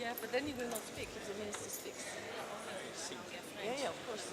Yeah, but then you will not speak if the minister speaks. Yeah, yeah, of course.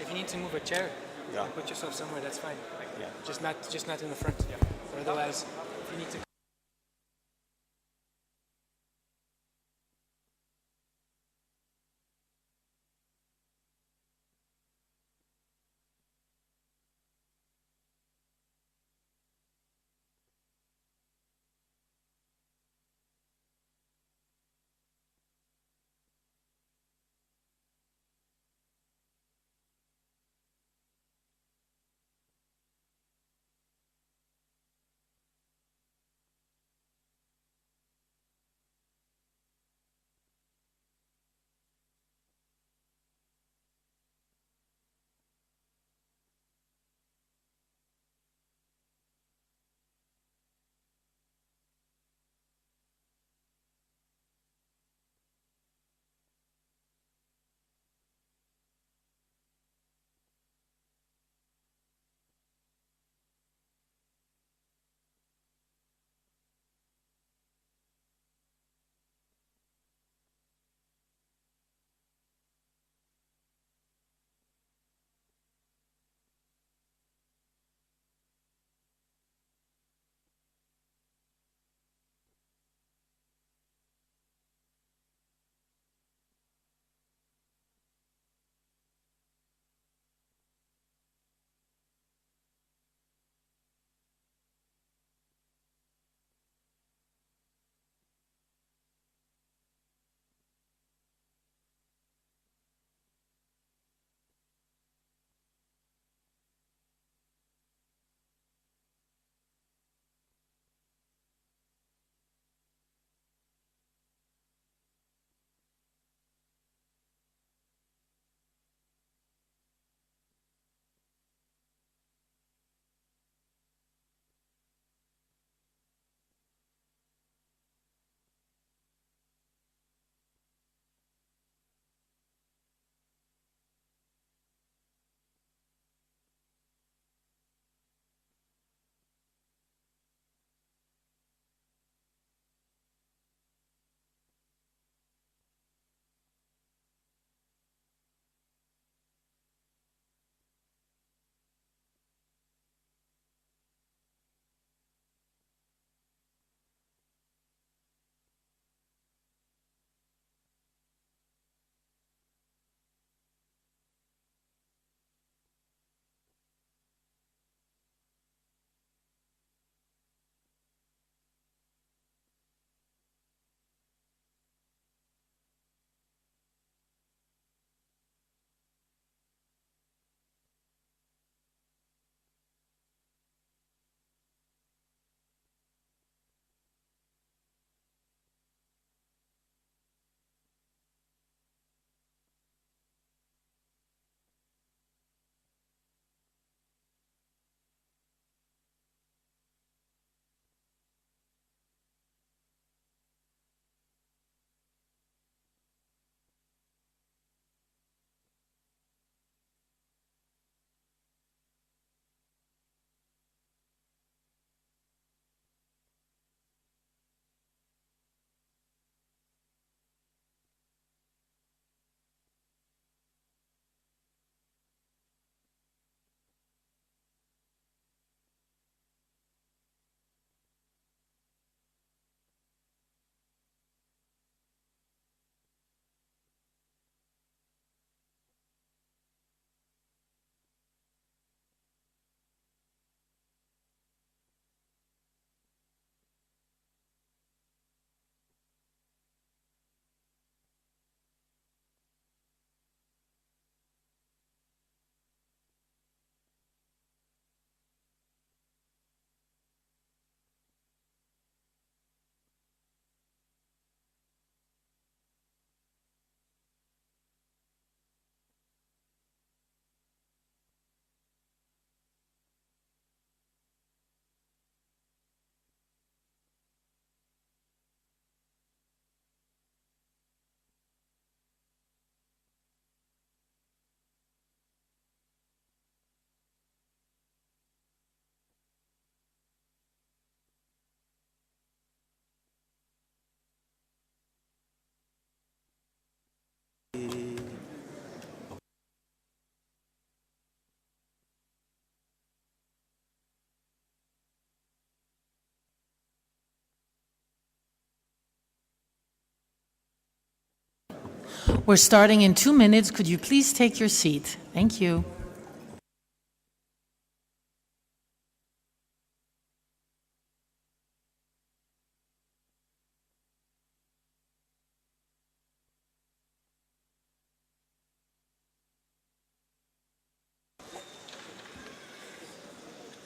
if you need to move a chair, Yeah. put yourself somewhere. That's fine. Like, Yeah. just not in the front. Yeah. But otherwise, if you need to. We're starting in 2 minutes. Could you please take your seat? Thank you.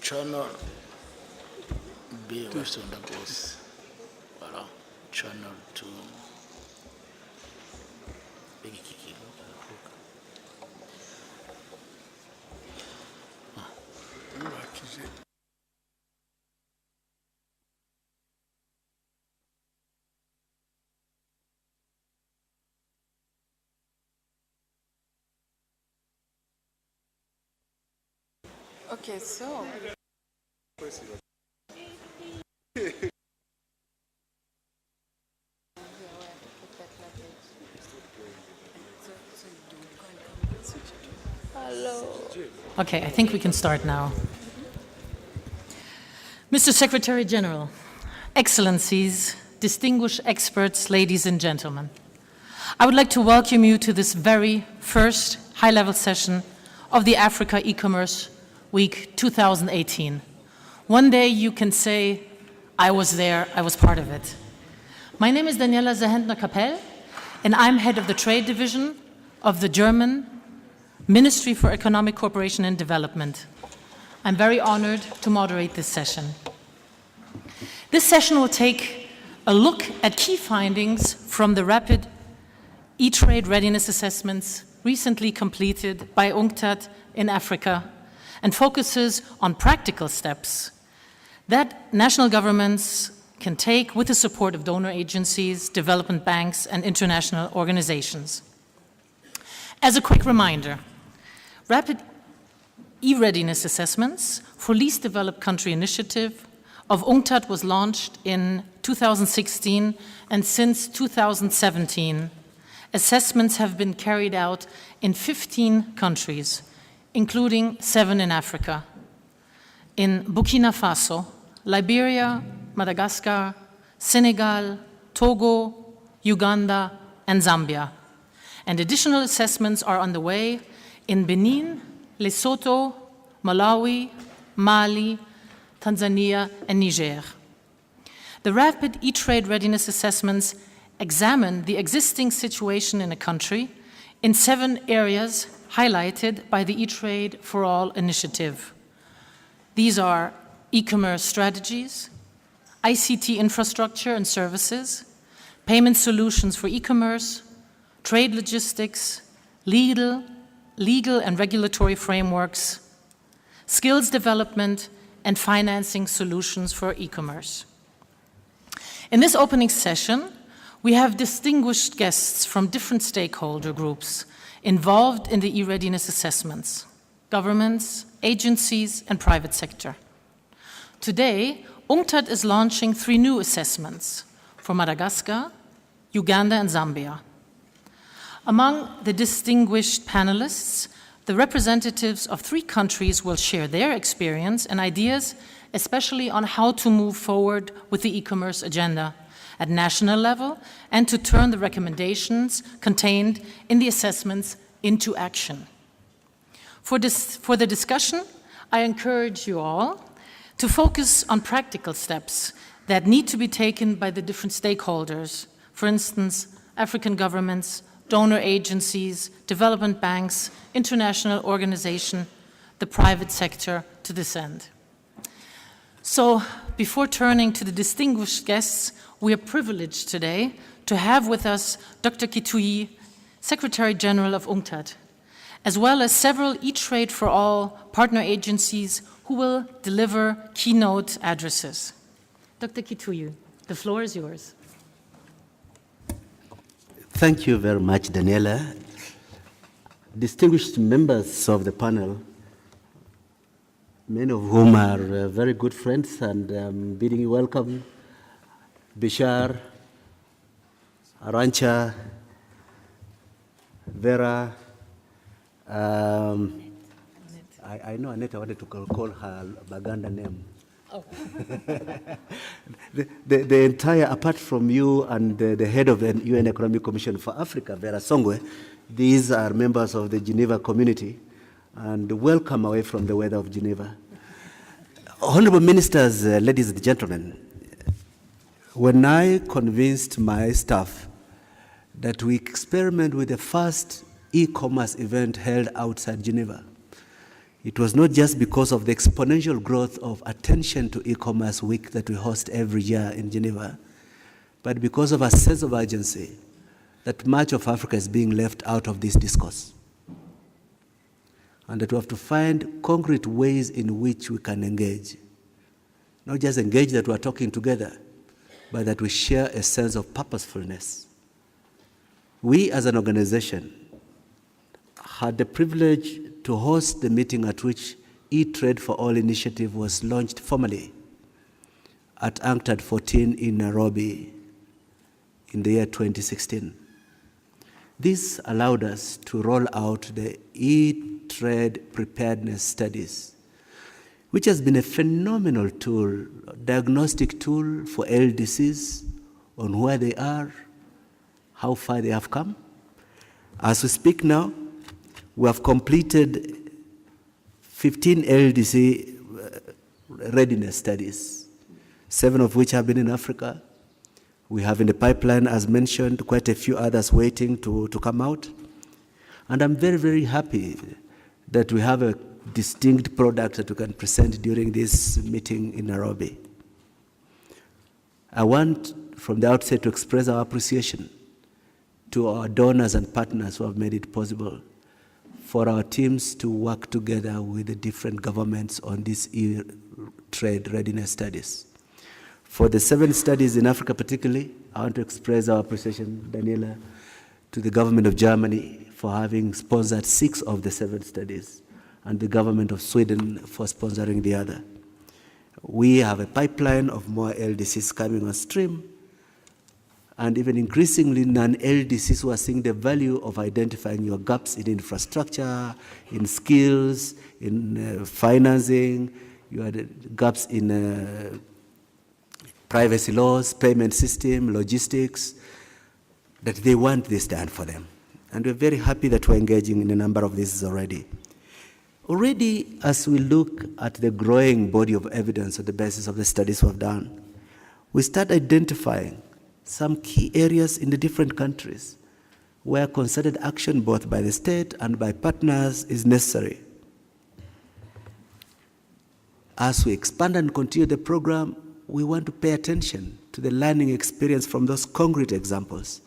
Channel B Western Lagos. Voilà. Channel 2. Okay, so. Hello. Okay, I think we can start now. Mr. Secretary General, Excellencies, distinguished experts, ladies and gentlemen, I would like to welcome you to this very first high-level session of the Africa E-Commerce Week 2018. One day you can say, I was there, I was part of it. My name is Daniela Zahentner-Kapell, and I'm head of the Trade Division of the German Ministry for Economic Cooperation and Development. I'm very honored to moderate this session. This session will take a look at key findings from the rapid e-trade readiness assessments recently completed by UNCTAD in Africa and focuses on practical steps that national governments can take with the support of donor agencies, development banks, and international organizations. As a quick reminder, rapid e-readiness assessments for least developed country initiative of UNCTAD was launched in 2016, and since 2017, assessments have been carried out in 15 countries, including 7 in Africa, in Burkina Faso, Liberia, Madagascar, Senegal, Togo, Uganda, and Zambia. And additional assessments are on the way in Benin, Lesotho, Malawi, Mali, Tanzania, and Niger. The rapid e-trade readiness assessments examine the existing situation in a country in 7 areas highlighted by the e-trade for all initiative. These are e-commerce strategies, ICT infrastructure and services, payment solutions for e-commerce, trade logistics, legal and regulatory frameworks, skills development, and financing solutions for e-commerce. In this opening session, we have distinguished guests from different stakeholder groups involved in the e-readiness assessments, governments, agencies, and private sector. Today, UNCTAD is launching 3 new assessments for Madagascar, Uganda, and Zambia. Among the distinguished panelists, the representatives of 3 countries will share their experience and ideas, especially on how to move forward with the e-commerce agenda at national level and to turn the recommendations contained in the assessments into action. For the discussion, I encourage you all to focus on practical steps that need to be taken by the different stakeholders, for instance, African governments, donor agencies, development banks, international organizations, the private sector to this end. So, before turning to the distinguished guests, we are privileged today to have with us Dr. Kituyi, Secretary General of UNCTAD, as well as several e-trade for all partner agencies who will deliver keynote addresses. Dr. Kituyi, the floor is yours. Thank you very much, Daniela. Distinguished members of the panel, many of whom are very good friends, and bidding you welcome, Bishar, Arancha, Vera, I know Annette, I wanted to call her Baganda name, Oh. The entire, apart from you and the head of the UN Economic Commission for Africa, Vera Songwe, these are members of the Geneva community, and welcome away from the weather of Geneva. Honorable ministers, ladies and gentlemen, when I convinced my staff that we experiment with the first e-commerce event held outside Geneva, it was not just because of the exponential growth of attention to e-commerce week that we host every year in Geneva, but because of a sense of urgency that much of Africa is being left out of this discourse, and that we have to find concrete ways in which we can engage. Not just engage that we are talking together, but that we share a sense of purposefulness. We as an organization had the privilege to host the meeting at which E-Trade for All initiative was launched formally at UNCTAD 14 in Nairobi in the year 2016. This allowed us to roll out the E-Trade preparedness studies, which has been a phenomenal tool, diagnostic tool for LDCs on where they are, how far they have come. As we speak now, we have completed 15 LDC readiness studies, 7 of which have been in Africa. We have in the pipeline, as mentioned, quite a few others waiting to come out. And I'm very, very happy that we have a distinct product that we can present during this meeting in Nairobi. I want from the outset to express our appreciation to our donors and partners who have made it possible for our teams to work together with the different governments on these e-trade readiness studies. For the 7 studies in Africa particularly, I want to express our appreciation, Daniela, to the government of Germany for having sponsored 6 of the 7 studies, and the government of Sweden for sponsoring the other. We have a pipeline of more LDCs coming on stream, and even increasingly non-LDCs who are seeing the value of identifying your gaps in infrastructure, in skills, in financing, your gaps in privacy laws, payment system, logistics, that they want this done for them. And we're very happy that we're engaging in a number of these already. Already, as we look at the growing body of evidence on the basis of the studies we've done, we start identifying some key areas in the different countries where concerted action both by the state and by partners is necessary. As we expand and continue the program, we want to pay attention to the learning experience from those concrete examples.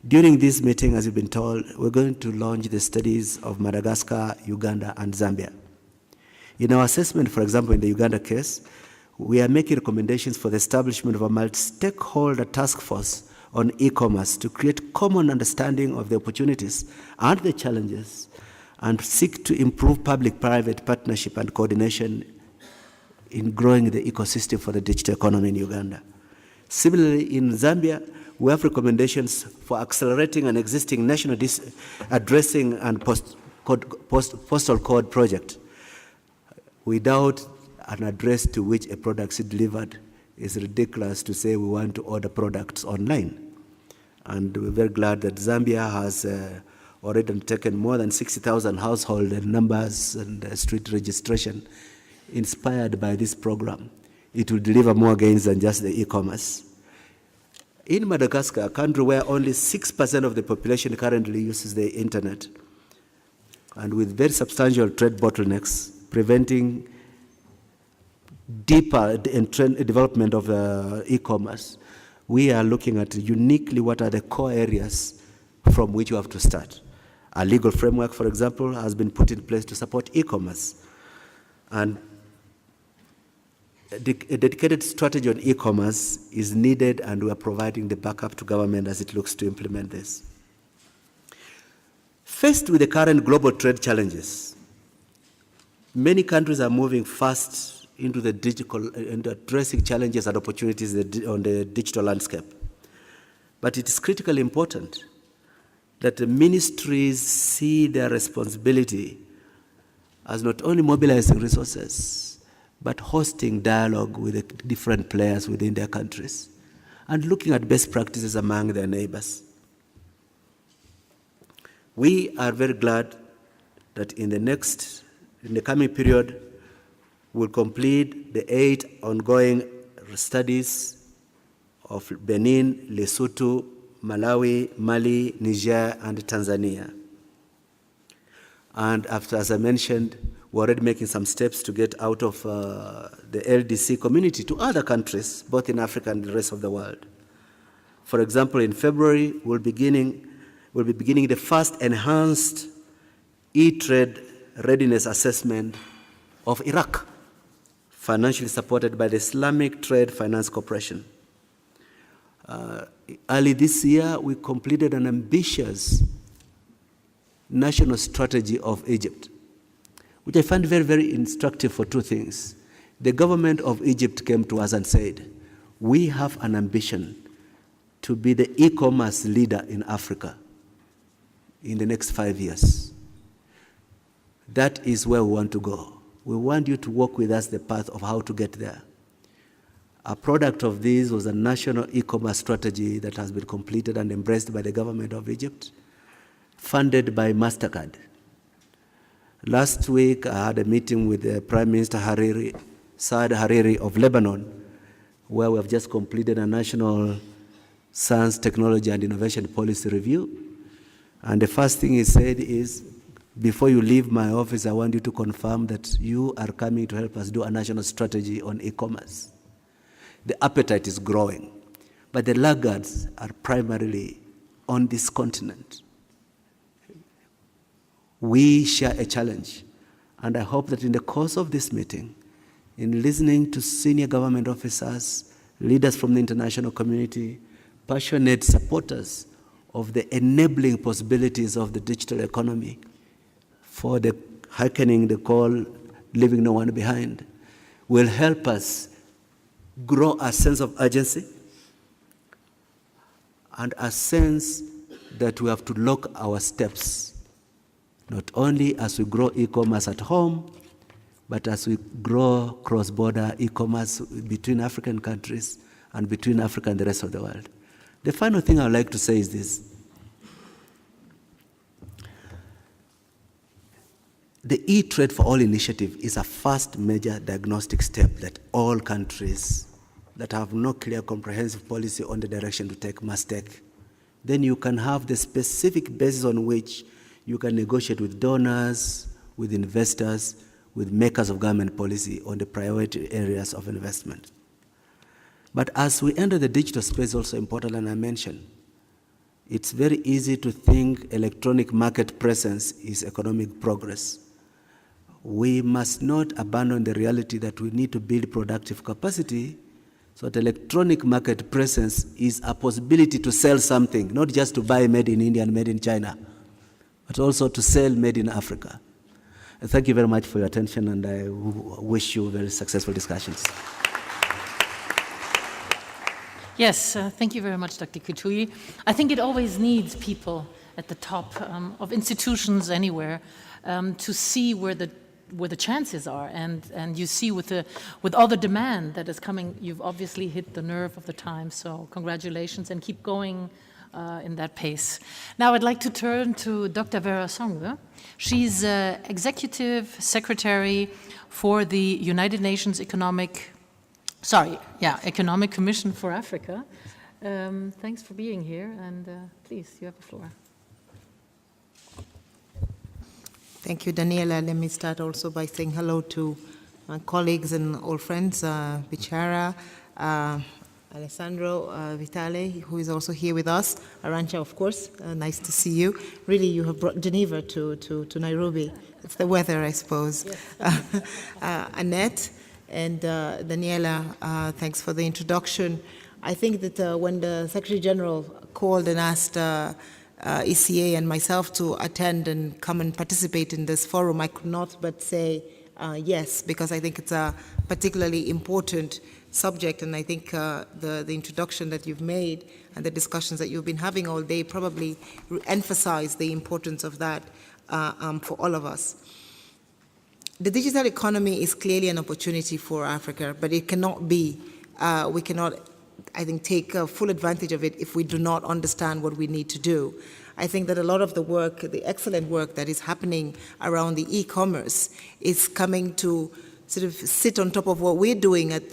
During this meeting, as you've been told, we're going to launch the studies of Madagascar, Uganda, and Zambia. In our assessment, for example, in the Uganda case, we are making recommendations for the establishment of a multi-stakeholder task force on e-commerce to create common understanding of the opportunities and the challenges and seek to improve public-private partnership and coordination in growing the ecosystem for the digital economy in Uganda. Similarly, in Zambia, we have recommendations for accelerating an existing national addressing and postal code project. Without an address to which a product is delivered, it's ridiculous to say we want to order products online. And we're very glad that Zambia has already undertaken more than 60,000 household numbers and street registration inspired by this program. It will deliver more gains than just the e-commerce. In Madagascar, a country where only 6% of the population currently uses the internet, and with very substantial trade bottlenecks, preventing deeper development of e-commerce, we are looking at uniquely what are the core areas from which you have to start. A legal framework, for example, has been put in place to support e-commerce. And a dedicated strategy on e-commerce is needed, and we are providing the backup to government as it looks to implement this. Faced with the current global trade challenges, many countries are moving fast into the digital and addressing challenges and opportunities on the digital landscape. But it is critically important that the ministries see their responsibility as not only mobilizing resources, but hosting dialogue with the different players within their countries and looking at best practices among their neighbors. We are very glad that in the coming period, we'll complete the 8 ongoing studies of Benin, Lesotho, Malawi, Mali, Niger, and Tanzania. And after, as I mentioned, we're already making some steps to get out of the LDC community to other countries, both in Africa and the rest of the world. For example, in February, we'll be beginning the first enhanced e-trade readiness assessment of Iraq, financially supported by the Islamic Trade Finance Corporation. Early this year, we completed an ambitious national strategy of Egypt, which I find very, very instructive for 2 things. The government of Egypt came to us and said, we have an ambition to be the e-commerce leader in Africa in the next 5 years. That is where we want to go. We want you to walk with us the path of how to get there. A product of this was a national e-commerce strategy that has been completed and embraced by the government of Egypt, funded by MasterCard. Last week, I had a meeting with the Prime Minister Saad Hariri of Lebanon, where we have just completed a national science, technology, and innovation policy review. And the first thing he said is, before you leave my office, I want you to confirm that you are coming to help us do a national strategy on e-commerce. The appetite is growing, but the laggards are primarily on this continent. We share a challenge, and I hope that in the course of this meeting, in listening to senior government officers, leaders from the international community, passionate supporters of the enabling possibilities of the digital economy for the hearkening the call, leaving no one behind, will help us grow a sense of urgency and a sense that we have to lock our steps, not only as we grow e-commerce at home, but as we grow cross-border e-commerce between African countries and between Africa and the rest of the world. The final thing I would like to say is this. The e-trade for all initiative is a first major diagnostic step that all countries that have no clear comprehensive policy on the direction to take must take. Then you can have the specific basis on which you can negotiate with donors, with investors, with makers of government policy on the priority areas of investment. But as we enter the digital space, also important, and I mentioned, it's very easy to think electronic market presence is economic progress. We must not abandon the reality that we need to build productive capacity so that electronic market presence is a possibility to sell something, not just to buy made in India and made in China, but also to sell made in Africa. Thank you very much for your attention, and I wish you very successful discussions. Yes, thank you very much, Dr. Kitui. I think it always needs people at the top of institutions anywhere to see where the chances are, and you see with all the demand that is coming, you've obviously hit the nerve of the time. So congratulations, and keep going in that pace. Now I'd like to turn to Dr. Vera Songwe. She's Executive Secretary for the United Nations Economic Commission for Africa. Thanks for being here, and please, you have the floor. Thank you, Daniela. Let me start also by saying hello to my colleagues and old friends, Bichara, Alessandro Vitale, who is also here with us, Arancha, of course, nice to see you. Really, you have brought Geneva to Nairobi. It's the weather, I suppose. Yes. Annette and Daniela, thanks for the introduction. I think that when the Secretary General called and asked ECA and myself to attend and come and participate in this forum, I could not but say yes, because I think it's a particularly important subject, and I think the introduction that you've made and the discussions that you've been having all day probably emphasize the importance of that for all of us. the digital economy is clearly an opportunity for Africa, but it cannot be, we cannot, I think, take full advantage of it if we do not understand what we need to do. I think that a lot of the work, the excellent work that is happening around the e-commerce is coming to sort of sit on top of what we're doing at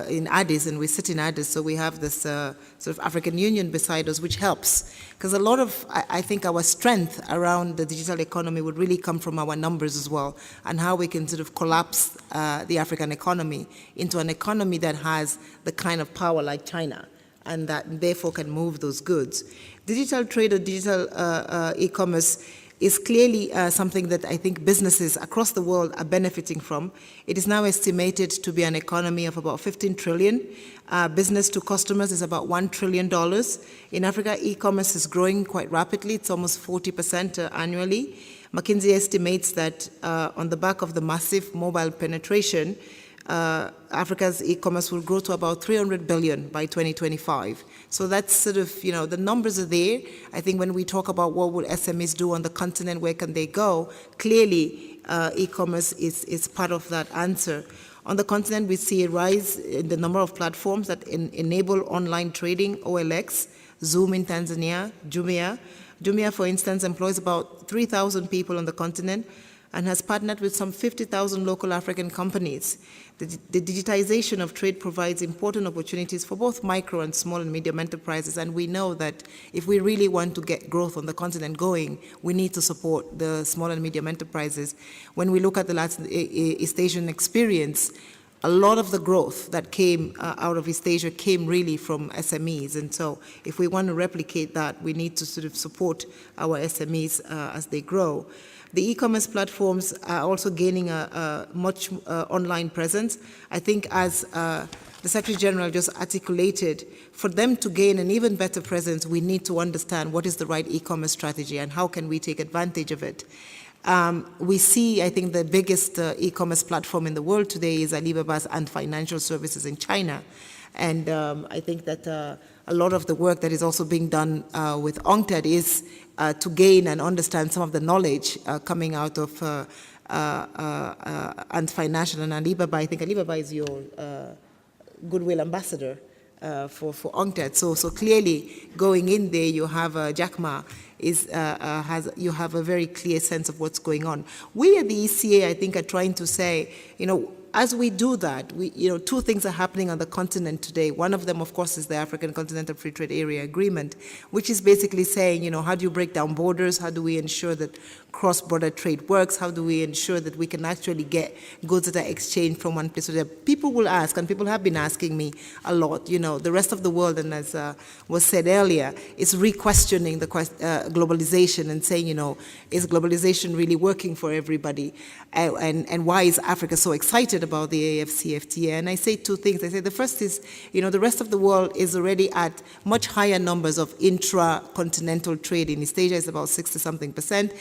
in Addis, and we sit in Addis, so we have this sort of African Union beside us, which helps. Because a lot of, I think, our strength around the digital economy would really come from our numbers as well, and how we can sort of collapse the African economy into an economy that has the kind of power like China, and that therefore can move those goods. Digital trade or digital e-commerce is clearly something that I think businesses across the world are benefiting from. It is now estimated to be an economy of about 15 trillion. Business to customers is about $1 trillion. In Africa, e-commerce is growing quite rapidly. It's almost 40% annually. McKinsey estimates that on the back of the massive mobile penetration, Africa's e-commerce will grow to about 300 billion by 2025. So that's sort of, the numbers are there. I think when we talk about what will SMEs do on the continent, where can they go, clearly e-commerce is part of that answer. On the continent, we see a rise in the number of platforms that enable online trading, OLX, Zoom in Tanzania, Jumia. Jumia, for instance, employs about 3,000 people on the continent and has partnered with some 50,000 local African companies. The digitization of trade provides important opportunities for both micro and small and medium enterprises, and we know that if we really want to get growth on the continent going, we need to support the small and medium enterprises. When we look at the East Asian experience, a lot of the growth that came out of East Asia came really from SMEs, and so if we want to replicate that, we need to sort of support our SMEs as they grow. The e-commerce platforms are also gaining a much online presence. I think as the Secretary General just articulated, for them to gain an even better presence, we need to understand what is the right e-commerce strategy and how can we take advantage of it. We see, I think, the biggest e-commerce platform in the world today is Alibaba's Ant Financial Services in China. And I think that a lot of the work that is also being done with UNCTAD is to gain and understand some of the knowledge coming out of Ant Financial and Alibaba. I think Alibaba is your goodwill ambassador for UNCTAD. So clearly, going in there, you have Jack Ma. You have a very clear sense of what's going on. We at the ECA, I think, are trying to say, as we do that, two things are happening on the continent today. One of them, of course, is the African Continental Free Trade Area Agreement, which is basically saying, how do you break down borders? How do we ensure that cross-border trade works? How do we ensure that we can actually get goods that are exchanged from one place to the other? People will ask, and people have been asking me a lot, the rest of the world, and as was said earlier, is re-questioning the globalization and saying, is globalization really working for everybody? And why is Africa so excited about the AFCFTA? And I say two things. I say the first is, the rest of the world is already at much higher numbers of intra-continental trade. In East Asia, it's about 60-something%.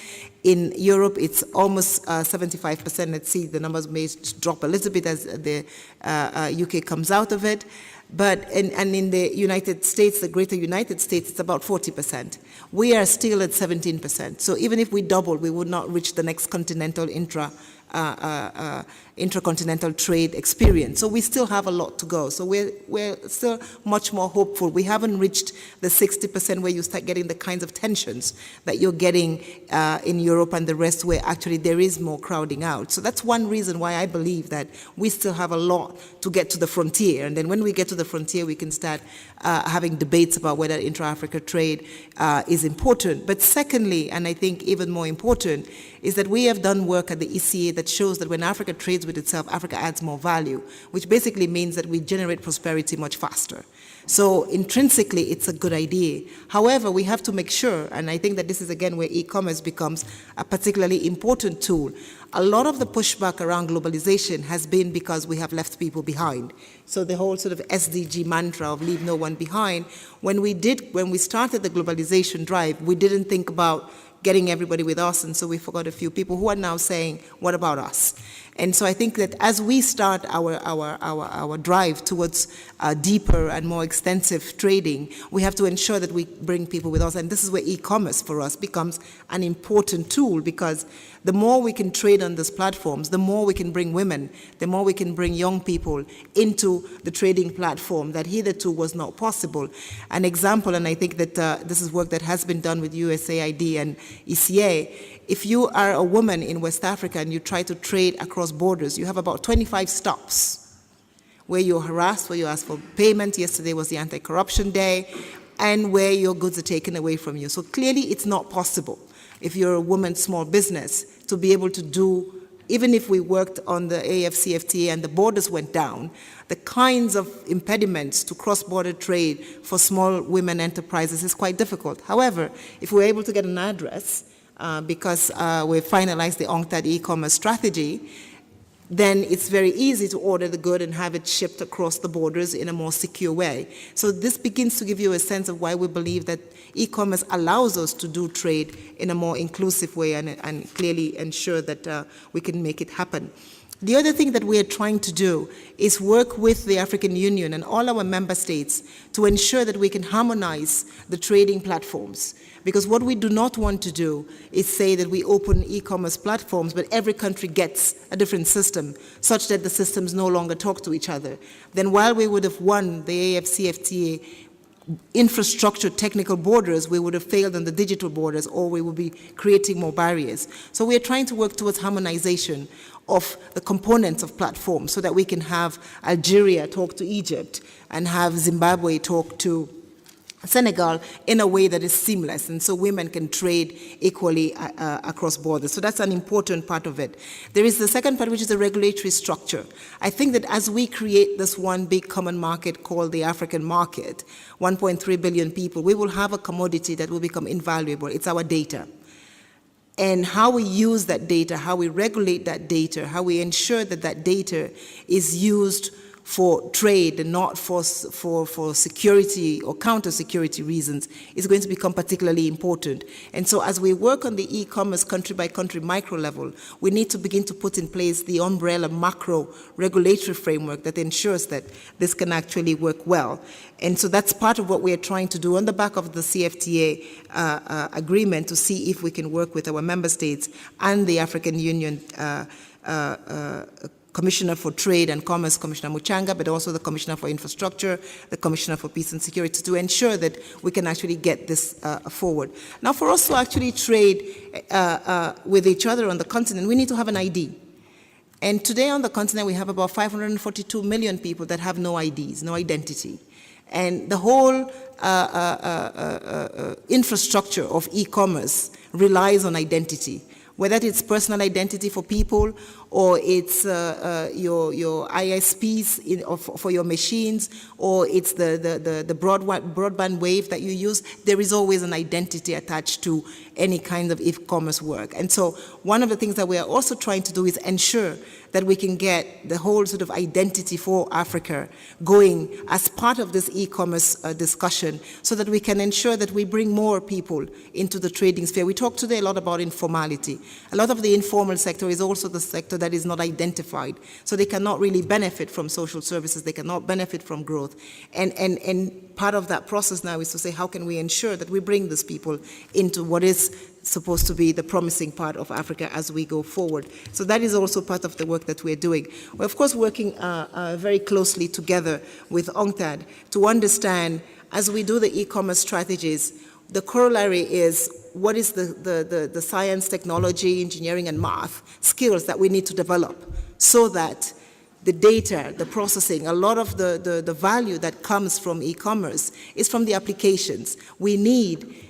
In Europe, it's almost 75%. Let's see, the numbers may drop a little bit as the UK comes out of it. But in the United States, the greater United States, it's about 40%. We are still at 17%. So even if we double, we would not reach the next continental intercontinental trade experience. So we still have a lot to go. So we're still much more hopeful. We haven't reached the 60% where you start getting the kinds of tensions that you're getting in Europe and the rest, where actually there is more crowding out. So that's one reason why I believe that we still have a lot to get to the frontier. And then when we get to the frontier, we can start having debates about whether intra-Africa trade is important. But secondly, and I think even more important, is that we have done work at the ECA that shows that when Africa trades with itself, Africa adds more value, which basically means that we generate prosperity much faster. So intrinsically, it's a good idea. However, we have to make sure, and I think that this is again where e-commerce becomes a particularly important tool. A lot of the pushback around globalization has been because we have left people behind. So the whole sort of SDG mantra of leave no one behind, when we started the globalization drive, we didn't think about getting everybody with us, and so we forgot a few people who are now saying, what about us? And so I think that as we start our drive towards deeper and more extensive trading, we have to ensure that we bring people with us. And this is where e-commerce for us becomes an important tool, because the more we can trade on these platforms, the more we can bring women, the more we can bring young people into the trading platform that hitherto was not possible. An example, and I think that this is work that has been done with USAID and ECA, if you are a woman in West Africa and you try to trade across borders, you have about 25 stops where you're harassed, where you ask for payment. Yesterday was the Anti-Corruption Day, and where your goods are taken away from you. So clearly it's not possible, if you're a woman, small business, to be able to do, even if we worked on the AFCFTA and the borders went down, the kinds of impediments to cross-border trade for small women enterprises is quite difficult. However, if we're able to get an address, because we've finalized the UNCTAD e-commerce strategy, then it's very easy to order the good and have it shipped across the borders in a more secure way. So this begins to give you a sense of why we believe that e-commerce allows us to do trade in a more inclusive way and clearly ensure that we can make it happen. The other thing that we are trying to do is work with the African Union and all our member states to ensure that we can harmonize the trading platforms. Because what we do not want to do is say that we open e-commerce platforms, but every country gets a different system, such that the systems no longer talk to each other. Then while we would have won the AFCFTA infrastructure technical borders, we would have failed on the digital borders, or we would be creating more barriers. So we are trying to work towards harmonization of the components of platforms so that we can have Algeria talk to Egypt and have Zimbabwe talk to Senegal in a way that is seamless, and so women can trade equally across borders. So that's an important part of it. There is the second part, which is the regulatory structure. I think that as we create this one big common market called the African market, 1.3 billion people, we will have a commodity that will become invaluable. It's our data. And how we use that data, how we regulate that data, how we ensure that that data is used for trade and not for security or counter-security reasons is going to become particularly important. And so as we work on the e-commerce country-by-country micro level, we need to begin to put in place the umbrella macro regulatory framework that ensures that this can actually work well. And so that's part of what we are trying to do on the back of the CFTA agreement, to see if we can work with our member states and the African Union Commissioner for Trade and Commerce, Commissioner Muchanga, but also the Commissioner for Infrastructure, the Commissioner for Peace and Security, to ensure that we can actually get this forward. Now, for us to actually trade with each other on the continent, we need to have an ID. And today on the continent, we have about 542 million people that have no IDs, no identity. And the whole infrastructure of e-commerce relies on identity, whether it's personal identity for people, or it's your ISPs for your machines, or it's the broadband wave that you use. There is always an identity attached to any kind of e-commerce work. And so one of the things that we are also trying to do is ensure that we can get the whole sort of identity for Africa going as part of this e-commerce discussion, so that we can ensure that we bring more people into the trading sphere. We talked today a lot about informality. A lot of the informal sector is also the sector that is not identified. So they cannot really benefit from social services. They cannot benefit from growth. And part of that process now is to say, how can we ensure that we bring these people into what is supposed to be the promising part of Africa as we go forward. So that is also part of the work that we're doing. We're of course working very closely together with UNCTAD to understand, as we do the e-commerce strategies, the corollary is what is the science, technology, engineering, and math skills that we need to develop, so that the data, the processing, a lot of the value that comes from e-commerce is from the applications. We need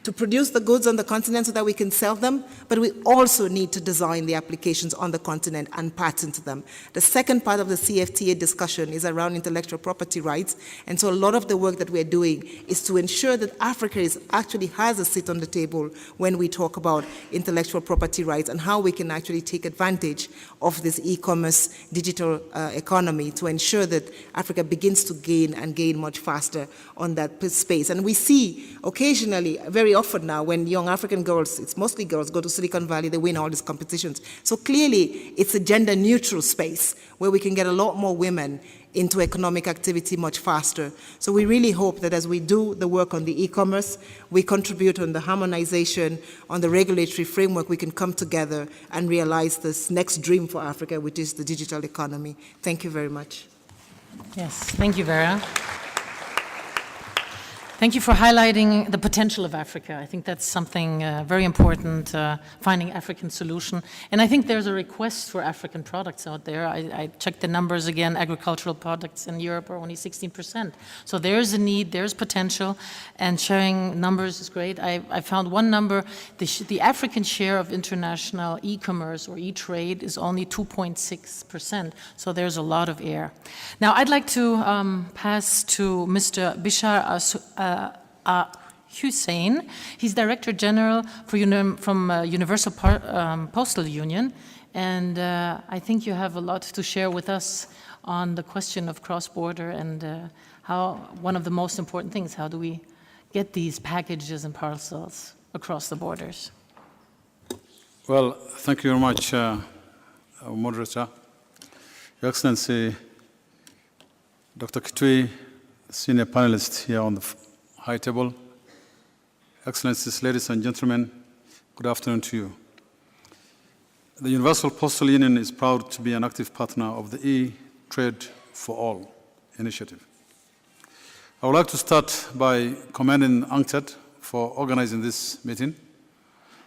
to produce the goods on the continent so that we can sell them, but we also need to design the applications on the continent and patent them. The second part of the CFTA discussion is around intellectual property rights, and so a lot of the work that we're doing is to ensure that Africa actually has a seat on the table when we talk about intellectual property rights and how we can actually take advantage of this e-commerce digital economy to ensure that Africa begins to gain much faster on that space. And we see occasionally, very often now when young African girls, it's mostly girls, go to Silicon Valley, they win all these competitions. So clearly, it's a gender-neutral space where we can get a lot more women into economic activity much faster. So we really hope that as we do the work on the e-commerce, we contribute on the harmonization, on the regulatory framework, we can come together and realize this next dream for Africa, which is the digital economy. Thank you very much. Yes, thank you, Vera. Thank you for highlighting the potential of Africa. I think that's something very important, finding African solution. And I think there's a request for African products out there. I checked the numbers again, agricultural products in Europe are only 16%. So there's a need, there's potential, and sharing numbers is great. I found one number, the African share of international e-commerce or e-trade is only 2.6%. So there's a lot of air. Now I'd like to pass to Mr. Bishar Hussein. He's Director General for from Universal Postal Union, and I think you have a lot to share with us on the question of cross-border and how one of the most important things, how do we get these packages and parcels across the borders? Well, thank you very much, Moderator. Your Excellency, Dr. Kitui, senior panelist here on the high table. Excellencies, ladies and gentlemen, good afternoon to you. The Universal Postal Union is proud to be an active partner of the E-Trade for All initiative. I would like to start by commending UNCTAD for organizing this meeting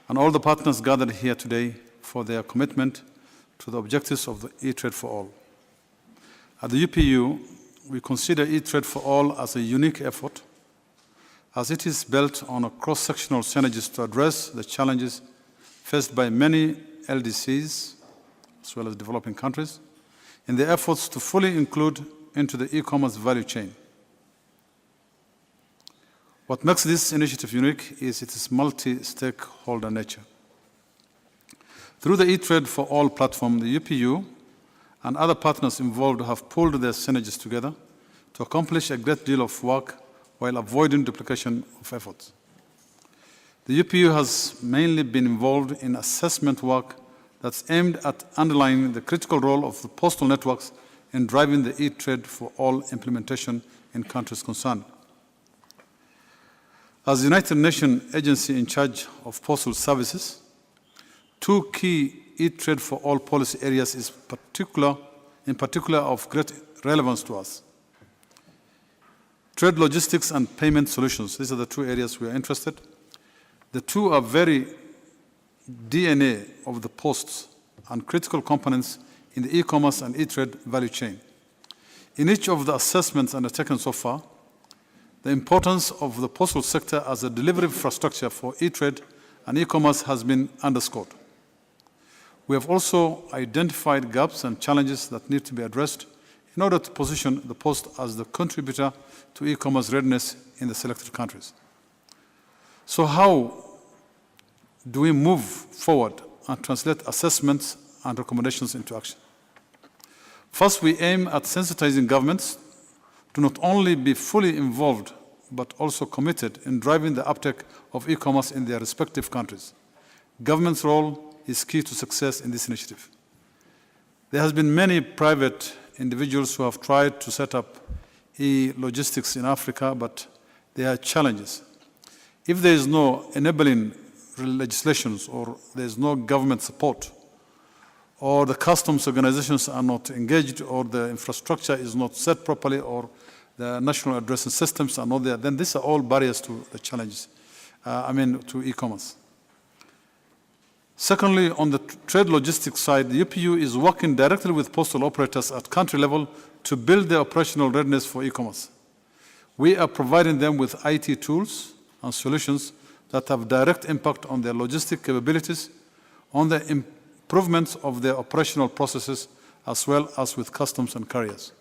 and all the partners gathered here today for their commitment to the objectives of the E-Trade for All. At the UPU, we consider E-Trade for All as a unique effort, as it is built on a cross-sectional synergies to address the challenges faced by many LDCs, as well as developing countries, in their efforts to fully include into the e-commerce value chain. What makes this initiative unique is its multi-stakeholder nature. Through the E-Trade for All platform, the UPU and other partners involved have pulled their synergies together to accomplish a great deal of work while avoiding duplication of efforts. The UPU has mainly been involved in assessment work that's aimed at underlining the critical role of the postal networks in driving the E-Trade for All implementation in countries concerned. As the United Nations agency in charge of postal services, two key E-Trade for All policy areas is in particular of great relevance to us. Trade logistics and payment solutions, these are the two areas we are interested. The two are very DNA of the posts and critical components in the e-commerce and e-trade value chain. In each of the assessments undertaken so far, the importance of the postal sector as a delivery infrastructure for e-trade and e-commerce has been underscored. We have also identified gaps and challenges that need to be addressed in order to position the post as the contributor to e-commerce readiness in the selected countries. So how do we move forward and translate assessments and recommendations into action? First, we aim at sensitizing governments to not only be fully involved, but also committed in driving the uptake of e-commerce in their respective countries. Government's role is key to success in this initiative. There has been many private individuals who have tried to set up e-logistics in Africa, but there are challenges. If there is no enabling legislations or there is no government support, or the customs organizations are not engaged, or the infrastructure is not set properly, or the national addressing systems are not there, then these are all barriers to the challenges, to e-commerce. Secondly, on the trade logistics side, the UPU is working directly with postal operators at country level to build their operational readiness for e-commerce. We are providing them with IT tools and solutions that have direct impact on their logistic capabilities, on the improvements of their operational processes, as well as with customs and carriers.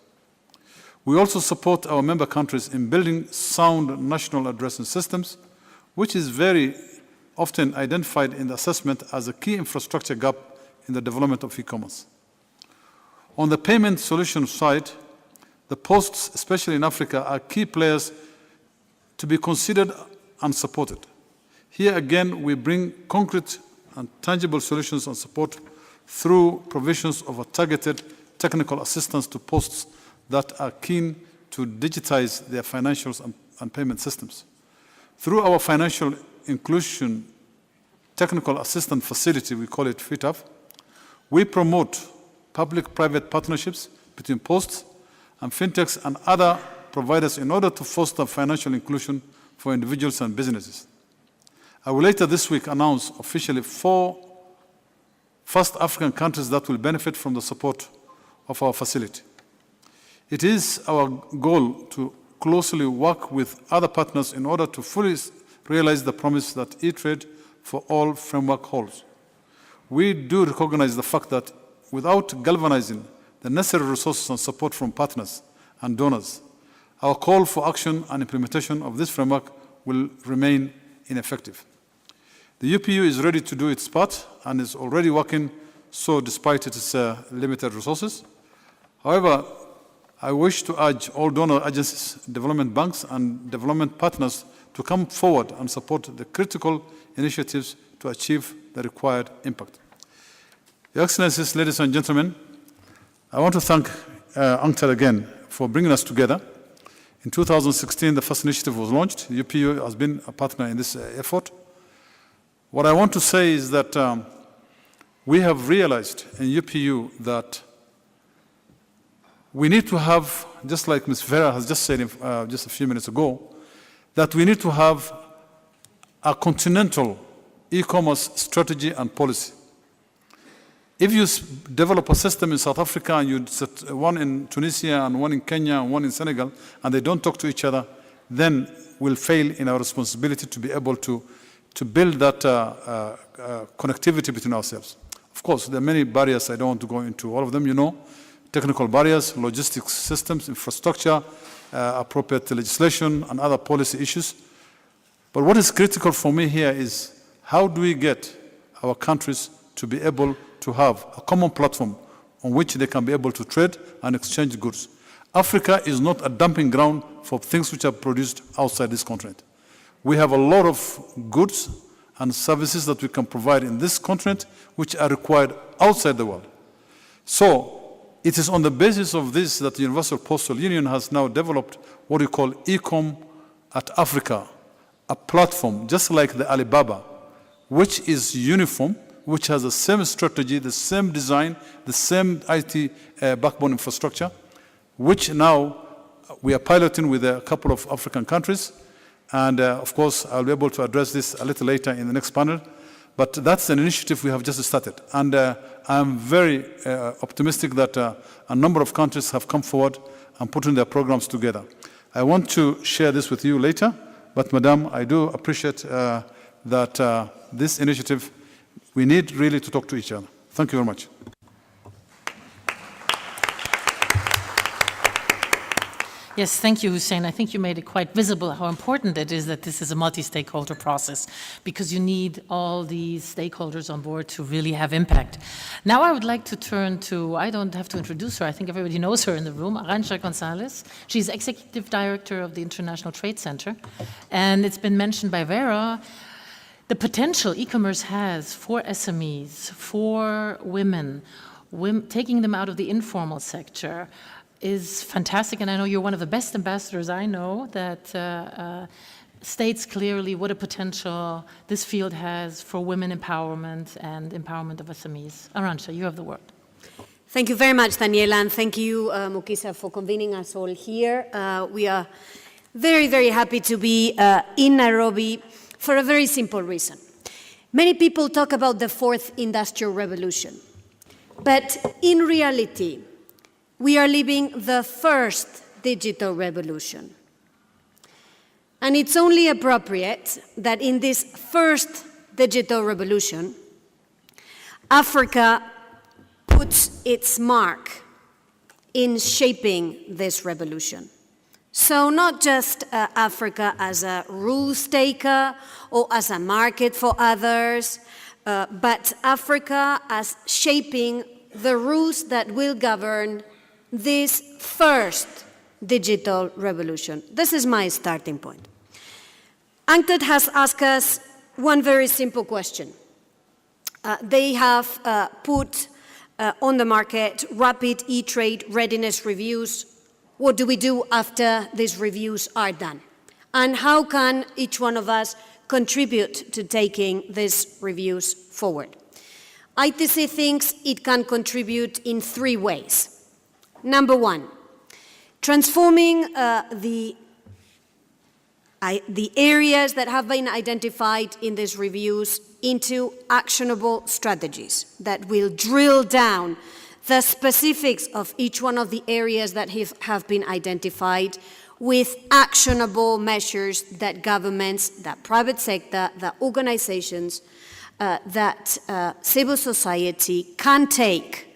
We also support our member countries in building sound national addressing systems, which is very often identified in the assessment as a key infrastructure gap in the development of e-commerce. On the payment solution side, the posts, especially in Africa, are key players to be considered and supported. Here again, we bring concrete and tangible solutions and support through provisions of a targeted technical assistance to posts that are keen to digitize their financials and payment systems. Through our financial inclusion technical assistance facility, we call it FITAF, we promote public-private partnerships between posts and fintechs and other providers in order to foster financial inclusion for individuals and businesses. I will later this week announce officially 4 first African countries that will benefit from the support of our facility. It is our goal to closely work with other partners in order to fully realize the promise that e-trade for all framework holds. We do recognize the fact that without galvanizing the necessary resources and support from partners and donors, our call for action and implementation of this framework will remain ineffective. The UPU is ready to do its part and is already working so despite its limited resources. However, I wish to urge all donor agencies, development banks, and development partners to come forward and support the critical initiatives to achieve the required impact. Your Excellencies, ladies and gentlemen, I want to thank UNCTAD again for bringing us together. In 2016, the first initiative was launched. The UPU has been a partner in this effort. What I want to say is that we have realized in UPU that we need to have, just like Ms. Vera has just said just a few minutes ago, that we need to have a continental e-commerce strategy and policy. If you develop a system in South Africa and you set one in Tunisia and one in Kenya and one in Senegal, and they don't talk to each other, then we'll fail in our responsibility to be able to build that connectivity between ourselves. Of course, there are many barriers. I don't want to go into all of them, you know. Technical barriers, logistics systems, infrastructure, appropriate legislation, and other policy issues. But what is critical for me here is how do we get our countries to be able to have a common platform on which they can be able to trade and exchange goods. Africa is not a dumping ground for things which are produced outside this continent. We have a lot of goods and services that we can provide in this continent which are required outside the world. So it is on the basis of this that the Universal Postal Union has now developed what we call Ecom at Africa, a platform just like the Alibaba, which is uniform, which has the same strategy, the same design, the same IT backbone infrastructure, which now we are piloting with a couple of African countries. And of course, I'll be able to address this a little later in the next panel. But that's an initiative we have just started. And I'm very optimistic that a number of countries have come forward and put in their programs together. I want to share this with you later, but Madam, I do appreciate that this initiative, we need really to talk to each other. Thank you very much. Yes, thank you, Hussein. I think you made it quite visible how important it is that this is a multi-stakeholder process, because you need all these stakeholders on board to really have impact. Now I would like to turn to, I don't have to introduce her, I think everybody knows her in the room, Arantxa Gonzalez. She's Executive Director of the International Trade Center. And it's been mentioned by Vera, the potential e-commerce has for SMEs, for women, taking them out of the informal sector, is fantastic, and I know you're one of the best ambassadors I know that states clearly what a potential this field has for women empowerment and empowerment of SMEs. Arantxa, you have the word. Thank you very much, Daniela, and thank you, Mukisa, for convening us all here. We are very, very happy to be in Nairobi for a very simple reason. Many people talk about the fourth industrial revolution, but in reality, we are living the first digital revolution. And it's only appropriate that in this first digital revolution, Africa puts its mark in shaping this revolution. So not just Africa as a rules taker or as a market for others, but Africa as shaping the rules that will govern this first digital revolution. This is my starting point. UNCTAD has asked us one very simple question. They have put on the market rapid e-trade readiness reviews. What do we do after these reviews are done? And how can each one of us contribute to taking these reviews forward? ITC thinks it can contribute in 3 ways. Number 1, transforming the areas that have been identified in these reviews into actionable strategies that will drill down the specifics of each one of the areas that have been identified with actionable measures that governments, that private sector, that organizations, that civil society can take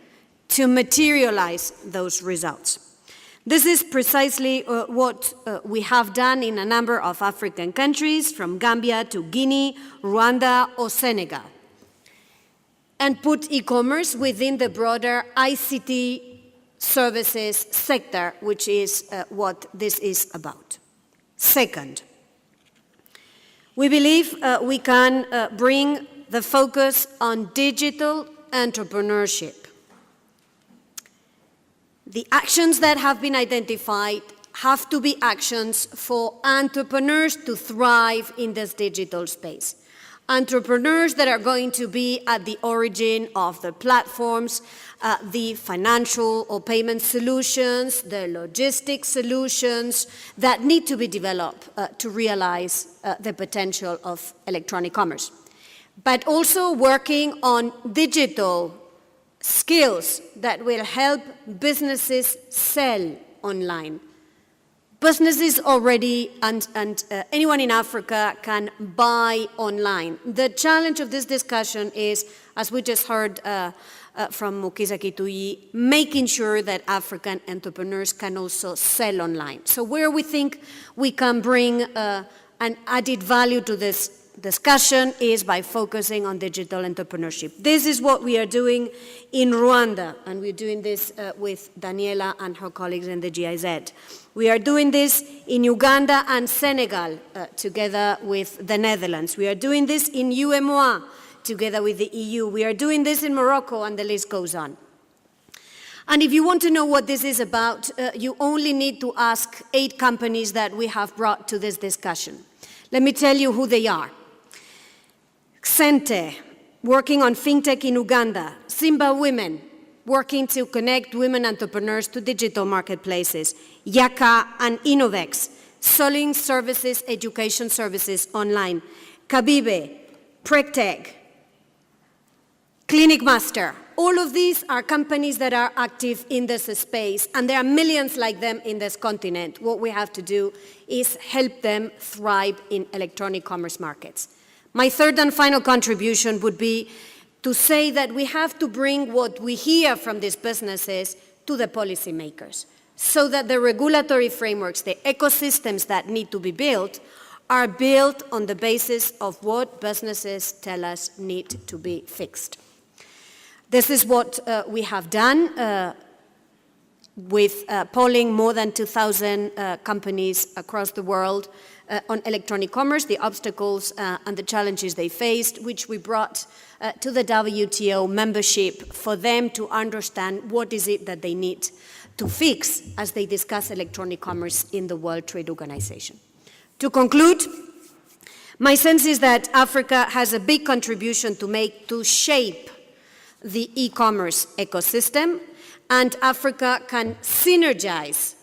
to materialize those results. This is precisely what we have done in a number of African countries, from Gambia to Guinea, Rwanda, or Senegal, and put e-commerce within the broader ICT services sector, which is what this is about. Second, we believe we can bring the focus on digital entrepreneurship. The actions that have been identified have to be actions for entrepreneurs to thrive in this digital space. Entrepreneurs that are going to be at the origin of the platforms, the financial or payment solutions, the logistic solutions that need to be developed to realize the potential of electronic commerce. But also working on digital skills that will help businesses sell online. Businesses already, and anyone in Africa can buy online. The challenge of this discussion is, as we just heard from Mukisa Kituyi, making sure that African entrepreneurs can also sell online. So where we think we can bring an added value to this discussion is by focusing on digital entrepreneurship. This is what we are doing in Rwanda, and we're doing this with Daniela and her colleagues in the GIZ. We are doing this in Uganda and Senegal, together with the Netherlands. We are doing this in UEMOA, together with the EU. We are doing this in Morocco, and the list goes on. And if you want to know what this is about, you only need to ask 8 companies that we have brought to this discussion. Let me tell you who they are. Xente, working on fintech in Uganda. Simba Women, working to connect women entrepreneurs to digital marketplaces. Yaka and Innovex, selling services, education services online. Kabibe, Prectech, Clinic Master. All of these are companies that are active in this space, and there are millions like them in this continent. What we have to do is help them thrive in electronic commerce markets. My third and final contribution would be to say that we have to bring what we hear from these businesses to the policymakers, so that the regulatory frameworks, the ecosystems that need to be built, are built on the basis of what businesses tell us need to be fixed. This is what we have done with polling more than 2,000 companies across the world on electronic commerce, the obstacles and the challenges they faced, which we brought to the WTO membership for them to understand what is it that they need to fix as they discuss electronic commerce in the World Trade Organization. To conclude, my sense is that Africa has a big contribution to make to shape the e-commerce ecosystem, and Africa can synergize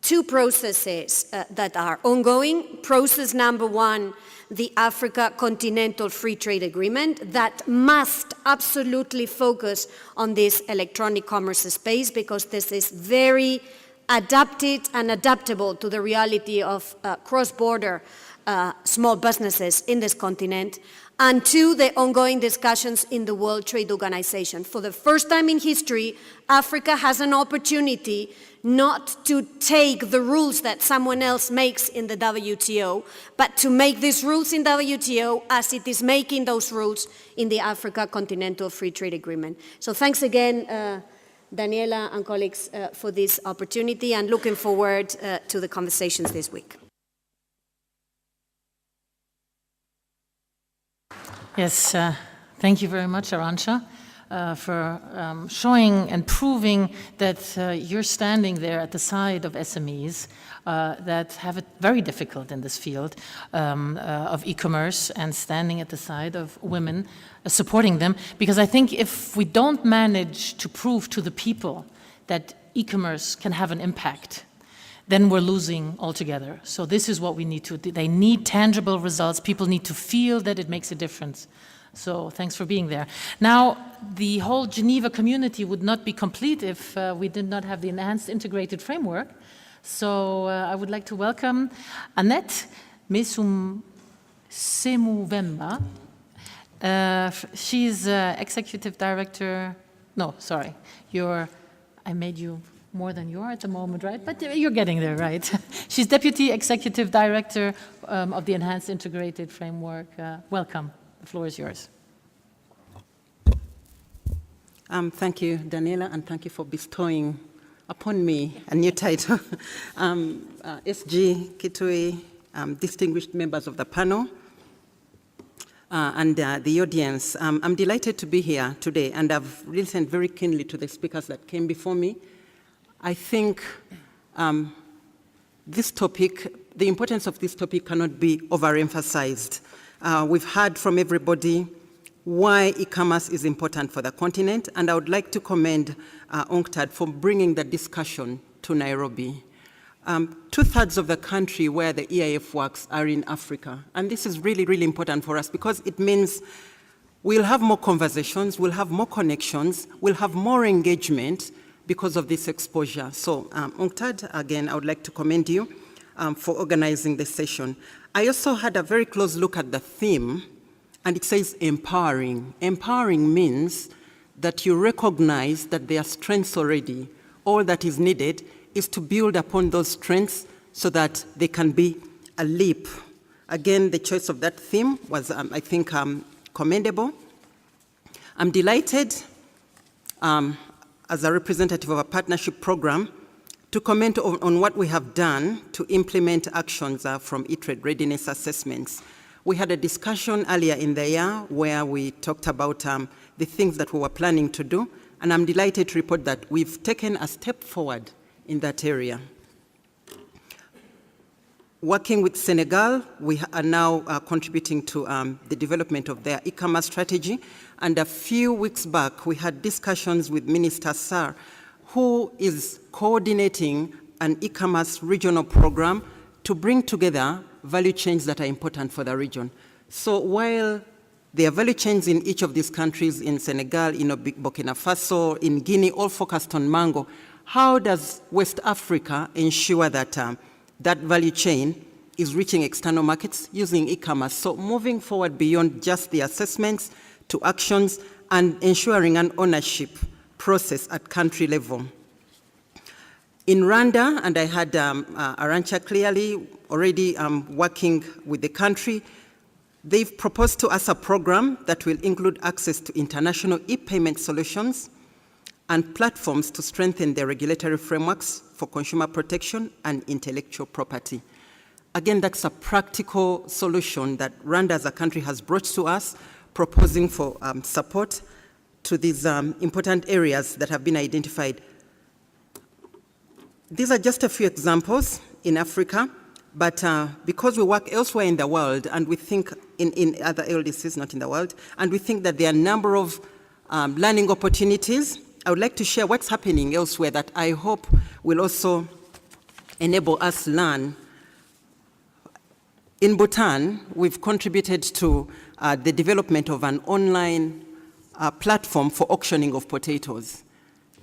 2 processes that are ongoing. Process number 1, the Africa Continental Free Trade Agreement, that must absolutely focus on this electronic commerce space, because this is very adapted and adaptable to the reality of cross-border small businesses in this continent. And 2, the ongoing discussions in the World Trade Organization. For the first time in history, Africa has an opportunity not to take the rules that someone else makes in the WTO, but to make these rules in WTO as it is making those rules in the Africa Continental Free Trade Agreement. So thanks again, Daniela and colleagues, for this opportunity, and looking forward to the conversations this week. Yes, thank you very much, Arantxa, for showing and proving that you're standing there at the side of SMEs that have it very difficult in this field of e-commerce, and standing at the side of women, supporting them. Because I think if we don't manage to prove to the people that e-commerce can have an impact, then we're losing altogether. So this is what we need to do. They need tangible results. People need to feel that it makes a difference. So thanks for being there. Now, the whole Geneva community would not be complete if we did not have the enhanced integrated framework. So I would like to welcome Annette Mesum-Semuvemba. She's executive director. No, sorry. I made you more than you are at the moment, right? But you're getting there, right? She's Deputy Executive Director of the Enhanced Integrated Framework. Welcome. The floor is yours. Thank you, Daniela, and thank you for bestowing upon me a new title. SG Kitui, distinguished members of the panel, and the audience. I'm delighted to be here today, and I've listened very keenly to the speakers that came before me. I think this topic, the importance of this topic cannot be overemphasized. We've heard from everybody why e-commerce is important for the continent, and I would like to commend UNCTAD for bringing the discussion to Nairobi. 2/3 of the country where the EIF works are in Africa, and this is really, really important for us because it means we'll have more conversations, we'll have more connections, we'll have more engagement because of this exposure. So UNCTAD, again, I would like to commend you for organizing this session. I also had a very close look at the theme, and it says empowering. Empowering means that you recognize that there are strengths already. All that is needed is to build upon those strengths so that they can be a leap. Again, the choice of that theme was, I think, commendable. I'm delighted as a representative of a partnership program to comment on what we have done to implement actions from e-trade readiness assessments. We had a discussion earlier in the year where we talked about the things that we were planning to do, and I'm delighted to report that we've taken a step forward in that area. Working with Senegal, we are now contributing to the development of their e-commerce strategy. And a few weeks back, we had discussions with Minister Sarr, who is coordinating an e-commerce regional program to bring together value chains that are important for the region. So while there are value chains in each of these countries, in Senegal, in Burkina Faso, in Guinea, all focused on mango, how does West Africa ensure that that value chain is reaching external markets using e-commerce? So moving forward beyond just the assessments to actions and ensuring an ownership process at country level. In Rwanda, and I had Arantxa clearly already working with the country, they've proposed to us a program that will include access to international e-payment solutions and platforms to strengthen their regulatory frameworks for consumer protection and intellectual property. Again, that's a practical solution that Rwanda as a country has brought to us, proposing for support to these important areas that have been identified. These are just a few examples in Africa, but because we work elsewhere in the world, and we think in other LDCs, not in the world, and we think that there are a number of learning opportunities, I would like to share what's happening elsewhere that I hope will also enable us to learn. In Bhutan, we've contributed to the development of an online platform for auctioning of potatoes.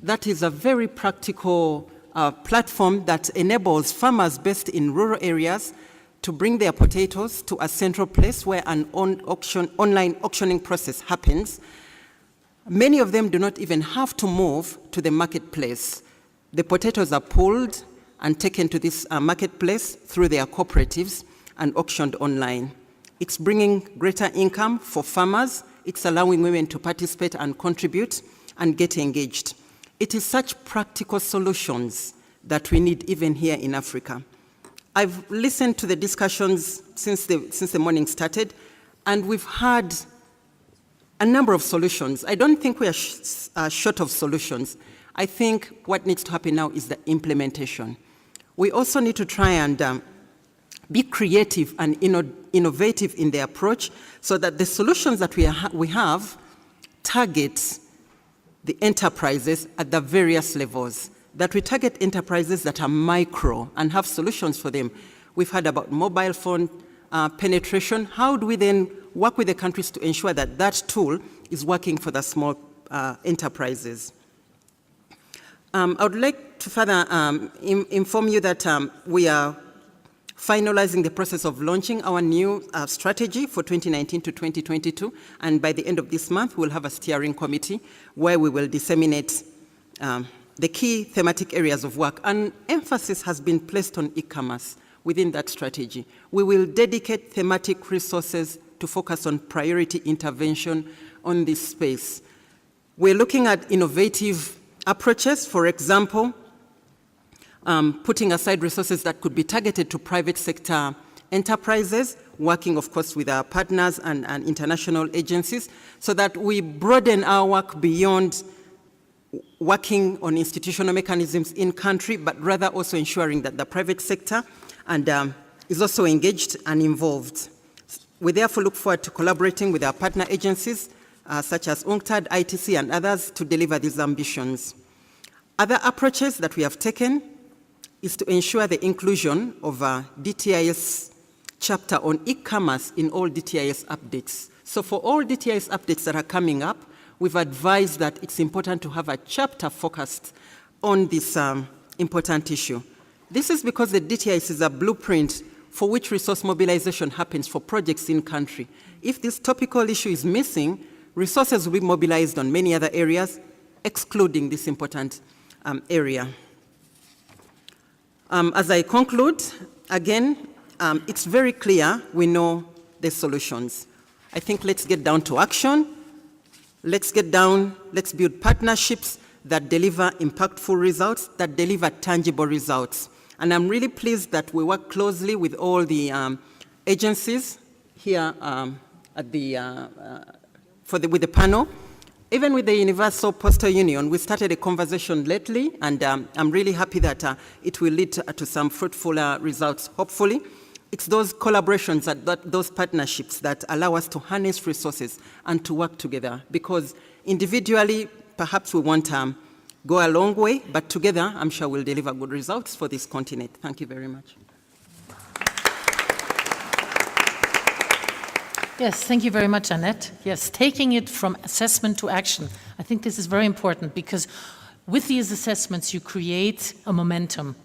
That is a very practical platform that enables farmers based in rural areas to bring their potatoes to a central place where an online auctioning process happens. Many of them do not even have to move to the marketplace. The potatoes are pulled and taken to this marketplace through their cooperatives and auctioned online. It's bringing greater income for farmers. It's allowing women to participate and contribute and get engaged. It is such practical solutions that we need even here in Africa. I've listened to the discussions since the morning started, and we've heard a number of solutions. I don't think we are short of solutions. I think what needs to happen now is the implementation. We also need to try and be creative and innovative in the approach so that the solutions that we have target the enterprises at the various levels, that we target enterprises that are micro and have solutions for them. We've heard about mobile phone penetration. How do we then work with the countries to ensure that that tool is working for the small enterprises? I would like to further inform you that we are finalizing the process of launching our new strategy for 2019 to 2022, and by the end of this month, we'll have a steering committee where we will disseminate the key thematic areas of work, and emphasis has been placed on e-commerce within that strategy. We will dedicate thematic resources to focus on priority intervention on this space. We're looking at innovative approaches, for example, putting aside resources that could be targeted to private sector enterprises, working, of course, with our partners and international agencies, so that we broaden our work beyond working on institutional mechanisms in country, but rather also ensuring that the private sector is also engaged and involved. We therefore look forward to collaborating with our partner agencies, such as UNCTAD, ITC, and others, to deliver these ambitions. Other approaches that we have taken is to ensure the inclusion of a DTIS chapter on e-commerce in all DTIS updates. So for all DTIS updates that are coming up, we've advised that it's important to have a chapter focused on this important issue. This is because the DTIS is a blueprint for which resource mobilization happens for projects in country. If this topical issue is missing, resources will be mobilized on many other areas, excluding this important area. As I conclude, again, it's very clear we know the solutions. I think let's get down to action. Let's build partnerships that deliver impactful results, that deliver tangible results. And I'm really pleased that we work closely with all the agencies here with the panel. Even with the Universal Postal Union, we started a conversation lately, and I'm really happy that it will lead to some fruitful results, hopefully. It's those collaborations, those partnerships that allow us to harness resources and to work together, because individually, perhaps we won't go a long way, but together, I'm sure we'll deliver good results for this continent. Thank you very much. Yes, thank you very much, Annette. Yes, taking it from assessment to action. I think this is very important because with these assessments, you create a momentum,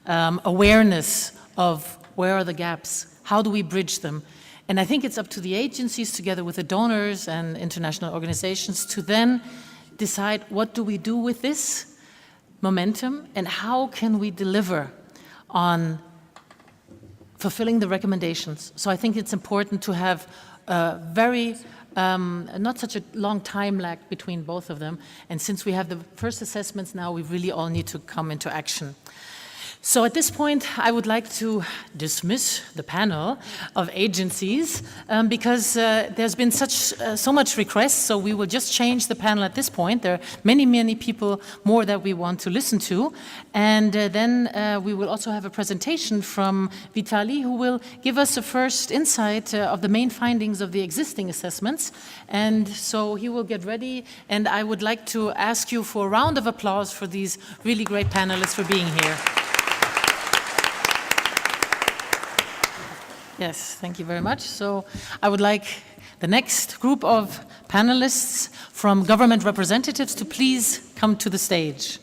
awareness of where are the gaps, how do we bridge them. And I think it's up to the agencies together with the donors and international organizations to then decide what do we do with this momentum and how can we deliver on fulfilling the recommendations. So I think it's important to have not such a long time lag between both of them. And since we have the first assessments now, we really all need to come into action. So at this point, I would like to dismiss the panel of agencies because there's been so much requests, so we will just change the panel at this point. There are many, many people more that we want to listen to. And then we will also have a presentation from Vitali, who will give us a first insight of the main findings of the existing assessments. And so he will get ready. And I would like to ask you for a round of applause for these really great panelists for being here. Yes, thank you very much. So I would like the next group of panelists from government representatives to please come to the stage.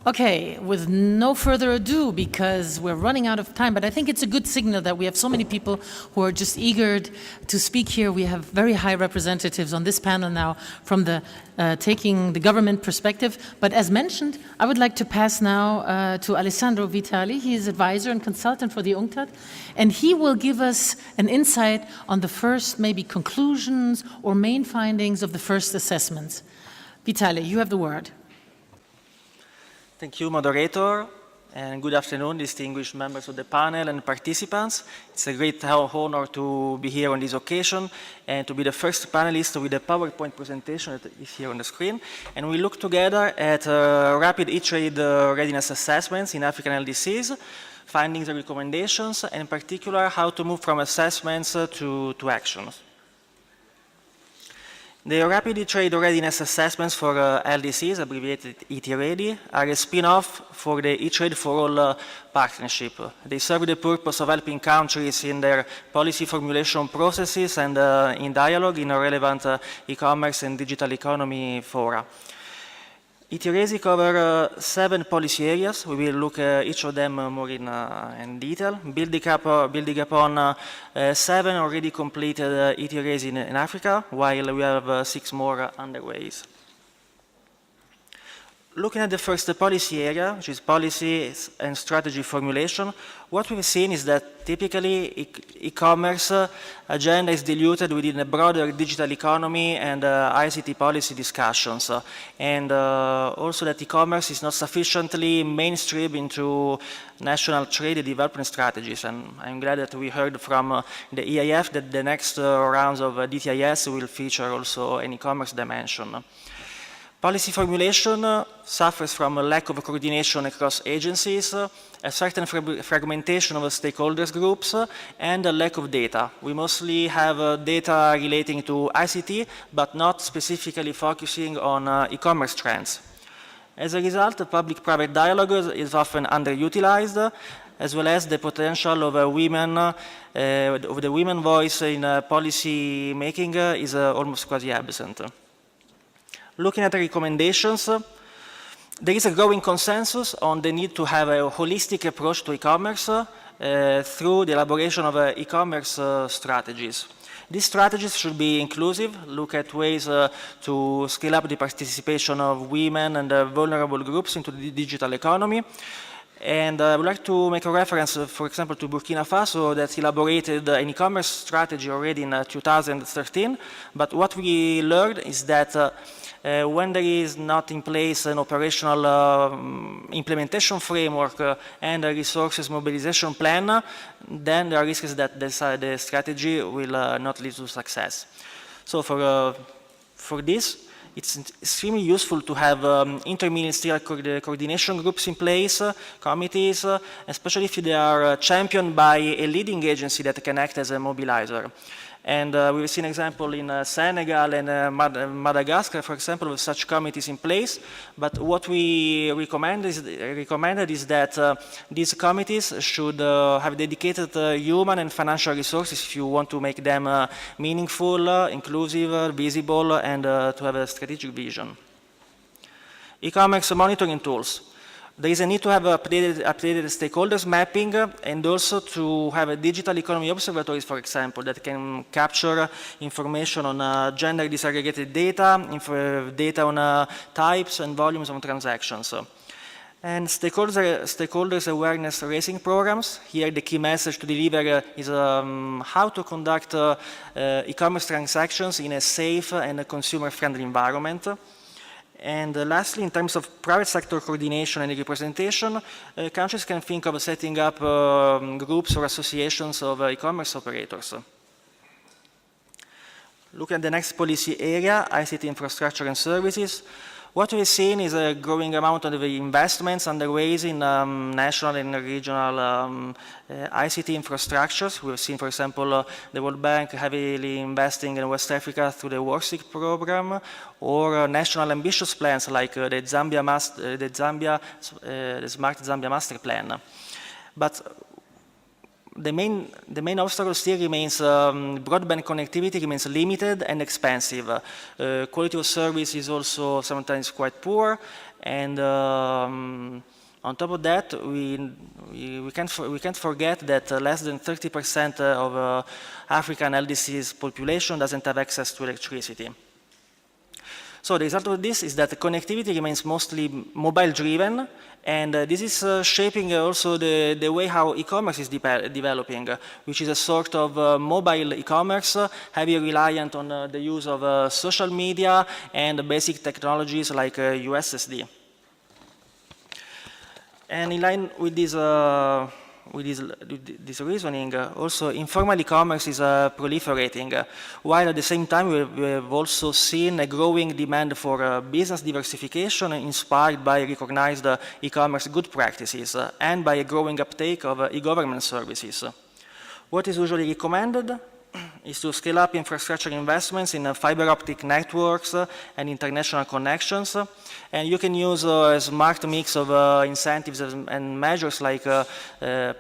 Okay, with no further ado, because we're running out of time, but I think it's a good signal that we have so many people who are just eager to speak here. We have very high representatives on this panel now from the taking the government perspective. But as mentioned, I would like to pass now to Alessandro Vitali. He is advisor and consultant for the UNCTAD, and he will give us an insight on the first maybe conclusions or main findings of the first assessments. Vitali, you have the word. Thank you, moderator, and good afternoon, distinguished members of the panel and participants. It's a great honor to be here on this occasion and to be the first panelist with a PowerPoint presentation that is here on the screen. And we look together at rapid e-trade readiness assessments in African LDCs, findings and recommendations, and in particular, how to move from assessments to actions. The Rapid E-Trade Readiness Assessments for LDCs, abbreviated ET-READY, are a spin-off for the E-Trade for All partnership. They serve the purpose of helping countries in their policy formulation processes and in dialogue in relevant e-commerce and digital economy fora. ET-READY cover 7 policy areas. We will look at each of them more in detail, building upon 7 already completed ET-READY in Africa, while we have 6 more underway. Looking at the first policy area, which is policy and strategy formulation, what we've seen is that typically e-commerce agenda is diluted within a broader digital economy and ICT policy discussions, and also that e-commerce is not sufficiently mainstream into national trade development strategies. And I'm glad that we heard from the EIF that the next rounds of DTIS will feature also an e-commerce dimension. Policy formulation suffers from a lack of coordination across agencies, a certain fragmentation of stakeholders groups, and a lack of data. We mostly have data relating to ICT, but not specifically focusing on e-commerce trends. As a result, the public-private dialogue is often underutilized, as well as the potential of the women voice in policy making is almost quasi absent. Looking at the recommendations, there is a growing consensus on the need to have a holistic approach to e-commerce through the elaboration of e-commerce strategies. These strategies should be inclusive, look at ways to scale up the participation of women and vulnerable groups into the digital economy. And I would like to make a reference, for example, to Burkina Faso that elaborated an e-commerce strategy already in 2013. But what we learned is that when there is not in place an operational implementation framework and a resources mobilization plan, then there are risks that the strategy will not lead to success. So for this, it's extremely useful to have inter-ministerial coordination groups in place, committees, especially if they are championed by a leading agency that can act as a mobilizer. And we've seen example in Senegal and Madagascar, for example, with such committees in place. But what we recommended is that these committees should have dedicated human and financial resources if you want to make them meaningful, inclusive, visible, and to have a strategic vision. E-commerce monitoring tools. There is a need to have updated stakeholders mapping and also to have a digital economy observatories, for example, that can capture information on gender disaggregated data, data on types and volumes of transactions. And stakeholders awareness raising programs. Here the key message to deliver is how to conduct e-commerce transactions in a safe and consumer-friendly environment. And lastly, in terms of private sector coordination and representation, countries can think of setting up groups or associations of e-commerce operators. Look at the next policy area, ICT infrastructure and services. What we've seen is a growing amount of investments underway in national and regional ICT infrastructures. We've seen, for example, the World Bank heavily investing in West Africa through the WorkSIG program, or national ambitious plans like the Smart Zambia Master Plan. But the main obstacle still remains broadband connectivity remains limited and expensive. Quality of service is also sometimes quite poor, and on top of that, we can't forget that less than 30% of African LDC's population doesn't have access to electricity. So the result of this is that the connectivity remains mostly mobile-driven, and this is shaping also the way how e-commerce is developing, which is a sort of mobile e-commerce, heavily reliant on the use of social media and basic technologies like USSD. And in line with this reasoning, also informal e-commerce is proliferating, while at the same time we have also seen a growing demand for business diversification inspired by recognized e-commerce good practices and by a growing uptake of e-government services. What is usually recommended is to scale up infrastructure investments in fiber optic networks and international connections. And you can use a smart mix of incentives and measures like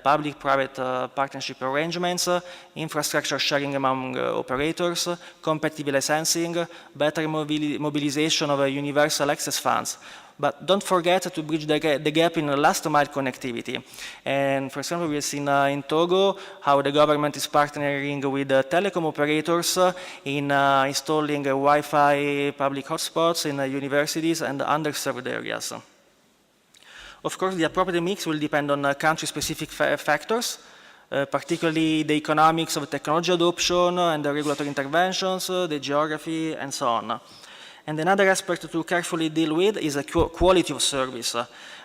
public-private partnership arrangements, infrastructure sharing among operators, competitive licensing, better mobilization of universal access funds. But don't forget to bridge the gap in last mile connectivity. And for example, we've seen in Togo how the government is partnering with telecom operators in installing Wi-Fi public hotspots in universities and underserved areas. Of course, the appropriate mix will depend on country-specific factors, particularly the economics of technology adoption and the regulatory interventions, the geography, and so on. And another aspect to carefully deal with is the quality of service.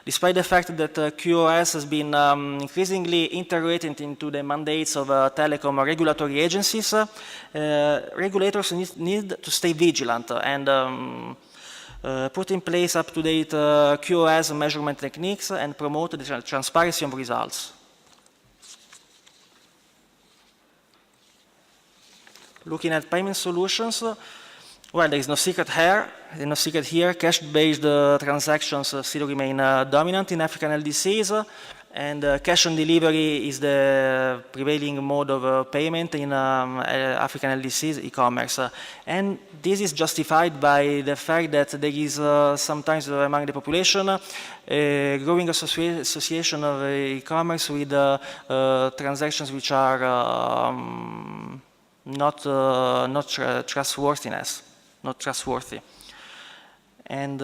Despite the fact that QoS has been increasingly integrated into the mandates of telecom regulatory agencies, regulators need to stay vigilant and put in place up-to-date QoS measurement techniques and promote the transparency of results. Looking at payment solutions, well, there is no secret here. Cash-based transactions still remain dominant in African LDCs, and cash on delivery is the prevailing mode of payment in African LDCs e-commerce. And this is justified by the fact that there is sometimes among the population a growing association of e-commerce with transactions which are not trustworthy. And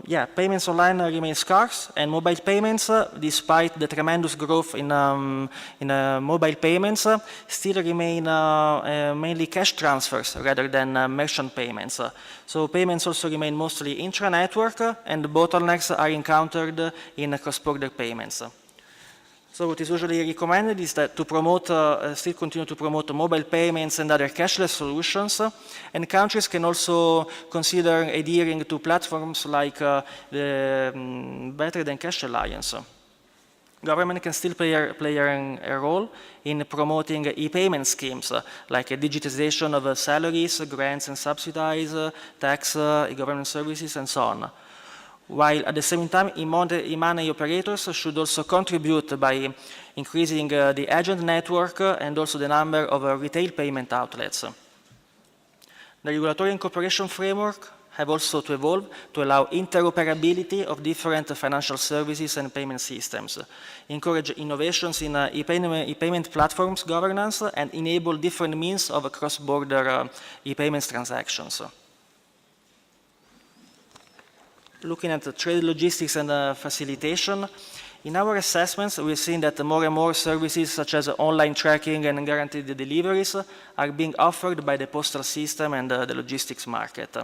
yeah, payments online remain scarce, and mobile payments, despite the tremendous growth in mobile payments, still remain mainly cash transfers rather than merchant payments. So payments also remain mostly intra-network, and bottlenecks are encountered in cross-border payments. So what is usually recommended is that to promote, still continue to promote mobile payments and other cashless solutions, and countries can also consider adhering to platforms like the Better Than Cash Alliance. Government can still play a role in promoting e-payment schemes, like a digitization of salaries, grants and subsidies, tax, e-government services, and so on. While at the same time, e-money operators should also contribute by increasing the agent network and also the number of retail payment outlets. The regulatory and cooperation framework have also to evolve to allow interoperability of different financial services and payment systems, encourage innovations in e-payment platforms governance, and enable different means of cross-border e-payments transactions. Looking at the trade logistics and facilitation, in our assessments, we've seen that more and more services such as online tracking and guaranteed deliveries are being offered by the postal system and the logistics market.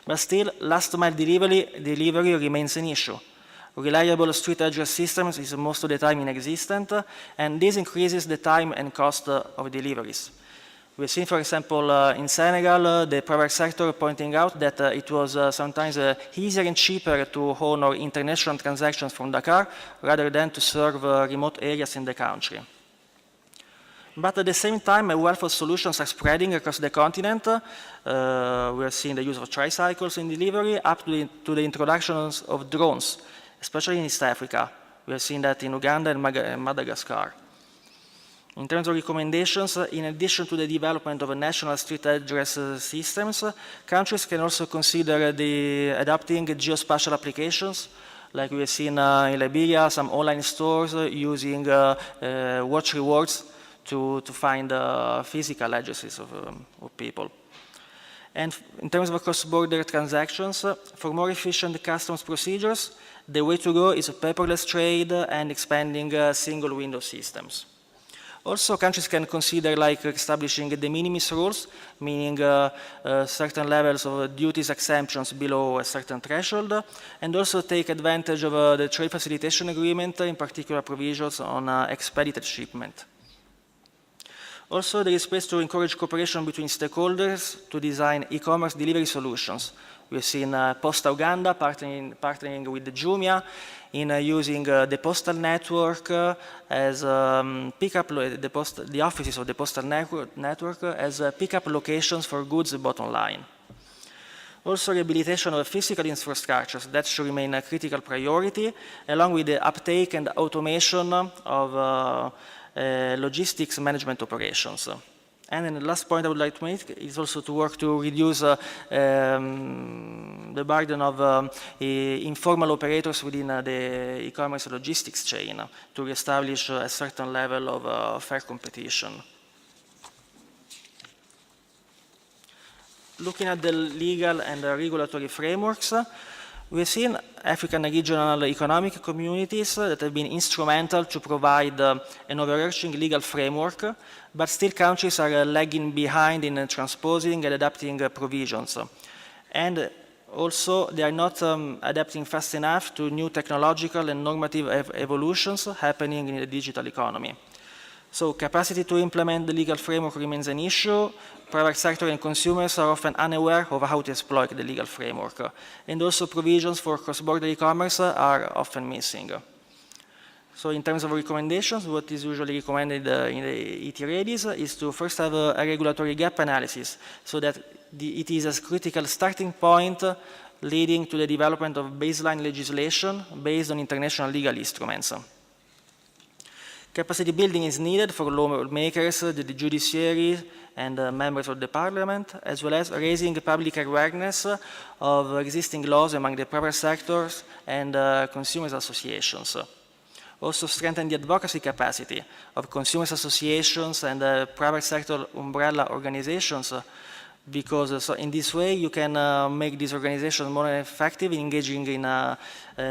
But still, last mile delivery remains an issue. Reliable street address systems is most of the time inexistent, and this increases the time and cost of deliveries. We've seen, for example, in Senegal, the private sector pointing out that it was sometimes easier and cheaper to honor international transactions from Dakar rather than to serve remote areas in the country. But at the same time, a wealth of solutions are spreading across the continent. We are seeing the use of tricycles in delivery up to the introductions of drones, especially in East Africa. We have seen that in Uganda and Madagascar. In terms of recommendations, in addition to the development of a national street address systems, countries can also consider adopting geospatial applications, like we have seen in Liberia, some online stores using watch rewards to find physical addresses of people. And in terms of cross-border transactions, for more efficient customs procedures, the way to go is a paperless trade and expanding single window systems. Also, countries can consider like establishing de minimis rules, meaning certain levels of duties exemptions below a certain threshold, and also take advantage of the trade facilitation agreement, in particular provisions on expedited shipment. Also, there is space to encourage cooperation between stakeholders to design e-commerce delivery solutions. We've seen Posta Uganda partnering with the Jumia in using the postal network as the offices of the postal network as pickup locations for goods bottom line. Also, rehabilitation of physical infrastructures, that should remain a critical priority, along with the uptake and automation of logistics management operations. And then the last point I would like to make is also to work to reduce the burden of informal operators within the e-commerce logistics chain to reestablish a certain level of fair competition. Looking at the legal and regulatory frameworks, we've seen African regional economic communities that have been instrumental to provide an overarching legal framework, but still countries are lagging behind in transposing and adapting provisions. And also, they are not adapting fast enough to new technological and normative evolutions happening in the digital economy. So capacity to implement the legal framework remains an issue. Private sector and consumers are often unaware of how to exploit the legal framework. And also provisions for cross-border e-commerce are often missing. So in terms of recommendations, what is usually recommended in the ET Readiness is to first have a regulatory gap analysis so that it is a critical starting point leading to the development of baseline legislation based on international legal instruments. Capacity building is needed for lawmakers, the judiciary, and members of the parliament, as well as raising public awareness of existing laws among the private sectors and consumers associations. Also strengthen the advocacy capacity of consumers associations and private sector umbrella organizations, because in this way you can make these organizations more effective in engaging in a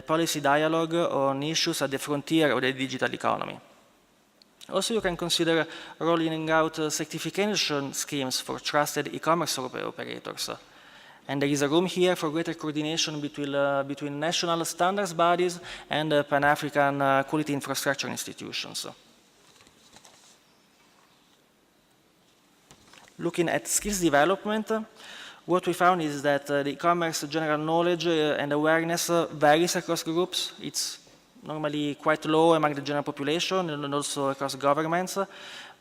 policy dialogue on issues at the frontier of the digital economy. Also, you can consider rolling out certification schemes for trusted e-commerce operators. And there is a room here for greater coordination between national standards bodies and Pan-African quality infrastructure institutions. Looking at skills development, what we found is that the e-commerce general knowledge and awareness varies across groups. It's normally quite low among the general population and also across governments,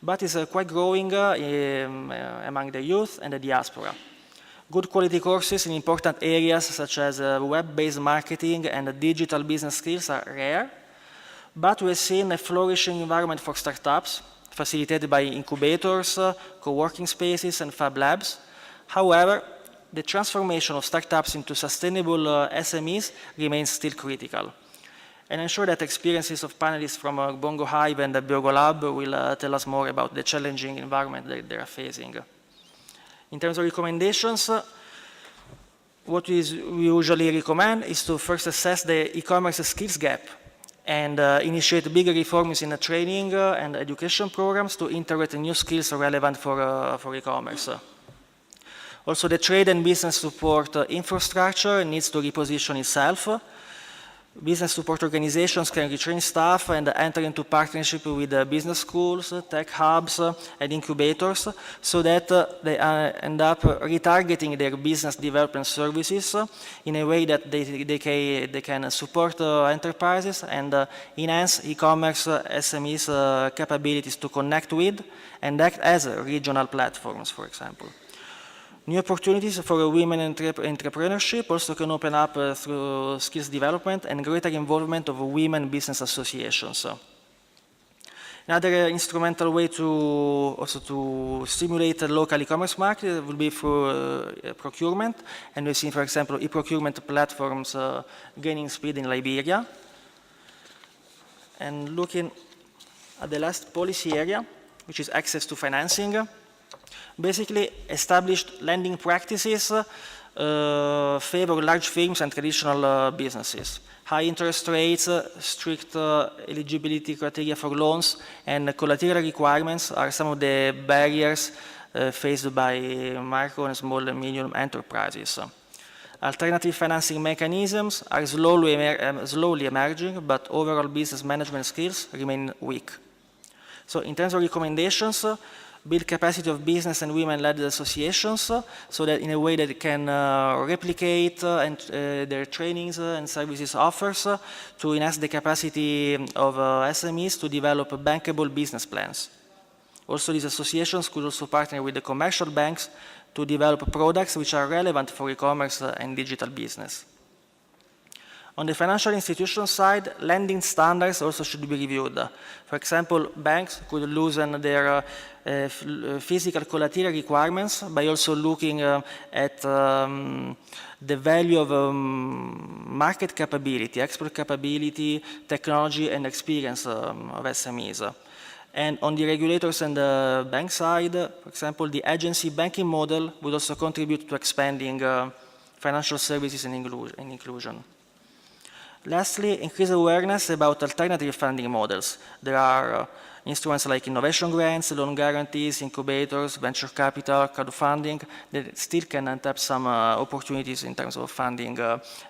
but is quite growing among the youth and the diaspora. Good quality courses in important areas such as web-based marketing and digital business skills are rare, but we've seen a flourishing environment for startups facilitated by incubators, co-working spaces, and fab labs. However, the transformation of startups into sustainable SMEs remains still critical. And I'm sure that experiences of panelists from Bongo Hive and the Biogo Lab will tell us more about the challenging environment that they are facing. In terms of recommendations, what we usually recommend is to first assess the e-commerce skills gap and initiate bigger reforms in the training and education programs to integrate new skills relevant for e-commerce. Also, the trade and business support infrastructure needs to reposition itself. Business support organizations can retrain staff and enter into partnership with business schools, tech hubs, and incubators so that they end up retargeting their business development services in a way that they can support enterprises and enhance e-commerce SMEs' capabilities to connect with and act as regional platforms, for example. New opportunities for women entrepreneurship also can open up through skills development and greater involvement of women business associations. Another instrumental way to stimulate the local e-commerce market will be through procurement. And we've seen, for example, e-procurement platforms gaining speed in Liberia. And looking at the last policy area, which is access to financing, basically established lending practices favor large firms and traditional businesses. High interest rates, strict eligibility criteria for loans, and collateral requirements are some of the barriers faced by micro and small and medium enterprises. Alternative financing mechanisms are slowly emerging, but overall business management skills remain weak. So in terms of recommendations, build capacity of business and women-led associations so that in a way that it can replicate their trainings and services offers to enhance the capacity of SMEs to develop bankable business plans. Also, these associations could also partner with the commercial banks to develop products which are relevant for e-commerce and digital business. On the financial institution side, lending standards also should be reviewed. For example, banks could loosen their physical collateral requirements by also looking at the value of market capability, export capability, technology, and experience of SMEs. And on the regulators and the bank side, for example, the agency banking model would also contribute to expanding financial services and inclusion. Lastly, increase awareness about alternative funding models. There are instruments like innovation grants, loan guarantees, incubators, venture capital, crowdfunding that still can untap some opportunities in terms of funding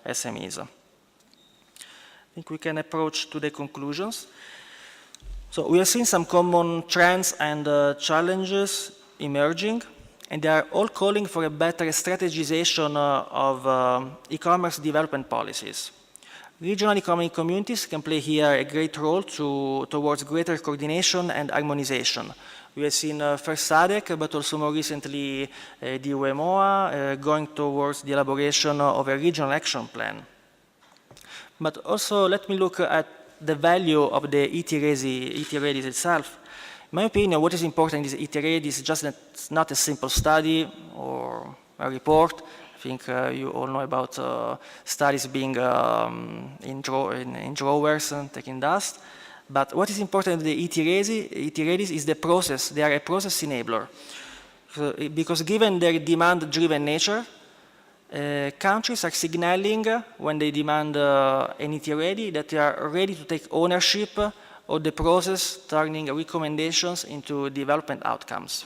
SMEs. I think we can approach to the conclusions. So we are seeing some common trends and challenges emerging, and they are all calling for a better strategization of e-commerce development policies. Regional economic communities can play here a great role towards greater coordination and harmonization. We have seen first SADC, but also more recently the UEMOA going towards the elaboration of a regional action plan. But also let me look at the value of the ET-Ready itself. In my opinion, what is important is ET-Ready is just not a simple study or a report. I think you all know about studies being in drawers and taking dust. But what is important with the ET-Ready is the process. They are a process enabler. Because given their demand-driven nature, countries are signaling when they demand an ET-Ready that they are ready to take ownership of the process, turning recommendations into development outcomes.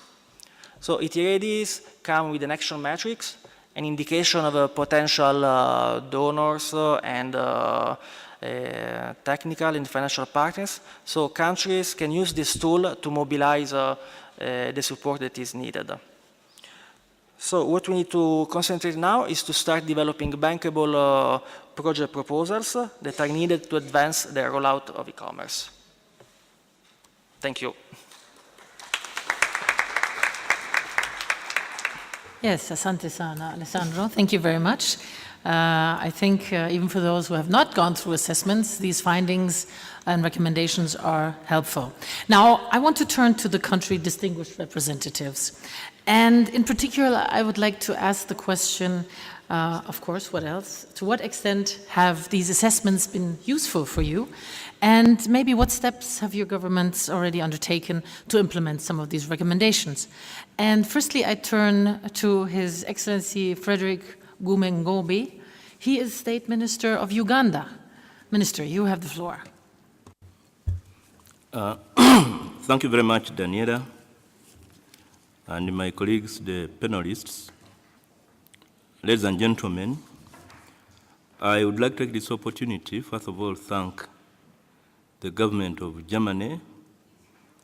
So ET-Readies come with an action matrix, an indication of potential donors and technical and financial partners. So countries can use this tool to mobilize the support that is needed. So what we need to concentrate now is to start developing bankable project proposals that are needed to advance the rollout of e-commerce. Thank you. Yes, asante sana, Alessandro. Thank you very much. I think even for those who have not gone through assessments, these findings and recommendations are helpful. Now, I want to turn to the country distinguished representatives. And in particular, I would like to ask the question, of course, what else? To what extent have these assessments been useful for you? And maybe what steps have your governments already undertaken to implement some of these recommendations? And firstly, I turn to His Excellency Frederick Gumengobi. He is State Minister of Uganda. Minister, you have the floor. Thank you very much, Daniela, and my colleagues, the panelists. Ladies and gentlemen, I would like to take this opportunity, first of all, thank the government of Germany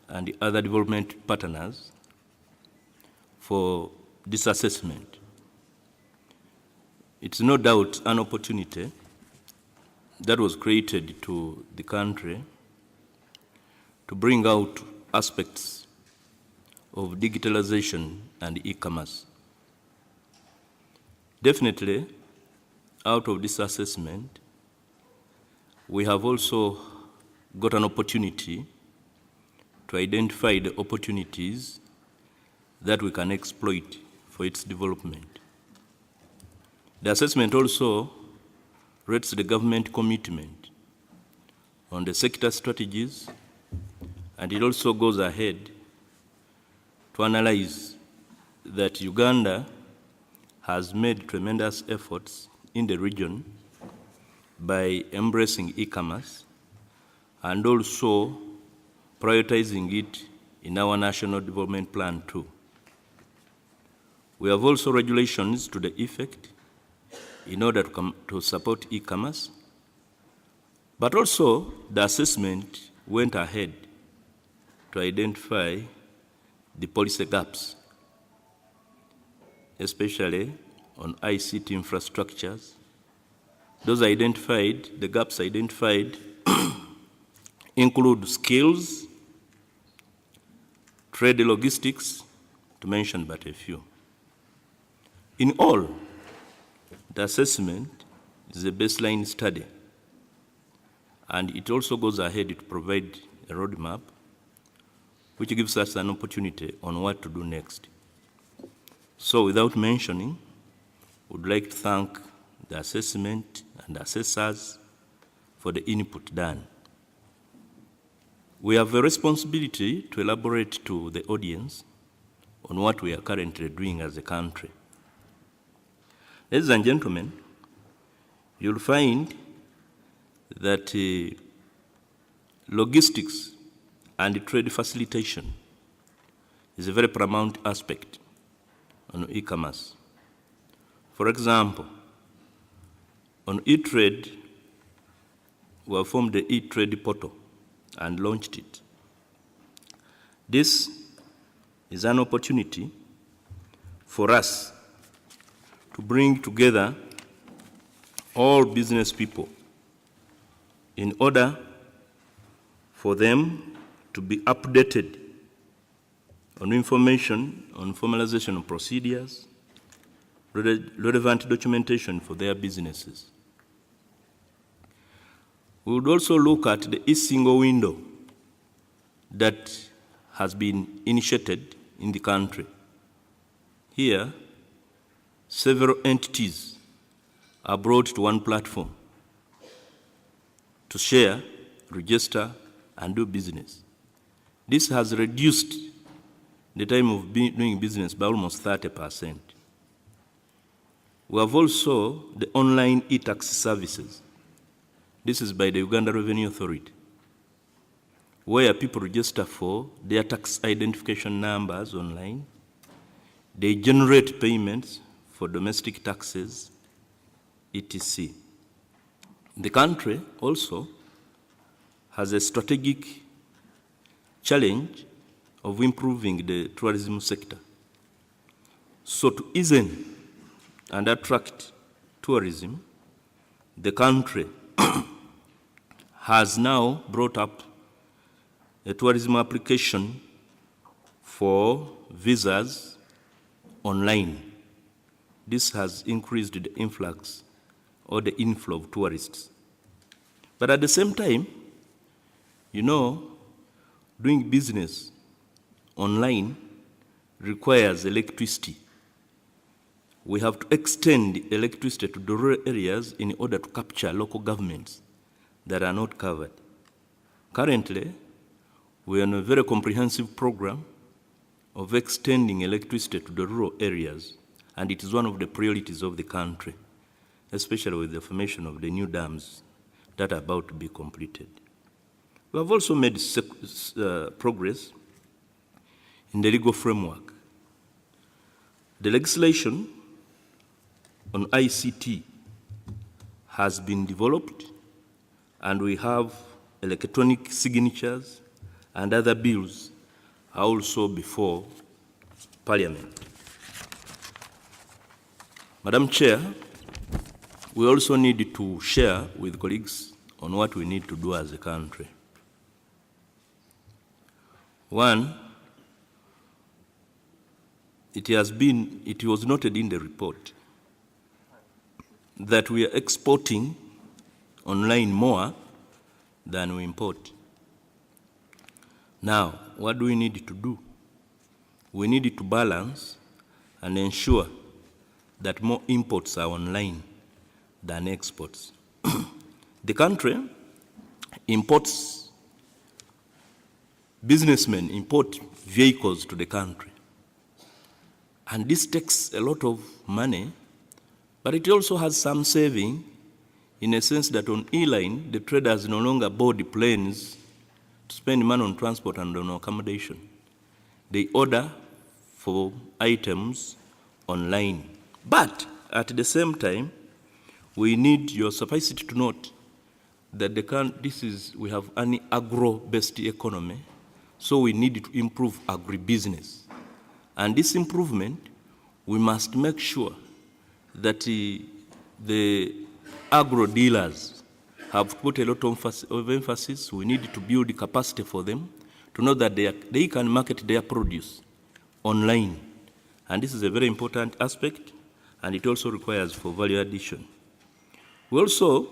and the other development partners for this assessment. It's no doubt an opportunity that was created to the country to bring out aspects of digitalization and e-commerce. Definitely, out of this assessment, we have also got an opportunity to identify the opportunities that we can exploit for its development. The assessment also rates the government commitment on the sector strategies, and it also goes ahead to analyze that Uganda has made tremendous efforts in the region by embracing e-commerce and also prioritizing it in our national development plan too. We have also regulations to the effect in order to support e-commerce, but also the assessment went ahead to identify the policy gaps, especially on ICT infrastructures. Those identified, the gaps identified include skills, trade logistics, to mention but a few. In all, the assessment is a baseline study, and it also goes ahead to provide a roadmap which gives us an opportunity on what to do next. So without mentioning, would like to thank the assessment and assessors for the input done. We have a responsibility to elaborate to the audience on what we are currently doing as a country. Ladies and gentlemen, you'll find that logistics and trade facilitation is a very paramount aspect on e-commerce. For example, on e-trade, we have formed the e-trade portal and launched it. This is an opportunity for us to bring together all business people in order for them to be updated on information on formalization of procedures, relevant documentation for their businesses. We would also look at the e-single window that has been initiated in the country. Here, several entities are brought to one platform to share, register, and do business. This has reduced the time of doing business by almost 30%. We have also the online e-tax services. This is by the Uganda Revenue Authority, where people register for their tax identification numbers online. They generate payments for domestic taxes, etc. The country also has a strategic challenge of improving the tourism sector. So to ease in and attract tourism, the country has now brought up a tourism application for visas online. This has increased the influx or the inflow of tourists. But at the same time, you know, doing business online requires electricity. We have to extend electricity to the rural areas in order to capture local governments that are not covered. Currently, we are on a very comprehensive program of extending electricity to the rural areas, and it is one of the priorities of the country, especially with the formation of the new dams that are about to be completed. We have also made progress in the legal framework. The legislation on ICT has been developed, and we have electronic signatures and other bills are also before Parliament. Madam Chair, we also need to share with colleagues on what we need to do as a country. One, it was noted in the report that we are exporting online more than we import. Now, what do we need to do? We need to balance and ensure that more imports are online than exports. The country imports, businessmen import vehicles to the country. And this takes a lot of money, but it also has some saving in a sense that on E-line, the traders no longer board planes to spend money on transport and on accommodation. They order for items online. But at the same time, we need your suffice it to note that we have an agro-based economy, so we need to improve agribusiness. And this improvement, we must make sure that the agro dealers have put a lot of emphasis. We need to build capacity for them to know that they can market their produce online. And this is a very important aspect, and it also requires for value addition. We also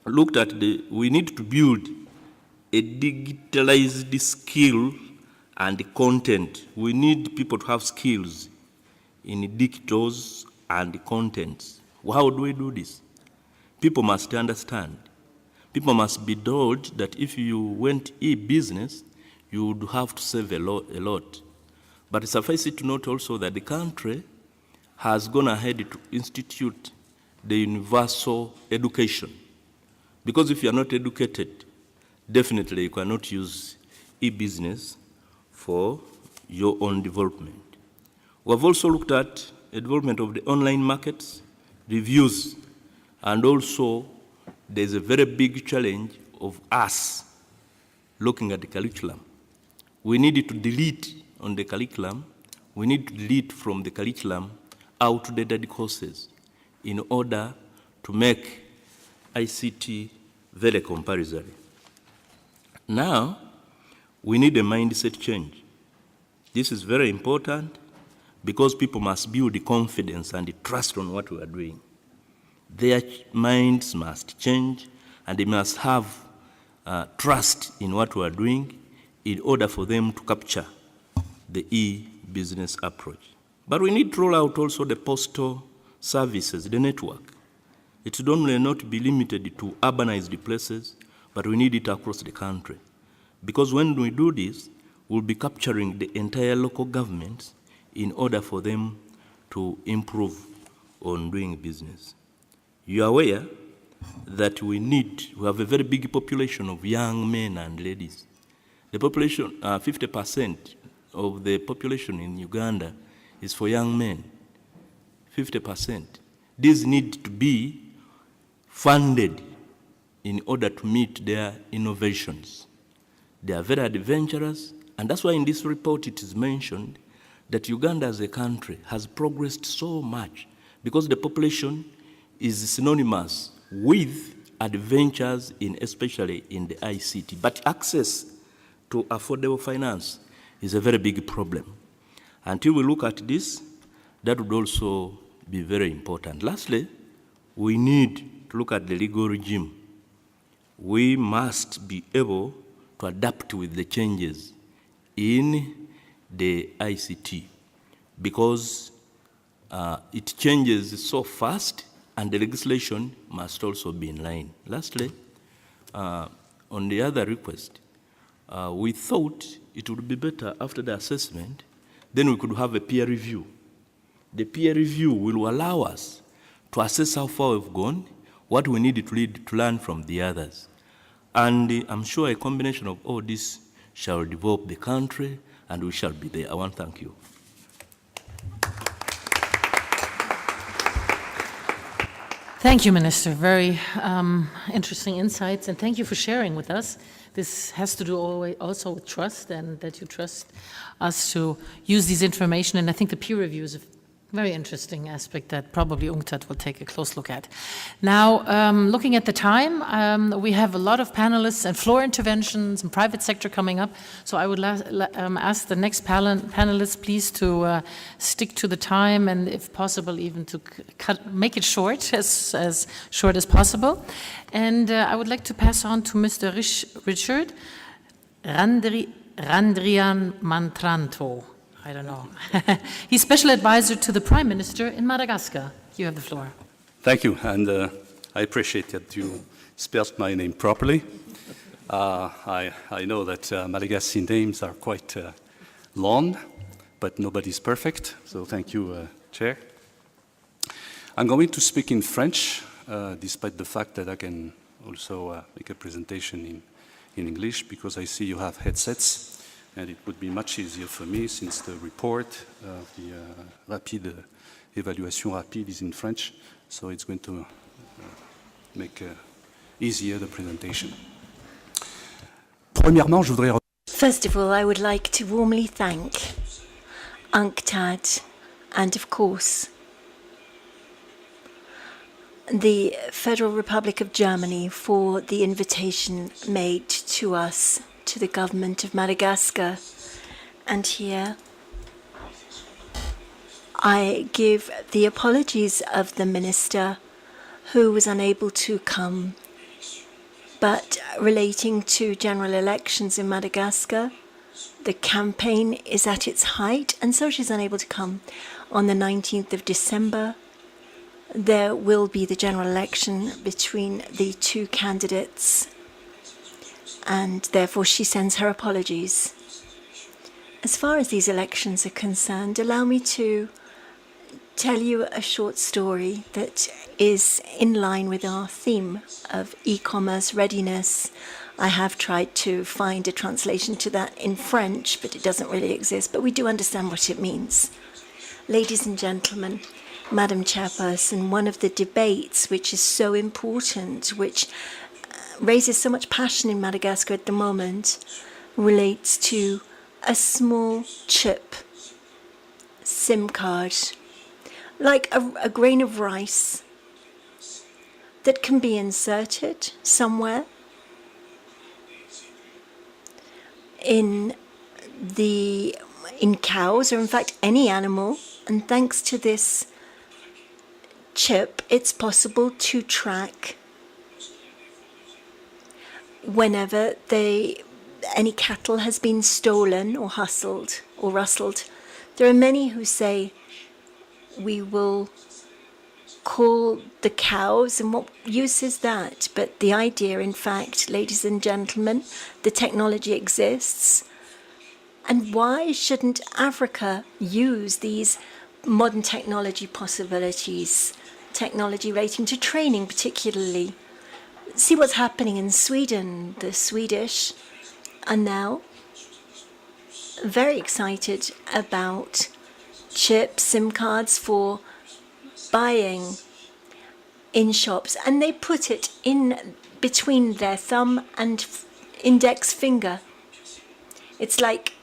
looked at we need to build a digitalized skill and content. We need people to have skills in digitals and contents. How do we do this? People must understand. People must be told that if you went e-business, you would have to save a lot. But suffice it to note also that the country has gone ahead to institute the universal education. Because if you are not educated, definitely you cannot use e-business for your own development. We have also looked at the development of the online markets, reviews, and also there's a very big challenge of us looking at the curriculum. We need to delete on the curriculum, we need to delete from the curriculum outdated courses in order to make ICT very compulsory. Now, we need a mindset change. This is very important because people must build the confidence and the trust on what we are doing. Their minds must change and they must have trust in what we are doing in order for them to capture the e-business approach. But we need to roll out also the postal services, the network. It should only not be limited to urbanized places, but we need it across the country. Because when we do this, we'll be capturing the entire local governments in order for them to improve on doing business. You are aware that we have a very big population of young men and ladies. The population, 50% of the population in Uganda is for young men, 50%. These need to be funded in order to meet their innovations. They are very adventurous, and that's why in this report it is mentioned that Uganda as a country has progressed so much because the population is synonymous with adventures especially in the ICT. But access to affordable finance is a very big problem. Until we look at this, that would also be very important. Lastly, we need to look at the legal regime. We must be able to adapt with the changes in the ICT because it changes so fast and the legislation must also be in line. Lastly, on the other request, we thought it would be better after the assessment, then we could have a peer review. The peer review will allow us to assess how far we've gone, what we need to learn from the others. And I'm sure a combination of all this shall develop the country, and we shall be there. I want to thank you. Thank you, Minister. Very interesting insights, and thank you for sharing with us. This has to do also with trust, and that you trust us to use these information, and I think the peer review is a very interesting aspect that probably UNCTAD will take a close look at. Now, looking at the time, we have a lot of panelists and floor interventions and private sector coming up, so I would ask the next panelists please to stick to the time and if possible even to make it short, as short as possible. And I would like to pass on to Mr. Richard Randrian Mantranto. I don't know. He's special advisor to the Prime Minister in Madagascar. You have the floor. Thank you, and I appreciate that you spelled my name properly. I know that Madagascan names are quite long, but nobody's perfect, so thank you, Chair. I'm going to speak in French, despite the fact that I can also make a presentation in English, because I see you have headsets, and it would be much easier for me since the report, the rapide évaluation rapide is in French, so it's going to make easier the presentation. Premièrement, je voudrais... First of all, I would like to warmly thank UNCTAD and, of course, the Federal Republic of Germany for the invitation made to us, to the government of Madagascar. And here I give the apologies of the minister who was unable to come, but relating to general elections in Madagascar, the campaign is at its height, and so she's unable to come. On the 19th of December, there will be the general election between the two candidates, and therefore she sends her apologies. As far as these elections are concerned, allow me to tell you a short story that is in line with our theme of e-commerce readiness. I have tried to find a translation to that in French, but it doesn't really exist, but we do understand what it means. Ladies and gentlemen, Madam Chairperson, one of the debates which is so important, which raises so much passion in Madagascar at the moment, relates to a small chip, SIM card, like a grain of rice that can be inserted somewhere in cows, or in fact any animal, and thanks to this chip, it's possible to track whenever any cattle has been stolen or hustled or rustled. There are many who say we will call the cows, and what use is that? But the idea, in fact, ladies and gentlemen, the technology exists. And why shouldn't Africa use these modern technology possibilities, technology relating to training particularly? See what's happening in Sweden. The Swedish are now very excited about chips, SIM cards for buying in shops, and they put it in between their thumb and index finger. It's like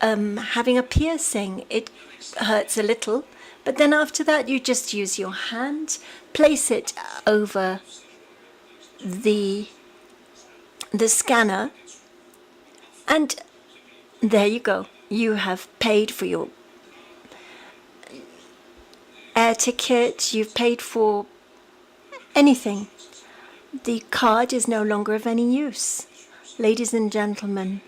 having a piercing. It hurts a little, but then after that you just use your hand, place it over the scanner, and there you go. You have paid for your air ticket, you've paid for anything. The card is no longer of any use. Ladies and gentlemen,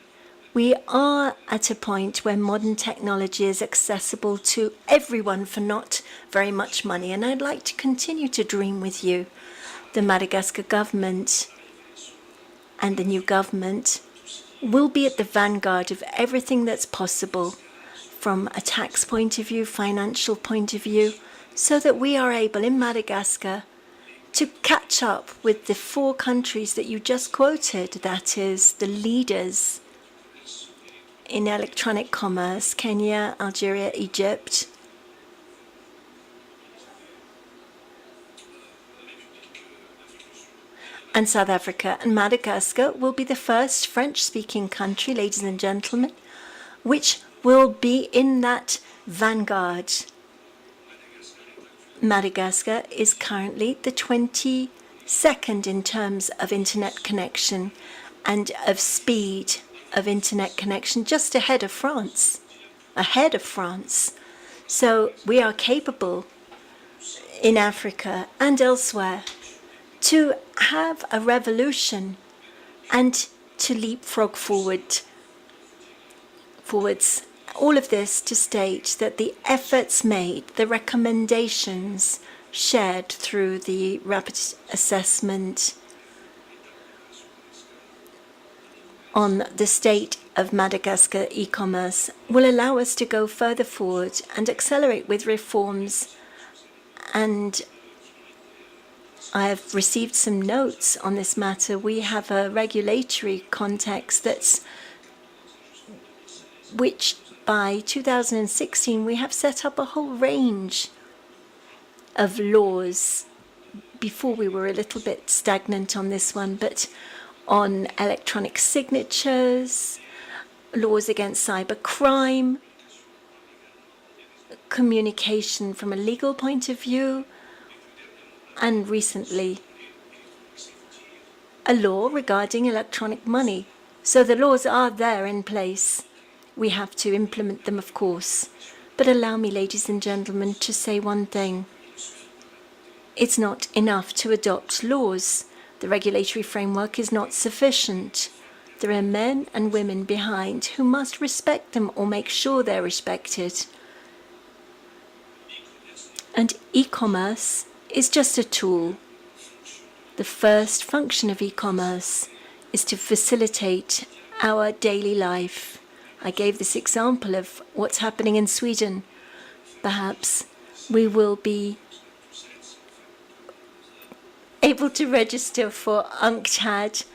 we are at a point where modern technology is accessible to everyone for not very much money, and I'd like to continue to dream with you. The Madagascar government and the new government will be at the vanguard of everything that's possible from a tax point of view, financial point of view, so that we are able in Madagascar to catch up with the 4 countries that you just quoted, that is, the leaders in electronic commerce: Kenya, Algeria, Egypt. And South Africa. And Madagascar will be the first French-speaking country, ladies and gentlemen, which will be in that vanguard. Madagascar is currently the 22nd in terms of internet connection and of speed of internet connection, just ahead of France. So we are capable in Africa and elsewhere to have a revolution and to leapfrog forward forwards. All of this to state that the efforts made, the recommendations shared through the rapid assessment on the state of Madagascar e-commerce will allow us to go further forward and accelerate with reforms. And I have received some notes on this matter. We have a regulatory context which by 2016 we have set up a whole range of laws. Before we were a little bit stagnant on this one, but on electronic signatures, laws against cybercrime, communication from a legal point of view, and recently a law regarding electronic money. So the laws are there in place. We have to implement them, of course. But allow me, ladies and gentlemen, to say one thing. It's not enough to adopt laws. The regulatory framework is not sufficient. There are men and women behind who must respect them or make sure they're respected. And e-commerce is just a tool. The first function of e-commerce is to facilitate our daily life. I gave this example of what's happening in Sweden. Perhaps we will be able to register for UNCTAD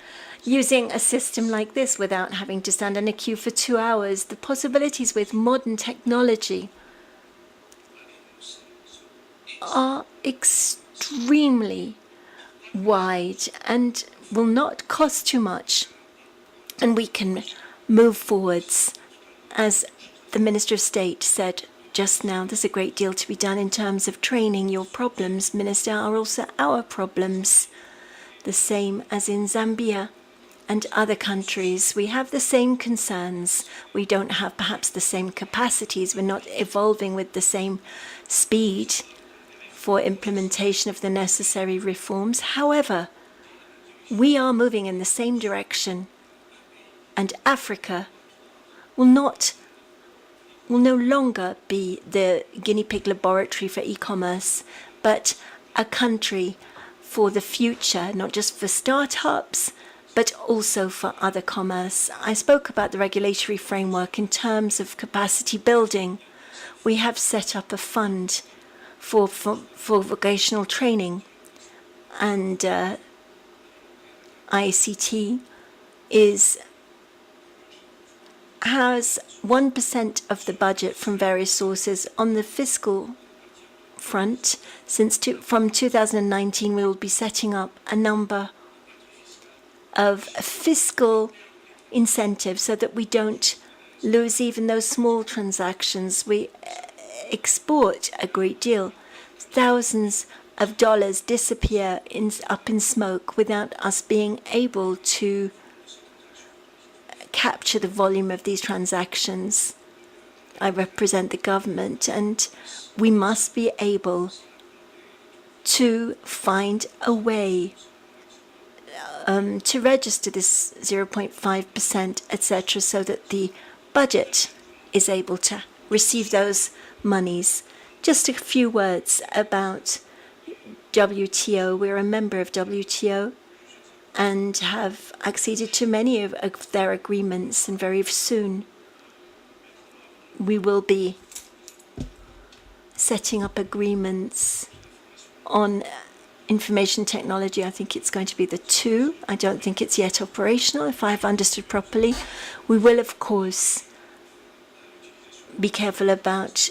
using a system like this without having to stand in a queue for 2 hours. The possibilities with modern technology are extremely wide and will not cost too much. And we can move forwards. As the Minister of State said just now, there's a great deal to be done in terms of training. Your problems, Minister, are also our problems. The same as in Zambia and other countries. We have the same concerns. We don't have perhaps the same capacities. We're not evolving with the same speed for implementation of the necessary reforms. However, we are moving in the same direction, and Africa will no longer be the guinea pig laboratory for e-commerce, but a country for the future, not just for startups, but also for other commerce. I spoke about the regulatory framework in terms of capacity building. We have set up a fund for vocational training, and ICT has 1% of the budget from various sources. On the fiscal front, from 2019, we will be setting up a number of fiscal incentives so that we don't lose even those small transactions. We export a great deal. Thousands of dollars disappear up in smoke without us being able to capture the volume of these transactions. I represent the government, and we must be able to find a way to register this 0.5%, etc., so that the budget is able to receive those monies. Just a few words about WTO. We're a member of WTO and have acceded to many of their agreements, and very soon we will be setting up agreements on information technology. I think it's going to be the 2. I don't think it's yet operational, if I've understood properly. We will, of course, be careful about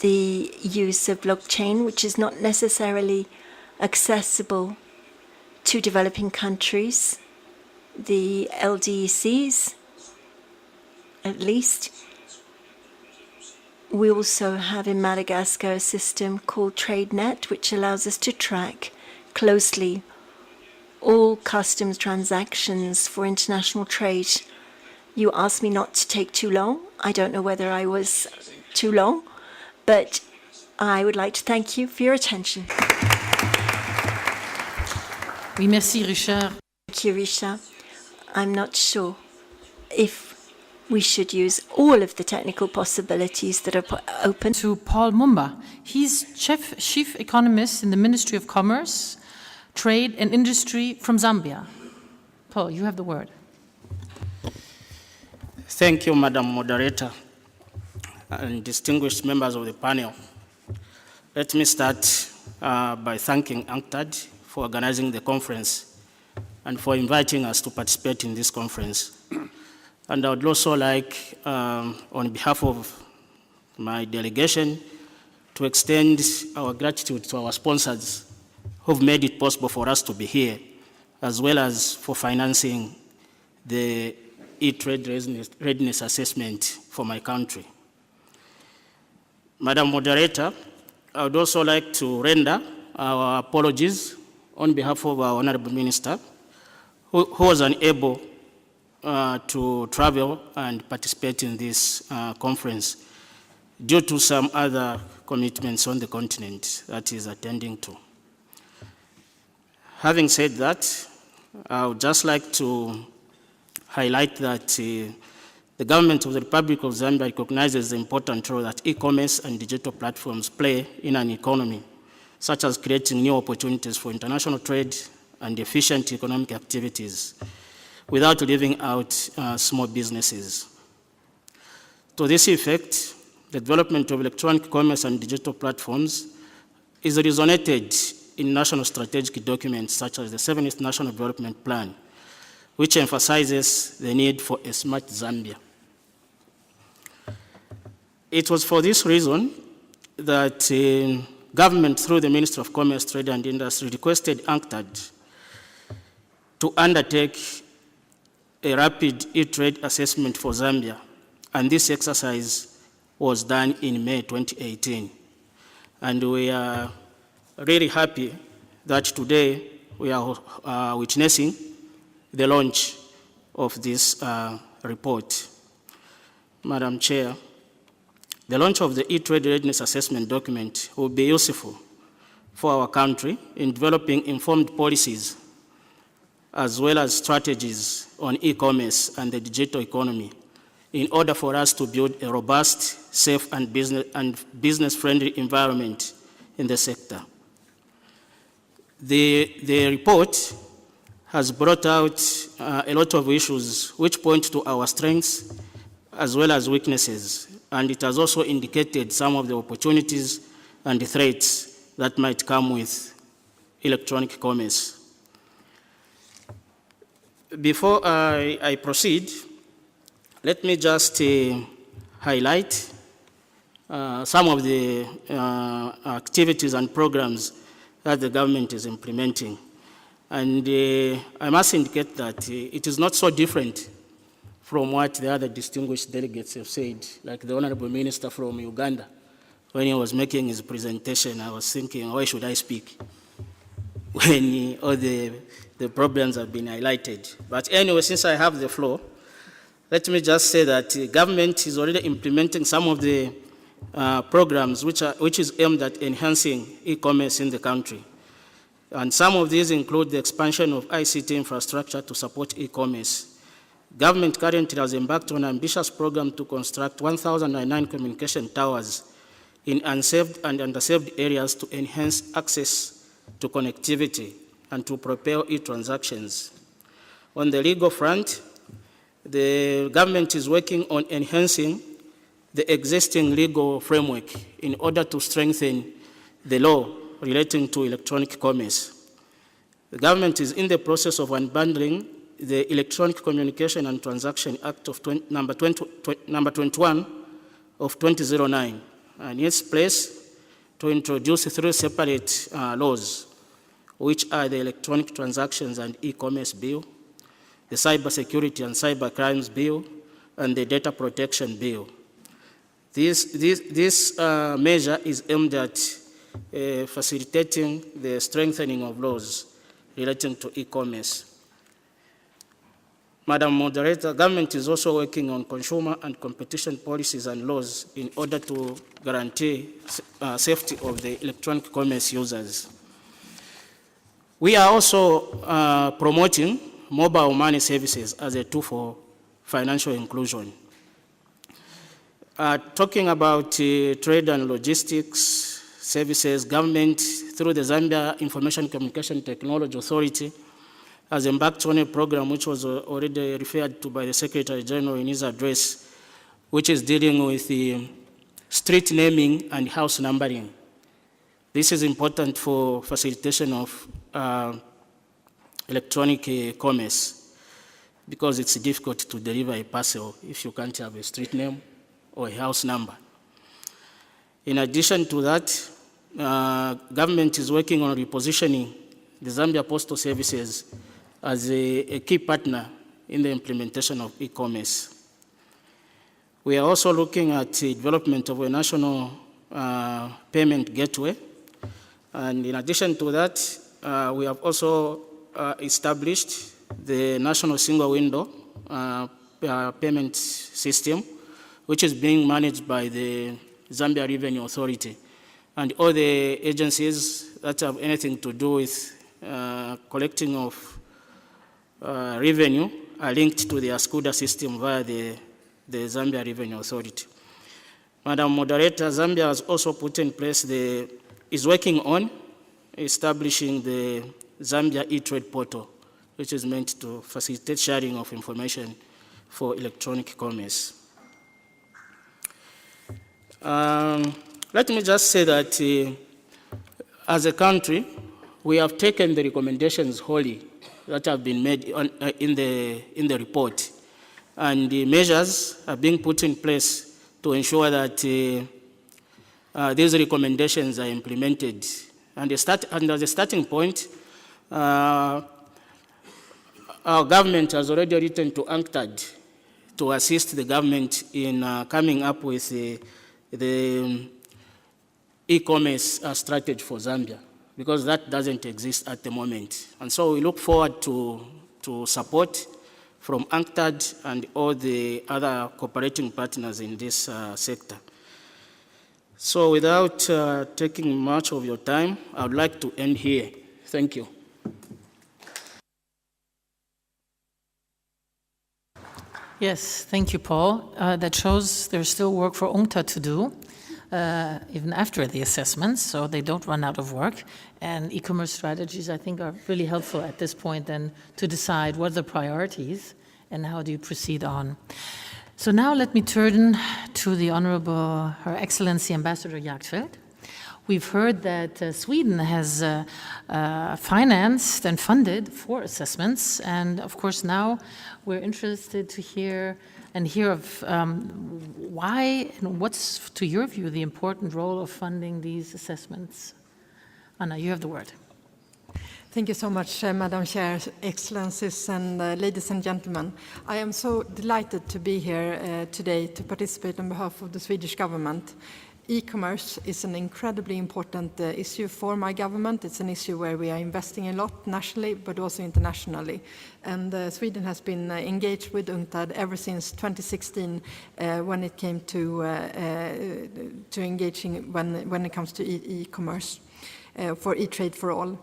the use of blockchain, which is not necessarily accessible to developing countries, the LDCs, at least. We also have in Madagascar a system called TradeNet, which allows us to track closely all customs transactions for international trade. You asked me not to take too long. I don't know whether I was too long, but I would like to thank you for your attention. Oui, merci, Richard. Thank you, Richard. I'm not sure if We should use all of the technical possibilities that are open. To Paul Mumba. He's chief economist in the Ministry of Commerce, Trade and Industry from Zambia. Paul, you have the word. Thank you, Madam Moderator, and distinguished members of the panel. Let me start by thanking UNCTAD for organizing the conference and for inviting us to participate in this conference. And I would also like, on behalf of my delegation, to extend our gratitude to our sponsors who've made it possible for us to be here, as well as for financing the e-trade readiness assessment for my country. Madam Moderator, I would also like to render our apologies on behalf of our Honorable Minister, who was unable to travel and participate in this conference due to some other commitments on the continent that he is attending to. Having said that, I would just like to highlight that the government of the Republic of Zambia recognizes the important role that e-commerce and digital platforms play in an economy, such as creating new opportunities for international trade and efficient economic activities, without leaving out small businesses. To this effect, the development of electronic commerce and digital platforms is resonated in national strategic documents such as the 7th National Development Plan, which emphasizes the need for a smart Zambia. It was for this reason that government, through the Ministry of Commerce, Trade and Industry, requested UNCTAD to undertake a rapid e-trade assessment for Zambia, and this exercise was done in May 2018. And we are really happy that today we are witnessing the launch of this report. Madam Chair, the launch of the e-trade readiness assessment document will be useful for our country in developing informed policies as well as strategies on e-commerce and the digital economy in order for us to build a robust, safe, and business-friendly environment in the sector. The report has brought out a lot of issues which point to our strengths as well as weaknesses, and it has also indicated some of the opportunities and the threats that might come with electronic commerce. Before I proceed, let me just highlight some of the activities and programs that the government is implementing. And I must indicate that it is not so different from what the other distinguished delegates have said, like the Honorable Minister from Uganda. When he was making his presentation, I was thinking, why should I speak when all the problems have been highlighted? But anyway, since I have the floor, let me just say that the government is already implementing some of the programs which is aimed at enhancing e-commerce in the country. And some of these include the expansion of ICT infrastructure to support e-commerce. Government currently has embarked on an ambitious program to construct 1,009 communication towers in unserved and underserved areas to enhance access to connectivity and to propel e-transactions. On the legal front, the government is working on enhancing the existing legal framework in order to strengthen the law relating to electronic commerce. The government is in the process of unbundling the Electronic Communication and Transaction Act of number 21 of 2009, and in its place to introduce 3 separate laws, which are the Electronic Transactions and E-Commerce Bill, the Cybersecurity and Cybercrimes Bill, and the Data Protection Bill. This measure is aimed at facilitating the strengthening of laws relating to e-commerce. Madam Moderator, government is also working on consumer and competition policies and laws in order to guarantee safety of the electronic commerce users. We are also promoting mobile money services as a tool for financial inclusion. talking about trade and logistics services, government through the Zambia Information Communication Technology Authority has embarked on a program which was already referred to by the Secretary General in his address, which is dealing with the street naming and house numbering. This is important for facilitation of electronic commerce, because it's difficult to deliver a parcel if you can't have a street name or a house number. In addition to that, government is working on repositioning the Zambia Postal Services as a key partner in the implementation of e-commerce. We are also looking at the development of a national payment gateway. And in addition to that, we have also established the National Single Window Payment System, which is being managed by the Zambia Revenue Authority. And all the agencies that have anything to do with collecting of revenue are linked to the ASCUDA system via the Zambia Revenue Authority. Madam Moderator, Zambia has also put in place is working on establishing the Zambia e-trade portal, which is meant to facilitate sharing of information for electronic commerce. Let me just say that as a country, we have taken the recommendations wholly that have been made in the report, and the measures are being put in place to ensure that these recommendations are implemented. And as a starting point, our government has already written to UNCTAD to assist the government in coming up with the e-commerce strategy for Zambia, because that doesn't exist at the moment. And so we look forward to support from UNCTAD and all the other cooperating partners in this sector. So without taking much of your time, I would like to end here. Thank you. Yes, thank you, Paul. That shows there's still work for UNCTAD to do, even after the assessments, so they don't run out of work. And e-commerce strategies, I think, are really helpful at this point then to decide what are the priorities and how do you proceed on. So now let me turn to the Honorable Her Excellency Ambassador Jagtveld. We've heard that Sweden has financed and funded 4 assessments, and of course now we're interested to hear of why and what's, to your view, the important role of funding these assessments. Anna, you have the word. Thank you so much, Madam Chair, Excellencies, and ladies and gentlemen. I am so delighted to be here today to participate on behalf of the Swedish government. E-commerce is an incredibly important issue for my government. It's an issue where we are investing a lot nationally, but also internationally. And Sweden has been engaged with UNCTAD ever since 2016 when it came to engaging when it comes to e-commerce for e-trade for all.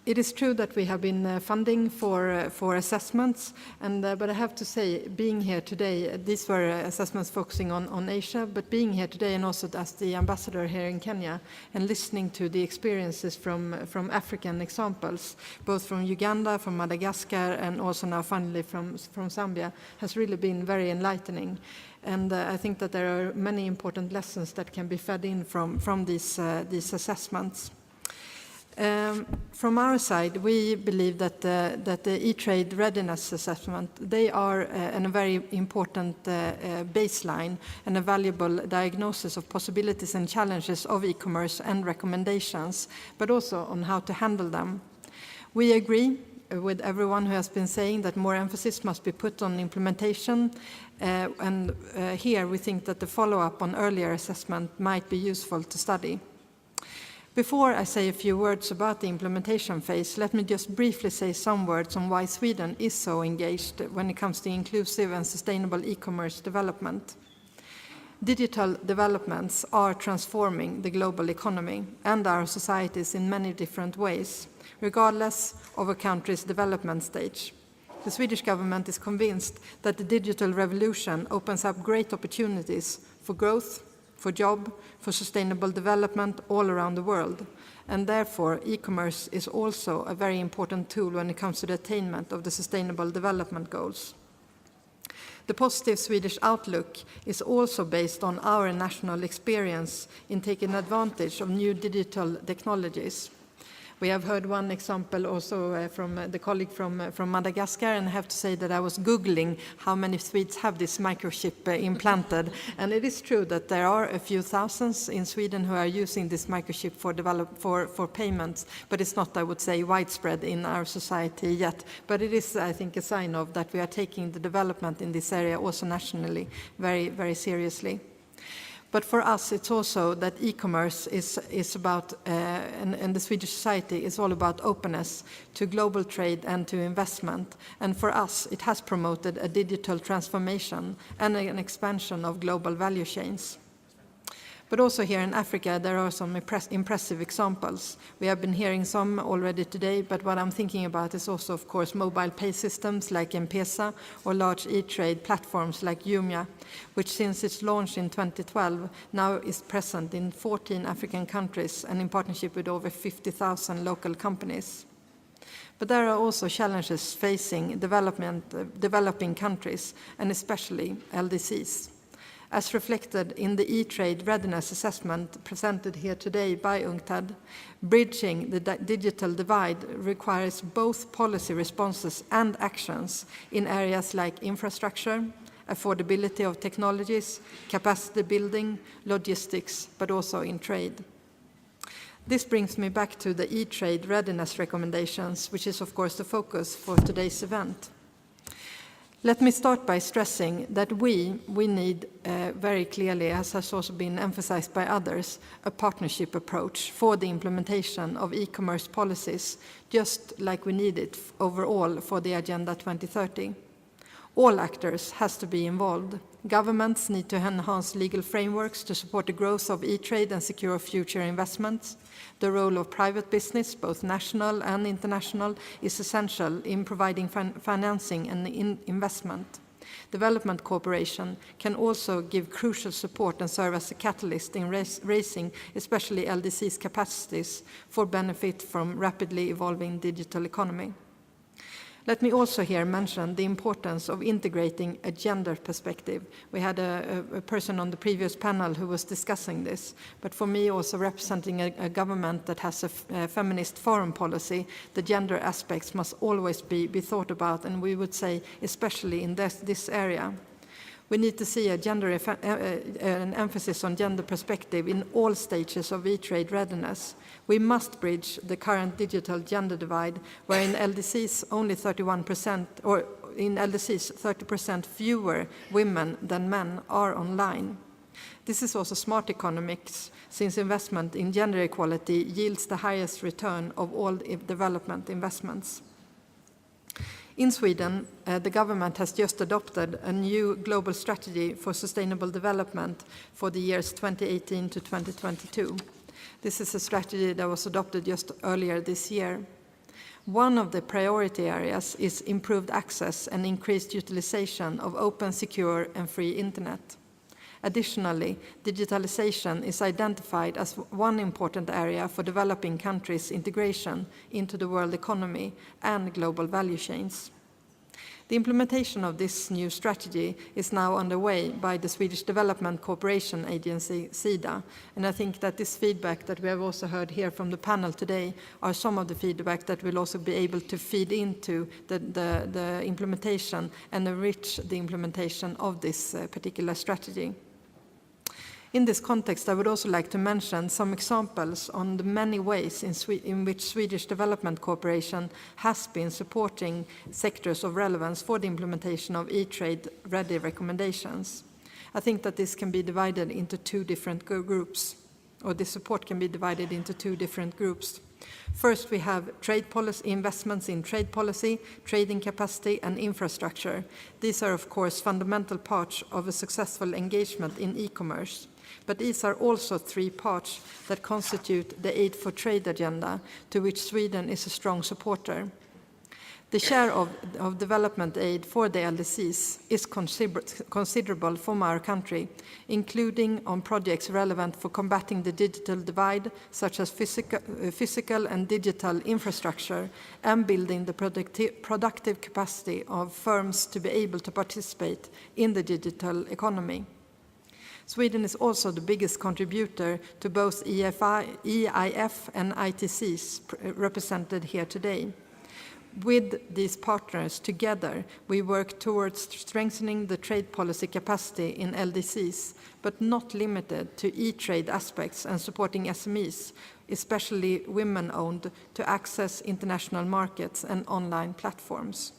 It is true that we have been funding for assessments, but I have to say, being here today, these were assessments focusing on Asia, but being here today and also as the ambassador here in Kenya and listening to the experiences from African examples, both from Uganda, from Madagascar, and also now finally from Zambia, has really been very enlightening. And I think that there are many important lessons that can be fed in from these assessments. From our side, we believe that the e-trade readiness assessment, they are a very important baseline and a valuable diagnosis of possibilities and challenges of e-commerce and recommendations, but also on how to handle them. We agree with everyone who has been saying that more emphasis must be put on implementation, and here we think that the follow-up on earlier assessment might be useful to study. Before I say a few words about the implementation phase, let me just briefly say some words on why Sweden is so engaged when it comes to inclusive and sustainable e-commerce development. Digital developments are transforming the global economy and our societies in many different ways, regardless of a country's development stage. the Swedish government is convinced that the digital revolution opens up great opportunities for growth, for job, for sustainable development all around the world. And therefore, e-commerce is also a very important tool when it comes to the attainment of the Sustainable Development Goals. The positive Swedish outlook is also based on our national experience in taking advantage of new digital technologies. We have heard one example also from the colleague from Madagascar, and I have to say that I was Googling how many Swedes have this microchip implanted, and it is true that there are a few thousands in Sweden who are using this microchip for payments, but it's not, I would say, widespread in our society yet. But it is, I think, a sign of that we are taking the development in this area also nationally very, very seriously. But for us, it's also that e-commerce is about, and the Swedish society is all about openness to global trade and to investment. And for us, it has promoted a digital transformation and an expansion of global value chains. But also here in Africa, there are some impressive examples. We have been hearing some already today, but what I'm thinking about is also, of course, mobile pay systems like M-Pesa or large e-trade platforms like Jumia, which since its launch in 2012 now is present in 14 African countries and in partnership with over 50,000 local companies. But there are also challenges facing developing countries, and especially LDCs. As reflected in the e-trade readiness assessment presented here today by UNCTAD, bridging the digital divide requires both policy responses and actions in areas like infrastructure, affordability of technologies, capacity building, logistics, but also in trade. This brings me back to the e-trade readiness recommendations, which is of course the focus for today's event. Let me start by stressing that we need very clearly, as has also been emphasized by others, a partnership approach for the implementation of e-commerce policies, just like we need it overall for the Agenda 2030. All actors has to be involved. Governments need to enhance legal frameworks to support the growth of e-trade and secure future investments. The role of private business, both national and international, is essential in providing financing and investment. Development cooperation can also give crucial support and serve as a catalyst in raising especially LDC's capacities for benefit from rapidly evolving digital economy. Let me also here mention the importance of integrating a gender perspective. We had a person on the previous panel who was discussing this, but for me also representing a government that has a feminist foreign policy, the gender aspects must always be thought about, and we would say especially in this area. We need to see an emphasis on gender perspective in all stages of e-trade readiness. We must bridge the current digital gender divide, where in LDCs only 31%, or in LDCs 30% fewer women than men are online. This is also smart economics, since investment in gender equality yields the highest return of all development investments. In Sweden, the government has just adopted a new global strategy for sustainable development for the years 2018 to 2022. This is a strategy that was adopted just earlier this year. One of the priority areas is improved access and increased utilization of open, secure, and free internet. Additionally, digitalization is identified as one important area for developing countries' integration into the world economy and global value chains. The implementation of this new strategy is now underway by the Swedish Development Cooperation Agency, SIDA, and I think that this feedback that we have also heard here from the panel today are some of the feedback that will also be able to feed into the implementation and enrich the implementation of this particular strategy. In this context, I would also like to mention some examples on the many ways in which Swedish Development Cooperation has been supporting sectors of relevance for the implementation of e-trade ready recommendations. I think that this can be divided into two different groups, or this support can be divided into two different groups. First, we have trade policy, investments in trade policy, trading capacity, and infrastructure. These are, of course, fundamental parts of a successful engagement in e-commerce. But these are also three parts that constitute the Aid for Trade agenda, to which Sweden is a strong supporter. The share of development aid for the LDCs is considerable from our country, including on projects relevant for combating the digital divide, such as physical and digital infrastructure, and building the productive capacity of firms to be able to participate in the digital economy. Sweden is also the biggest contributor to both EIF and ITCs represented here today. With these partners together, we work towards strengthening the trade policy capacity in LDCs, but not limited to e-trade aspects and supporting SMEs, especially women-owned, to access international markets and online platforms.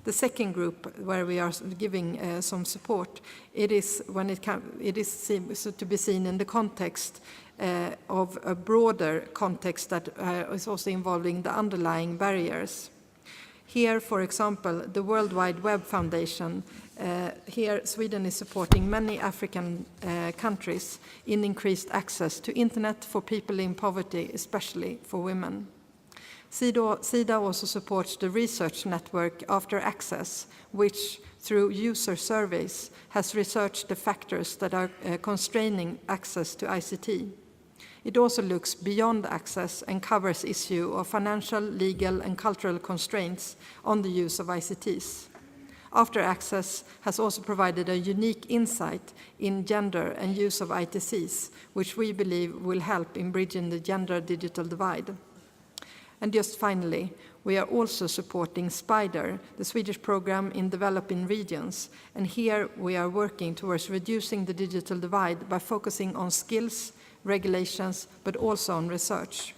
The second group where we are giving some support, it is to be seen in the context of a broader context that is also involving the underlying barriers. Here, for example, the World Wide Web Foundation, here Sweden is supporting many African countries in increased access to internet for people in poverty, especially for women. SIDA also supports the research network After Access, which, through user surveys, has researched the factors that are constraining access to ICT. It also looks beyond access and covers issue of financial, legal, and cultural constraints on the use of ICTs. After Access has also provided a unique insight in gender and use of ITCs, which we believe will help in bridging the gender digital divide. And just finally, we are also supporting SPIDER, the Swedish program in developing regions, and here we are working towards reducing the digital divide by focusing on skills, regulations, but also on research.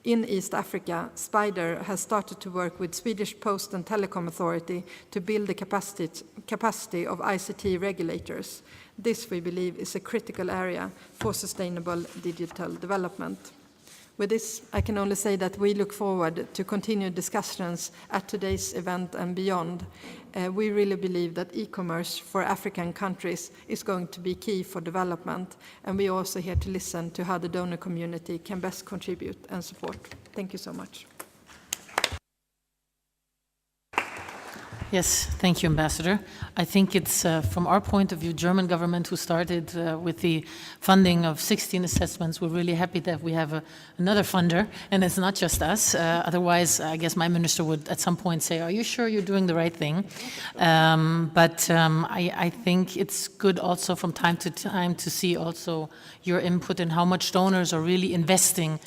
In East Africa, SPIDER has started to work with Swedish Post and Telecom Authority to build the capacity of ICT regulators. This, we believe, is a critical area for sustainable digital development. With this, I can only say that we look forward to continued discussions at today's event and beyond. We really believe that e-commerce for African countries is going to be key for development, and we are also here to listen to how the donor community can best contribute and support. Thank you so much. Yes, thank you, Ambassador. I think it's, from our point of view, German government who started with the funding of 16 assessments. We're really happy that we have another funder, and it's not just us. Otherwise, I guess my minister would at some point say, are you sure you're doing the right thing? I think it's good also from time to time to see also your input and how much donors are really investing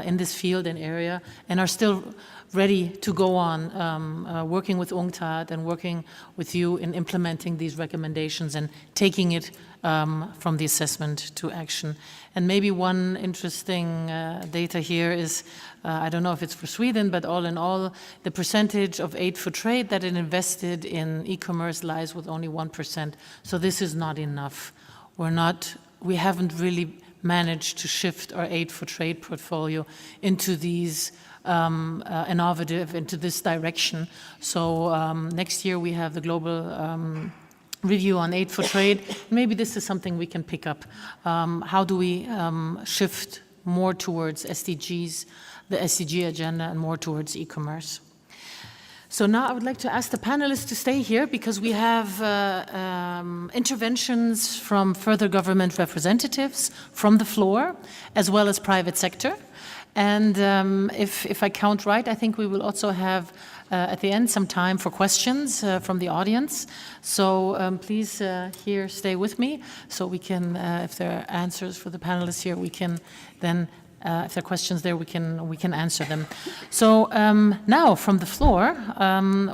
in this field and area and are still ready to go on working with UNCTAD and working with you in implementing these recommendations and taking it from the assessment to action. And maybe one interesting data here is, I don't know if it's for Sweden, but all in all, the percentage of aid for trade that it invested in e-commerce lies with only 1%. So this is not enough. We haven't really managed to shift our aid for trade portfolio into these innovative, into this direction. So next year we have the global review on aid for trade. Maybe this is something we can pick up. How do we shift more towards SDGs, the SDG agenda, and more towards e-commerce? So now I would like to ask the panelists to stay here because we have interventions from further government representatives from the floor, as well as private sector. And if I count right, I think we will also have at the end some time for questions from the audience. So please here stay with me so we can, if there are answers for the panelists here, we can then, if there are questions there, we can answer them. So now from the floor,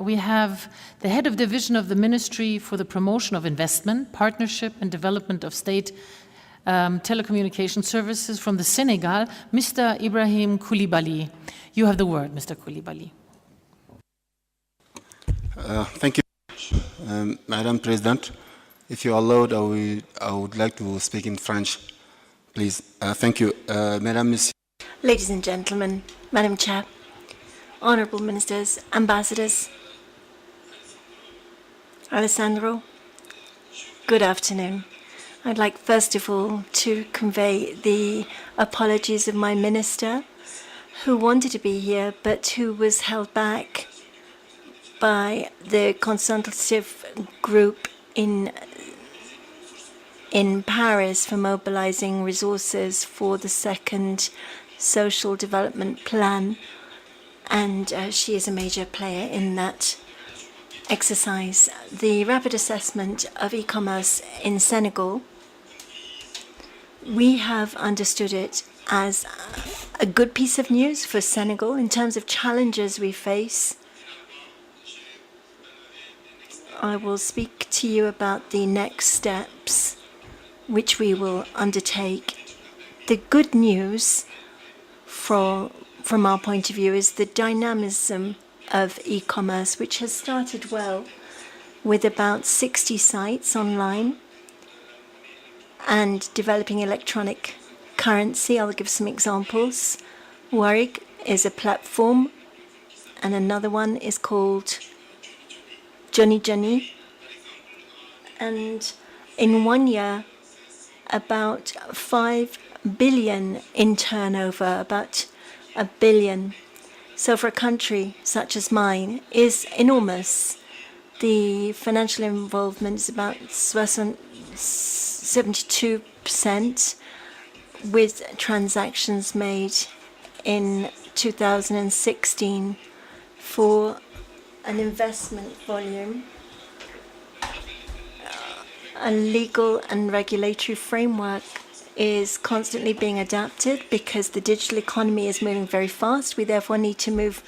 we have the head of division of the Ministry for the Promotion of Investment, Partnership and Development of State Telecommunication Services from the Senegal, Mr. Ibrahim Coulibaly. You have the word, Mr. Coulibaly. Thank you, Madam President. If you allowed, I would like to speak in French, please. Thank you, Madam. Monsieur. Ladies and gentlemen, Madam Chair, honorable ministers, ambassadors, Alessandro, good afternoon. I'd like first of all to convey the apologies of my minister who wanted to be here but who was held back by the consultative group in Paris for mobilizing resources for the second social development plan, and she is a major player in that exercise. The rapid assessment of e-commerce in Senegal, we have understood it as a good piece of news for Senegal in terms of challenges we face. I will speak to you about the next steps which we will undertake. The good news from our point of view is the dynamism of e-commerce, which has started well with about 60 sites online and developing electronic currency. I'll give some examples. Warig is a platform, and another one is called Johnny Johnny. And in 1 year, about 5 billion in turnover, about a billion. So for a country such as mine is enormous. The financial involvement is about 72%, with transactions made in 2016 for an investment volume. A legal and regulatory framework is constantly being adapted because the digital economy is moving very fast. We therefore need to move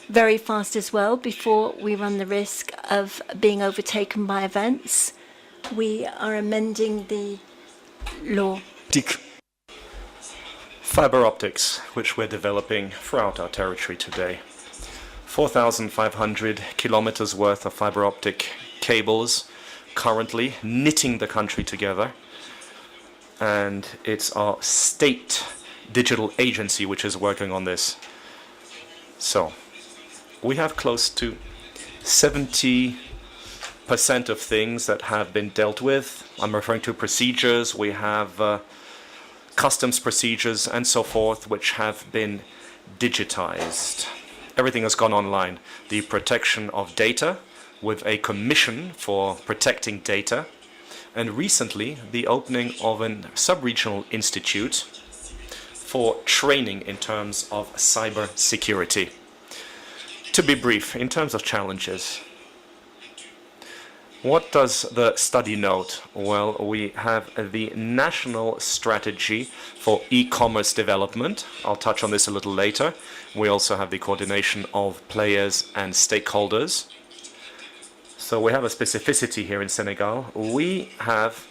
very fast as well before we run the risk of being overtaken by events. We are amending the law. Fiber optics, which we're developing throughout our territory today. 4,500 kilometers worth of fiber optic cables currently knitting the country together. And it's our state digital agency which is working on this. So we have close to 70% of things that have been dealt with. I'm referring to procedures. We have customs procedures and so forth, which have been digitized. Everything has gone online. The protection of data with a commission for protecting data, and recently the opening of a sub-regional institute for training in terms of cyber security. To be brief, in terms of challenges, what does the study note? Well, we have the national strategy for e-commerce development. I'll touch on this a little later. We also have the coordination of players and stakeholders. So we have a specificity here in Senegal. We have,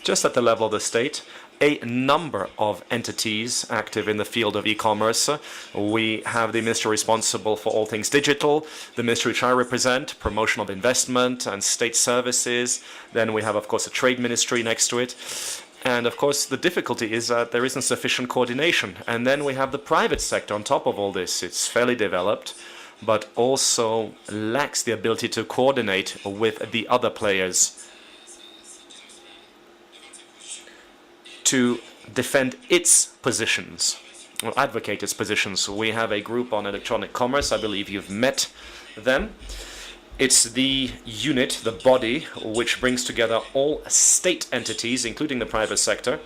just at the level of the state, a number of entities active in the field of e-commerce. We have the ministry responsible for all things digital, the ministry which I represent, promotion of investment and state services. Then we have, of course, a trade ministry next to it. And, of course, the difficulty is that there isn't sufficient coordination. And then we have the private sector on top of all this. It's fairly developed, but also lacks the ability to coordinate with the other players to defend its positions, or advocate its positions. We have a group on electronic commerce. I believe you've met them. It's the unit, the body, which brings together all state entities, including the private sector,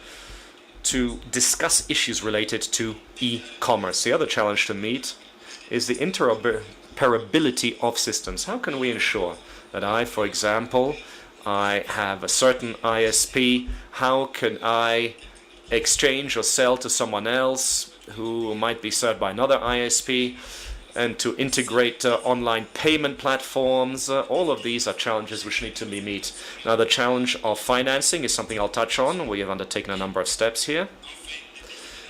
to discuss issues related to e-commerce. The other challenge to meet is the interoperability of systems. How can we ensure that for example, I have a certain ISP, how can I exchange or sell to someone else who might be served by another ISP, and to integrate online payment platforms? All of these are challenges which need to be met. Now, the challenge of financing is something I'll touch on. We have undertaken a number of steps here.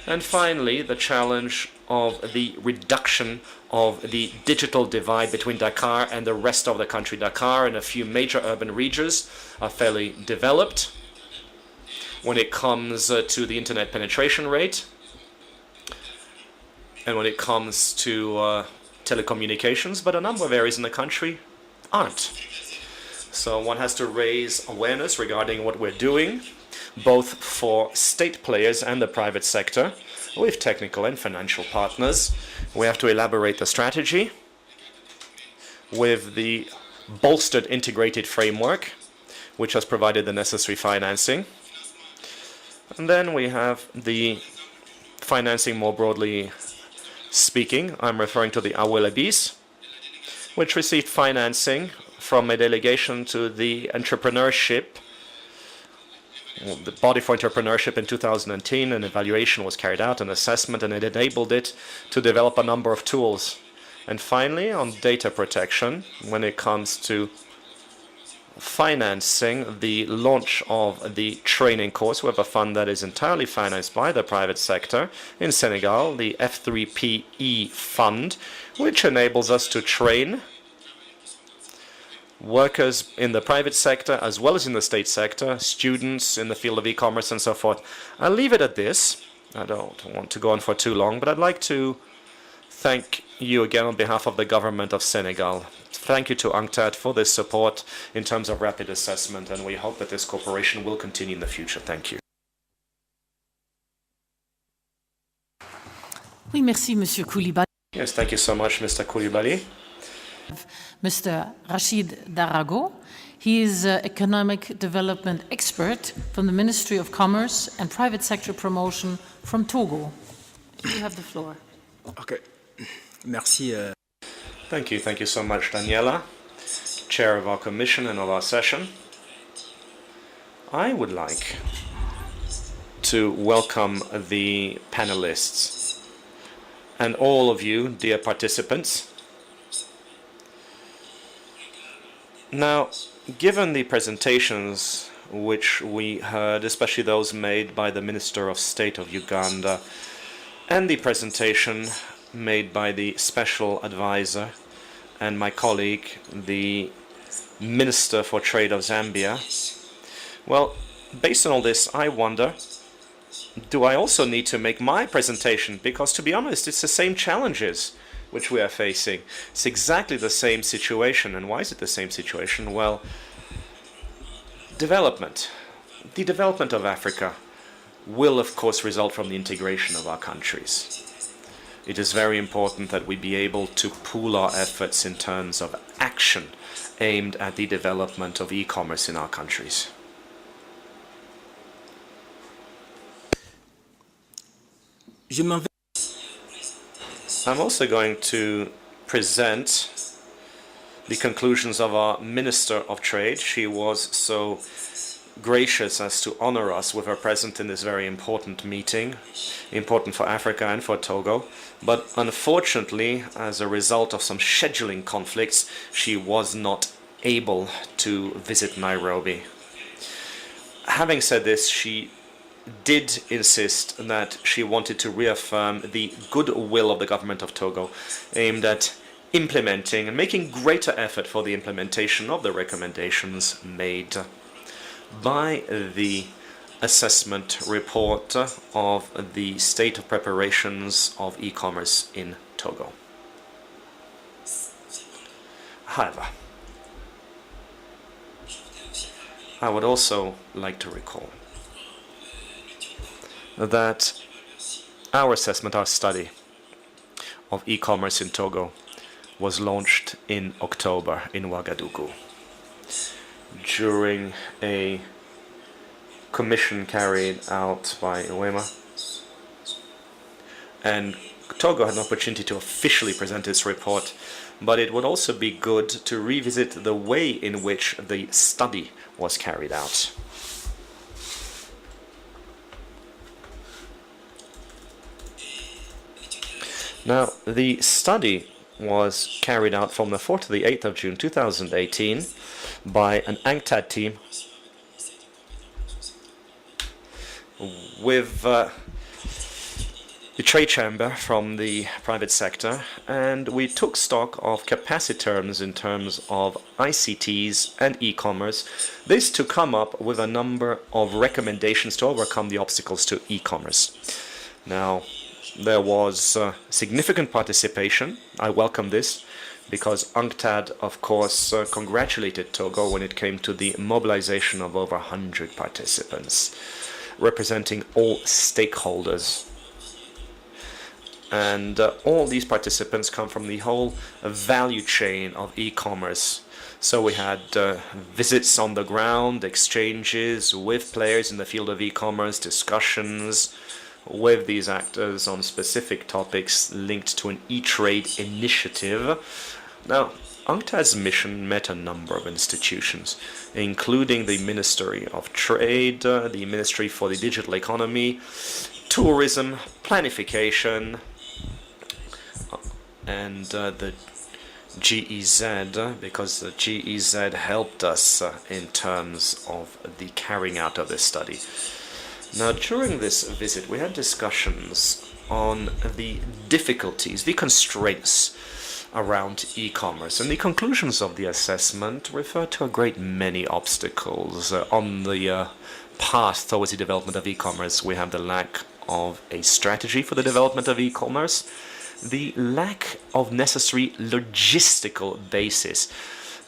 And finally, the challenge of the reduction of the digital divide between Dakar and the rest of the country. Dakar and a few major urban regions are fairly developed when it comes to the internet penetration rate and when it comes to telecommunications, but a number of areas in the country aren't. So one has to raise awareness regarding what we're doing, both for state players and the private sector, with technical and financial partners. We have to elaborate the strategy. with the bolstered integrated framework, which has provided the necessary financing. And then we have the financing more broadly speaking. I'm referring to the Awelabis, which received financing from a delegation to the entrepreneurship, the body for entrepreneurship in 2010. An evaluation was carried out, an assessment, and it enabled it to develop a number of tools. And finally, on data protection, when it comes to financing the launch of the training course, we have a fund that is entirely financed by the private sector in Senegal, the F3PE fund, which enables us to train workers in the private sector as well as in the state sector, students in the field of e-commerce and so forth. I'll leave it at this. I don't want to go on for too long, but I'd like to thank you again on behalf of the government of Senegal. Thank you to UNCTAD for this support in terms of rapid assessment, and we hope that this cooperation will continue in the future. Thank you. Oui, merci, Monsieur Koulibaly. Yes, thank you so much, Mr. Koulibaly. Mr. Rachid Darago. He is an economic development expert from the Ministry of Commerce and Private Sector Promotion from Togo. You have the floor. Okay. Merci. Thank you so much, Daniela, chair of our commission and of our session. I would like to welcome the panelists and all of you, dear participants. Now, given the presentations which we heard, especially those made by the Minister of State of Uganda, and the presentation made by the Special Advisor and my colleague, the Minister for Trade of Zambia, well, based on all this, I wonder, do I also need to make my presentation? Because, to be honest, it's the same challenges which we are facing. It's exactly the same situation. And why is it the same situation? Well, development. The development of Africa will, of course, result from the integration of our countries. It is very important that we be able to pool our efforts in terms of action aimed at the development of e-commerce in our countries. I'm also going to present the conclusions of our Minister of Trade. She was so gracious as to honor us with her presence in this very important meeting, important for Africa and for Togo. But unfortunately, as a result of some scheduling conflicts, she was not able to visit Nairobi. Having said this, she did insist that she wanted to reaffirm the goodwill of the government of Togo aimed at implementing and making greater effort for the implementation of the recommendations made by the assessment report of the state of preparations of e-commerce in Togo. However, I would also like to recall that our assessment, our study of e-commerce in Togo was launched in October in Ouagadougou during a commission carried out by UEMA. And Togo had an opportunity to officially present its report, but it would also be good to revisit the way in which the study was carried out. Now, the study was carried out from the 4th to the 8th of June 2018 by an UNCTAD team with the trade chamber from the private sector, and we took stock of capacity terms in terms of ICTs and e-commerce, this to come up with a number of recommendations to overcome the obstacles to e-commerce. Now, there was significant participation. I welcome this because UNCTAD, of course, congratulated Togo when it came to the mobilization of over 100 participants, representing all stakeholders. And all these participants come from the whole value chain of e-commerce. So we had visits on the ground, exchanges with players in the field of e-commerce, discussions with these actors on specific topics linked to an e-trade initiative. Now, UNCTAD's mission met a number of institutions, including the Ministry of Trade, the Ministry for the Digital Economy, Tourism, Planification, and the GEZ, because the GEZ helped us in terms of the carrying out of this study. Now, during this visit, we had discussions on the difficulties, the constraints around e-commerce, and the conclusions of the assessment refer to a great many obstacles on the path towards the development of e-commerce. We have the lack of a strategy for the development of e-commerce, the lack of necessary logistical basis.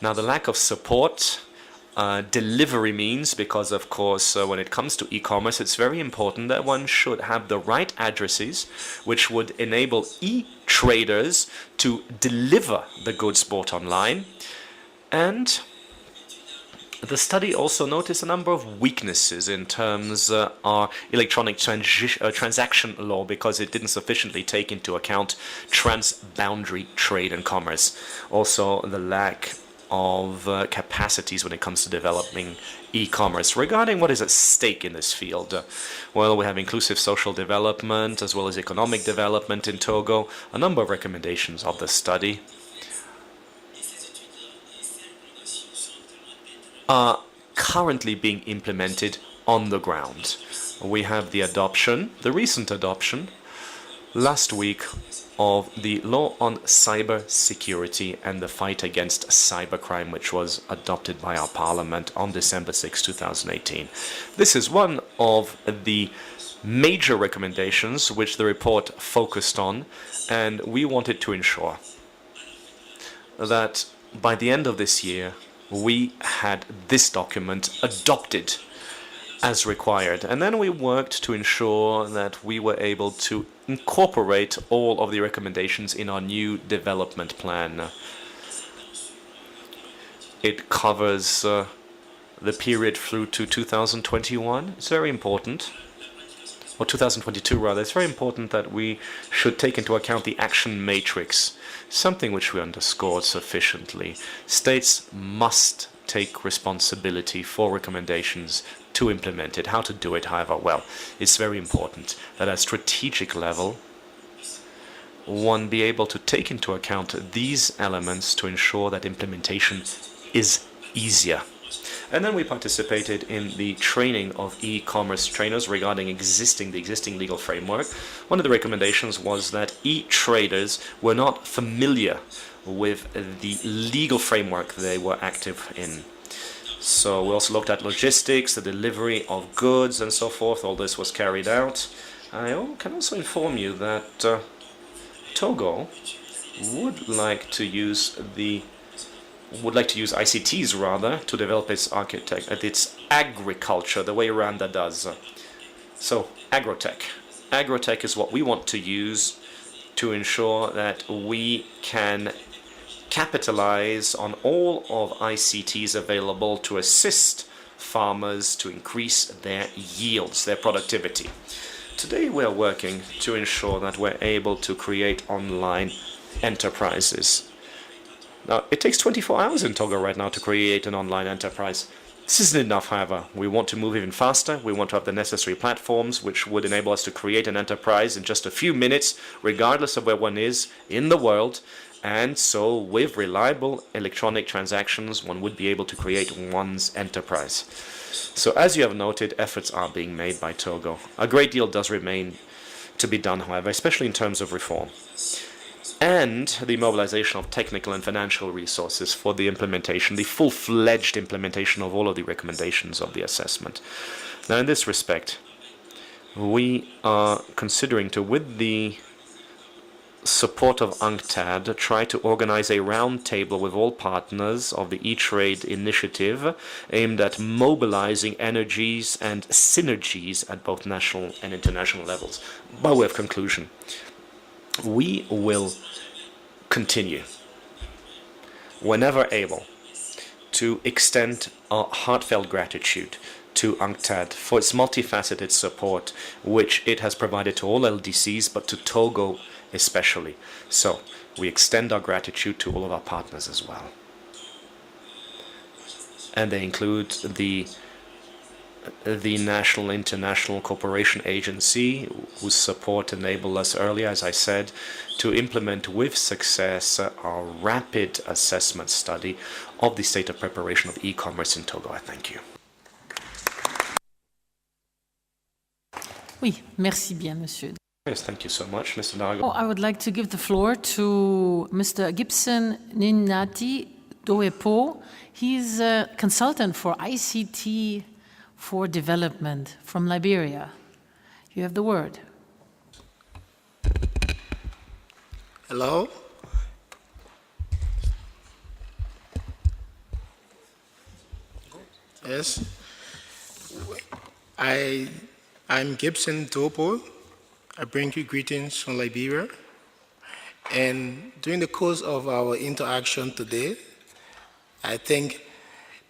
Now, the lack of support, delivery means, because of course when it comes to e-commerce, it's very important that one should have the right addresses which would enable e-traders to deliver the goods bought online. And the study also noticed a number of weaknesses in terms of our electronic transaction law, because it didn't sufficiently take into account transboundary trade and commerce. Also, the lack of capacities when it comes to developing e-commerce. Regarding what is at stake in this field, well, we have inclusive social development as well as economic development in Togo, a number of recommendations of the study are currently being implemented on the ground. We have the adoption, the recent adoption, last week, of the law on cyber security and the fight against cybercrime, which was adopted by our parliament on December 6, 2018. This is one of the major recommendations which the report focused on, and we wanted to ensure that by the end of this year, we had this document adopted as required. And then we worked to ensure that we were able to incorporate all of the recommendations in our new development plan. It covers the period through to 2021. It's very important, or 2022 rather. It's very important that we should take into account the action matrix, something which we underscored sufficiently. States must take responsibility for recommendations to implement it. How to do it, however, well, it's very important that at a strategic level, one be able to take into account these elements to ensure that implementation is easier. And then we participated in the training of e-commerce trainers regarding the existing legal framework. One of the recommendations was that e-traders were not familiar with the legal framework they were active in. So we also looked at logistics, the delivery of goods and so forth. All this was carried out. I can also inform you that Togo would like to use ICTs rather to develop its its agriculture the way Rwanda does. So agrotech. Agrotech is what we want to use to ensure that we can capitalize on all of ICTs available to assist farmers to increase their yields, their productivity. Today we are working to ensure that we're able to create online enterprises. Now, it takes 24 hours in Togo right now to create an online enterprise. This isn't enough, however. We want to move even faster. We want to have the necessary platforms which would enable us to create an enterprise in just a few minutes, regardless of where one is in the world. And so, with reliable electronic transactions, one would be able to create one's enterprise. So, as you have noted, efforts are being made by Togo. A great deal does remain to be done, however, especially in terms of reform, and the mobilization of technical and financial resources for the implementation, the full-fledged implementation of all of the recommendations of the assessment. Now, in this respect, we are considering to, with the support of UNCTAD, try to organize a roundtable with all partners of the e-trade initiative aimed at mobilizing energies and synergies at both national and international levels. By way of conclusion, we will continue, whenever able, to extend our heartfelt gratitude to UNCTAD for its multifaceted support, which it has provided to all LDCs, but to Togo especially. So we extend our gratitude to all of our partners as well. And they include the National International Cooperation Agency, whose support enabled us earlier, as I said, to implement with success our rapid assessment study of the state of preparation of e-commerce in Togo. I thank you. Oui, merci bien, monsieur. Yes, thank you so much, Mr. Dargo. Oh, I would like to give the floor to Mr. Gibson Ninati Doepo. He's a consultant for ICT for Development from Liberia. You have the word. Hello. Yes. I'm Gibson Doepo. I bring you greetings from Liberia. And during the course of our interaction today, I think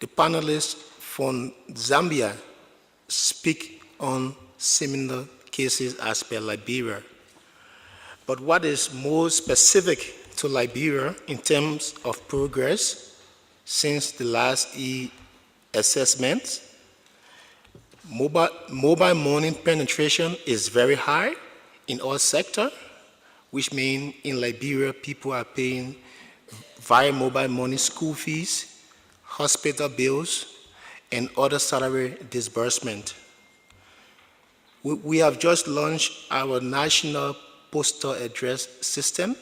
the panelists from Zambia speak on similar cases as per Liberia. But what is more specific to Liberia in terms of progress since the last assessment, mobile money penetration is very high in all sectors, which means in Liberia, people are paying via mobile money school fees, hospital bills, and other salary disbursement. We have just launched our national postal address system,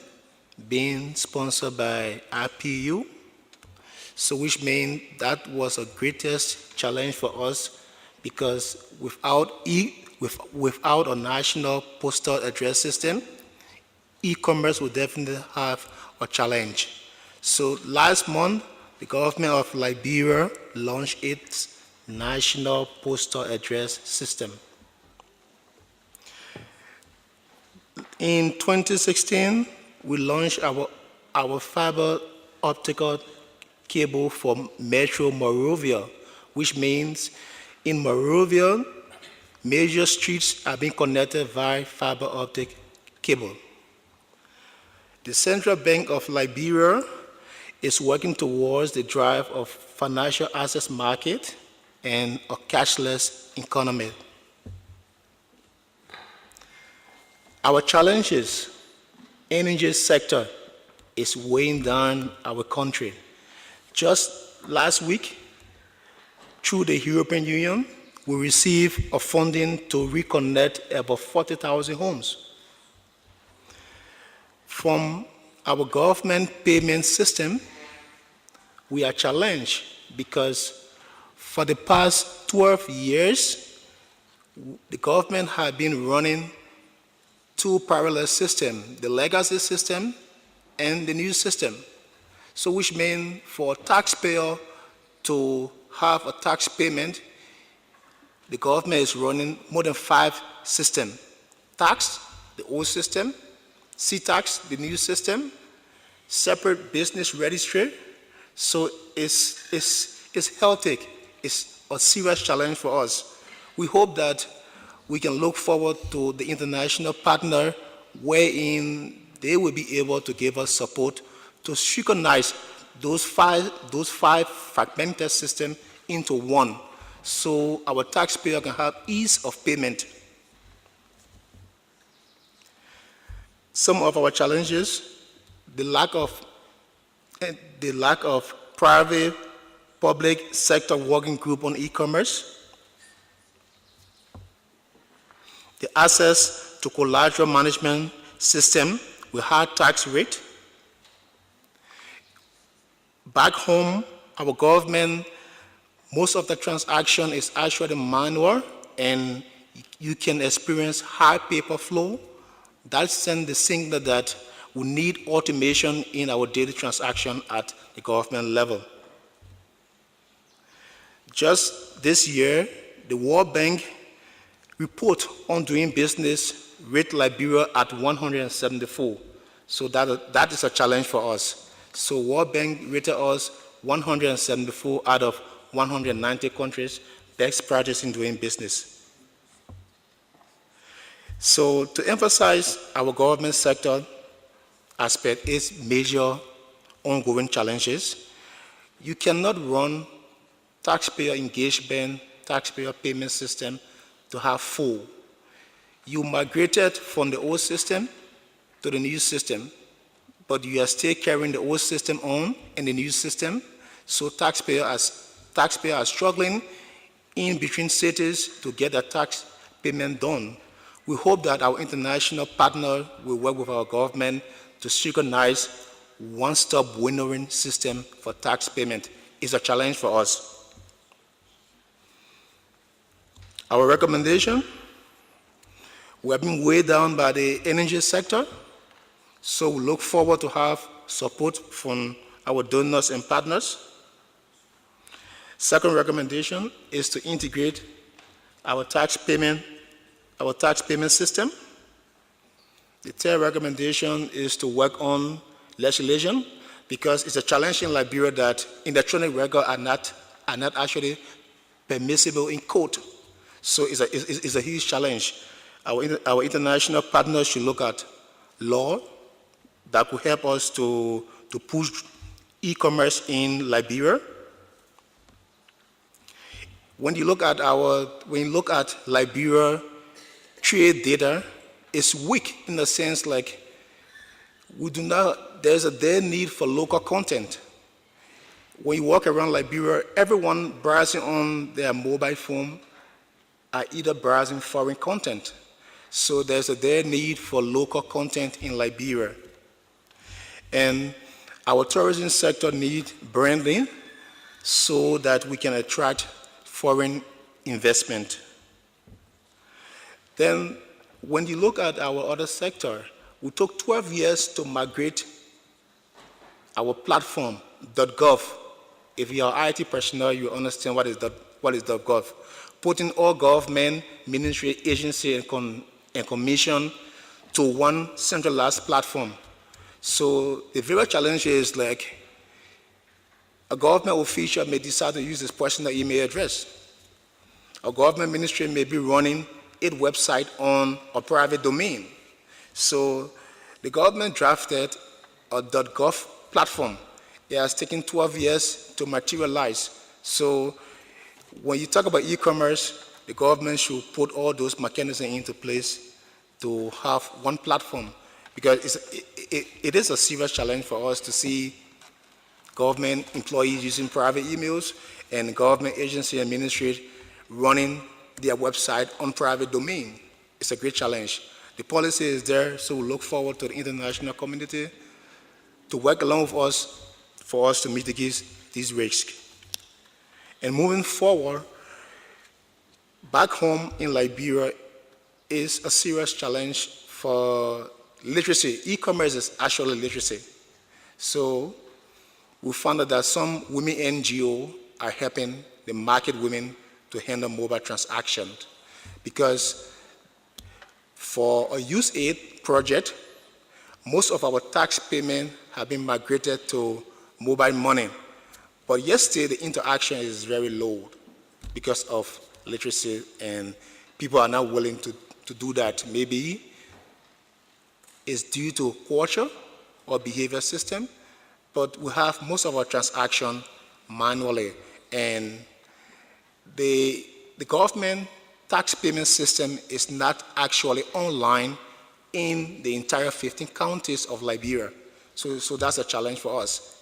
being sponsored by RPU, so which means that was the greatest challenge for us, because without a national postal address system, e-commerce will definitely have a challenge. So last month, the government of Liberia launched its national postal address system. In 2016, we launched our fiber optical cable for Metro Monrovia, which means in Monrovia, major streets are being connected via fiber optic cable. The Central Bank of Liberia is working towards the drive of financial access market and a cashless economy. Our challenges, energy sector is weighing down our country. Just last week, through the European Union, we received a funding to reconnect about 40,000 homes. From our government payment system, we are challenged because for the past 12 years, the government had been running two parallel systems, the legacy system and the new system. So which means for a taxpayer to have a tax payment, the government is running more than 5 systems. Tax, the old system, C-tax, the new system, separate business registry. So it's healthy. It's a serious challenge for us. We hope that we can look forward to the international partner wherein they will be able to give us support to synchronize those five fragmented systems into one, so our taxpayer can have ease of payment. Some of our challenges, the lack of private public sector working group on e-commerce, the access to collateral management system with high tax rate. Back home, our government, most of the transaction is actually manual, and you can experience high paper flow. That sends the signal that we need automation in our daily transaction at the government level. Just this year, the World Bank report on doing business rate Liberia at 174. So that is a challenge for us. So World Bank rated us 174 out of 190 countries, best practice in doing business. So to emphasize our government sector aspect is major ongoing challenges. You cannot run taxpayer engagement, taxpayer payment system to have full. You migrated from the old system to the new system, but you are still carrying the old system on in the new system, so taxpayers are struggling in between cities to get their tax payment done. We hope that our international partner will work with our government to synchronize one-stop winnowing system for tax payment. It's a challenge for us. Our recommendation, we have been weighed down by the energy sector, so we look forward to have support from our donors and partners. Second recommendation is to integrate our tax payment system. The third recommendation is to work on legislation, because it's a challenge in Liberia that electronic records are not actually permissible in court. So it's a huge challenge. Our international partners should look at law that could help us to push e-commerce in Liberia. When you look at Liberia trade data, it's weak in the sense like there's a need for local content. When you walk around Liberia, everyone browsing on their mobile phone are either browsing foreign content. So there's a need for local content in Liberia. And our tourism sector needs branding so that we can attract foreign investment. Then when you look at our other sector, we took 12 years to migrate our platform, .gov. If you are IT personnel, you understand what is .gov. Putting all government, ministry, agency, and commission to one centralized platform. So the very challenge is like a government official may decide to use his personal email address. A government ministry may be running its website on a private domain. So the government drafted a .gov platform. It has taken 12 years to materialize. So when you talk about e-commerce, the government should put all those mechanisms into place to have one platform, because it is a serious challenge for us to see government employees using private emails and government agency and ministry running their website on private domain. It's a great challenge. The policy is there, so we look forward to the international community to work along with us for us to mitigate these risks. And moving forward, back home in Liberia is a serious challenge for literacy. E-commerce is actually literacy. So we found out that some women NGO are helping the market women to handle mobile transactions, because for a youth aid project, most of our tax payments have been migrated to mobile money. But yet still the interaction is very low because of literacy, and people are not willing to do that. Maybe it's due to culture or behavior system, but we have most of our transactions manually, and the government tax payment system is not actually online in the entire 15 counties of Liberia. So that's a challenge for us.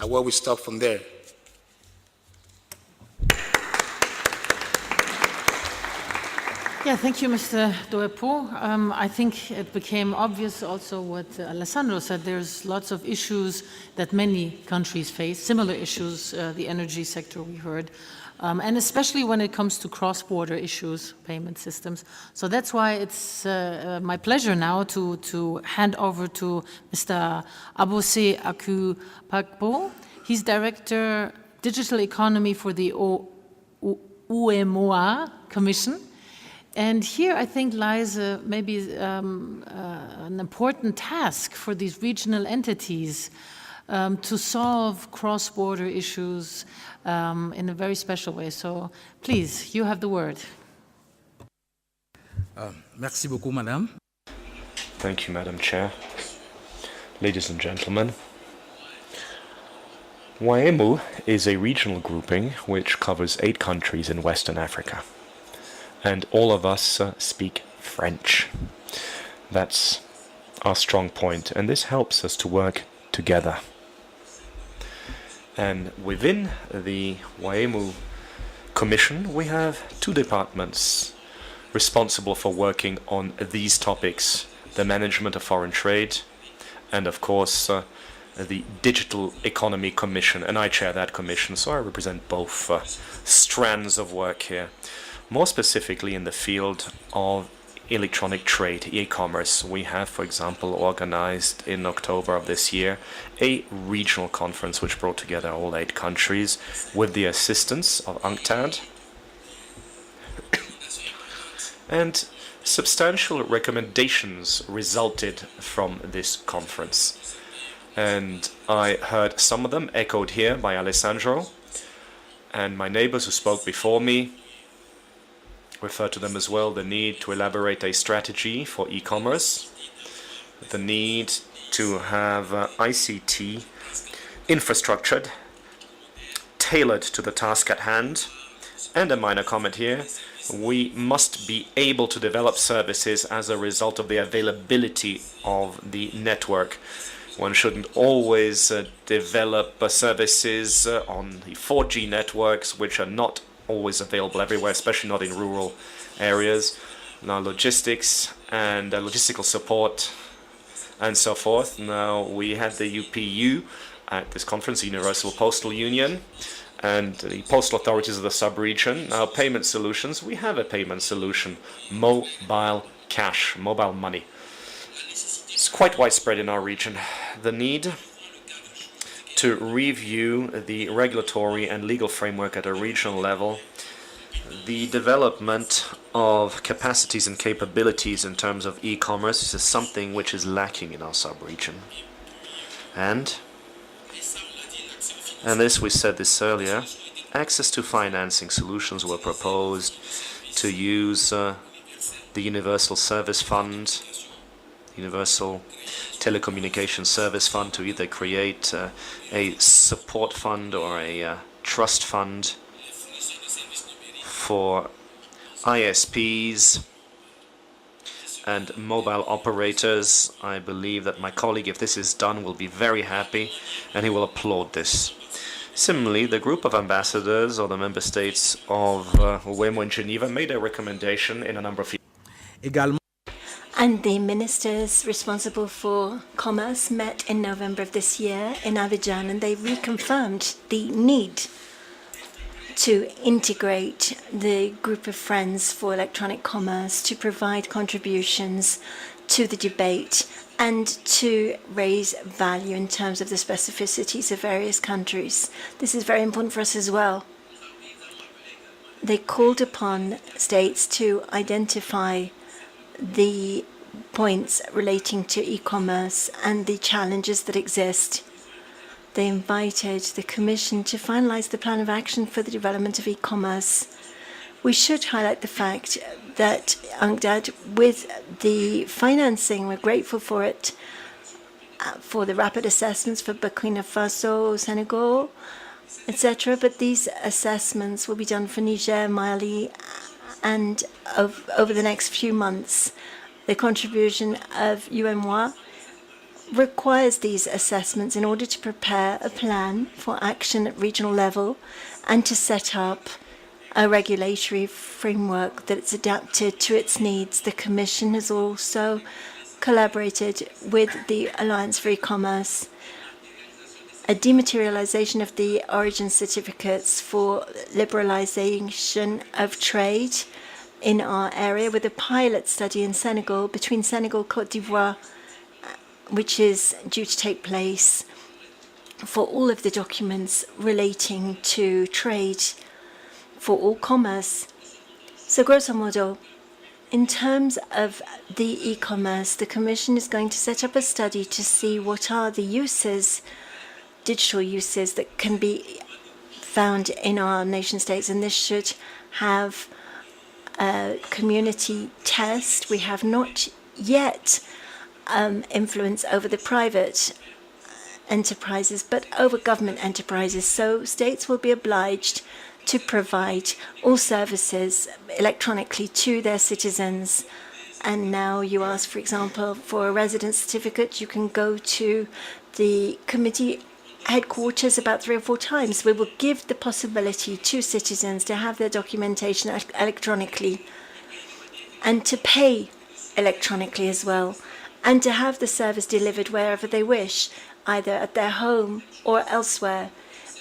And where we stop from there. Yeah, thank you, Mr. Doepo. I think it became obvious also what Alessandro said. There's lots of issues that many countries face, similar issues, the energy sector we heard, and especially when it comes to cross-border issues, payment systems. So that's why it's my pleasure now to hand over to Mr. Abose Akupakpo. He's Director Digital Economy for the UEMOA Commission. And here I think lies maybe an important task for these regional entities to solve cross-border issues in a very special way. So please, you have the word. Merci beaucoup, Madame. Thank you, Madam Chair. Ladies and gentlemen, WAEMU is a regional grouping which covers 8 countries in Western Africa. And all of us speak French. That's our strong point, and this helps us to work together. And within the WAEMU Commission, we have 2 departments responsible for working on these topics: the management of foreign trade, and of course the Digital Economy Commission, and I chair that commission, so I represent both strands of work here. More specifically in the field of electronic trade, e-commerce, we have, for example, organized in October of this year a regional conference which brought together all 8 countries with the assistance of UNCTAD. And substantial recommendations resulted from this conference. And I heard some of them echoed here by Alessandro, and my neighbors who spoke before me referred to them as well: the need to elaborate a strategy for e-commerce, the need to have ICT infrastructured, tailored to the task at hand, and a minor comment here: we must be able to develop services as a result of the availability of the network. One shouldn't always develop services on the 4G networks, which are not always available everywhere, especially not in rural areas. Now, logistics and logistical support and so forth. Now, we had the UPU at this conference, the Universal Postal Union, and the postal authorities of the sub-region. Now, payment solutions, we have a payment solution: mobile cash, mobile money. It's quite widespread in our region. The need to review the regulatory and legal framework at a regional level, the development of capacities and capabilities in terms of e-commerce is something which is lacking in our sub-region. And this, we said this earlier, access to financing solutions were proposed to use the Universal Service Fund, Universal Telecommunication Service Fund, to either create a support fund or a trust fund for ISPs and mobile operators. I believe that my colleague, if this is done, will be very happy and he will applaud this. Similarly, the group of ambassadors or the member states of WAEMU in Geneva made a recommendation in a number of And the ministers responsible for commerce met in November of this year in Abidjan, and they reconfirmed the need to integrate the group of friends for electronic commerce to provide contributions to the debate and to raise value in terms of the specificities of various countries. This is very important for us as well. They called upon states to identify the points relating to e-commerce and the challenges that exist. They invited the Commission to finalize the plan of action for the development of e-commerce. We should highlight the fact that UNCTAD, with the financing, we're grateful for it, for the rapid assessments for Burkina Faso, Senegal, etc. But these assessments will be done for Niger, Mali, and over the next few months. The contribution of UNWA requires these assessments in order to prepare a plan for action at regional level and to set up a regulatory framework that's adapted to its needs. The Commission has also collaborated with the Alliance for E-Commerce. A dematerialization of the origin certificates for liberalization of trade in our area, with a pilot study in Senegal, between Senegal, Côte d'Ivoire, which is due to take place for all of the documents relating to trade, for all commerce. So grosso modo, In terms of the e-commerce, the Commission is going to set up a study to see what are the uses, digital uses, that can be found in our nation states, and this should have a community test. We have not yet influence over the private enterprises, but over government enterprises. So states will be obliged to provide all services electronically to their citizens. And now you ask, for example, for a residence certificate, you can go to the committee headquarters about 3 or 4 times. We will give the possibility to citizens to have their documentation electronically and to pay electronically as well, and to have the service delivered wherever they wish, either at their home or elsewhere.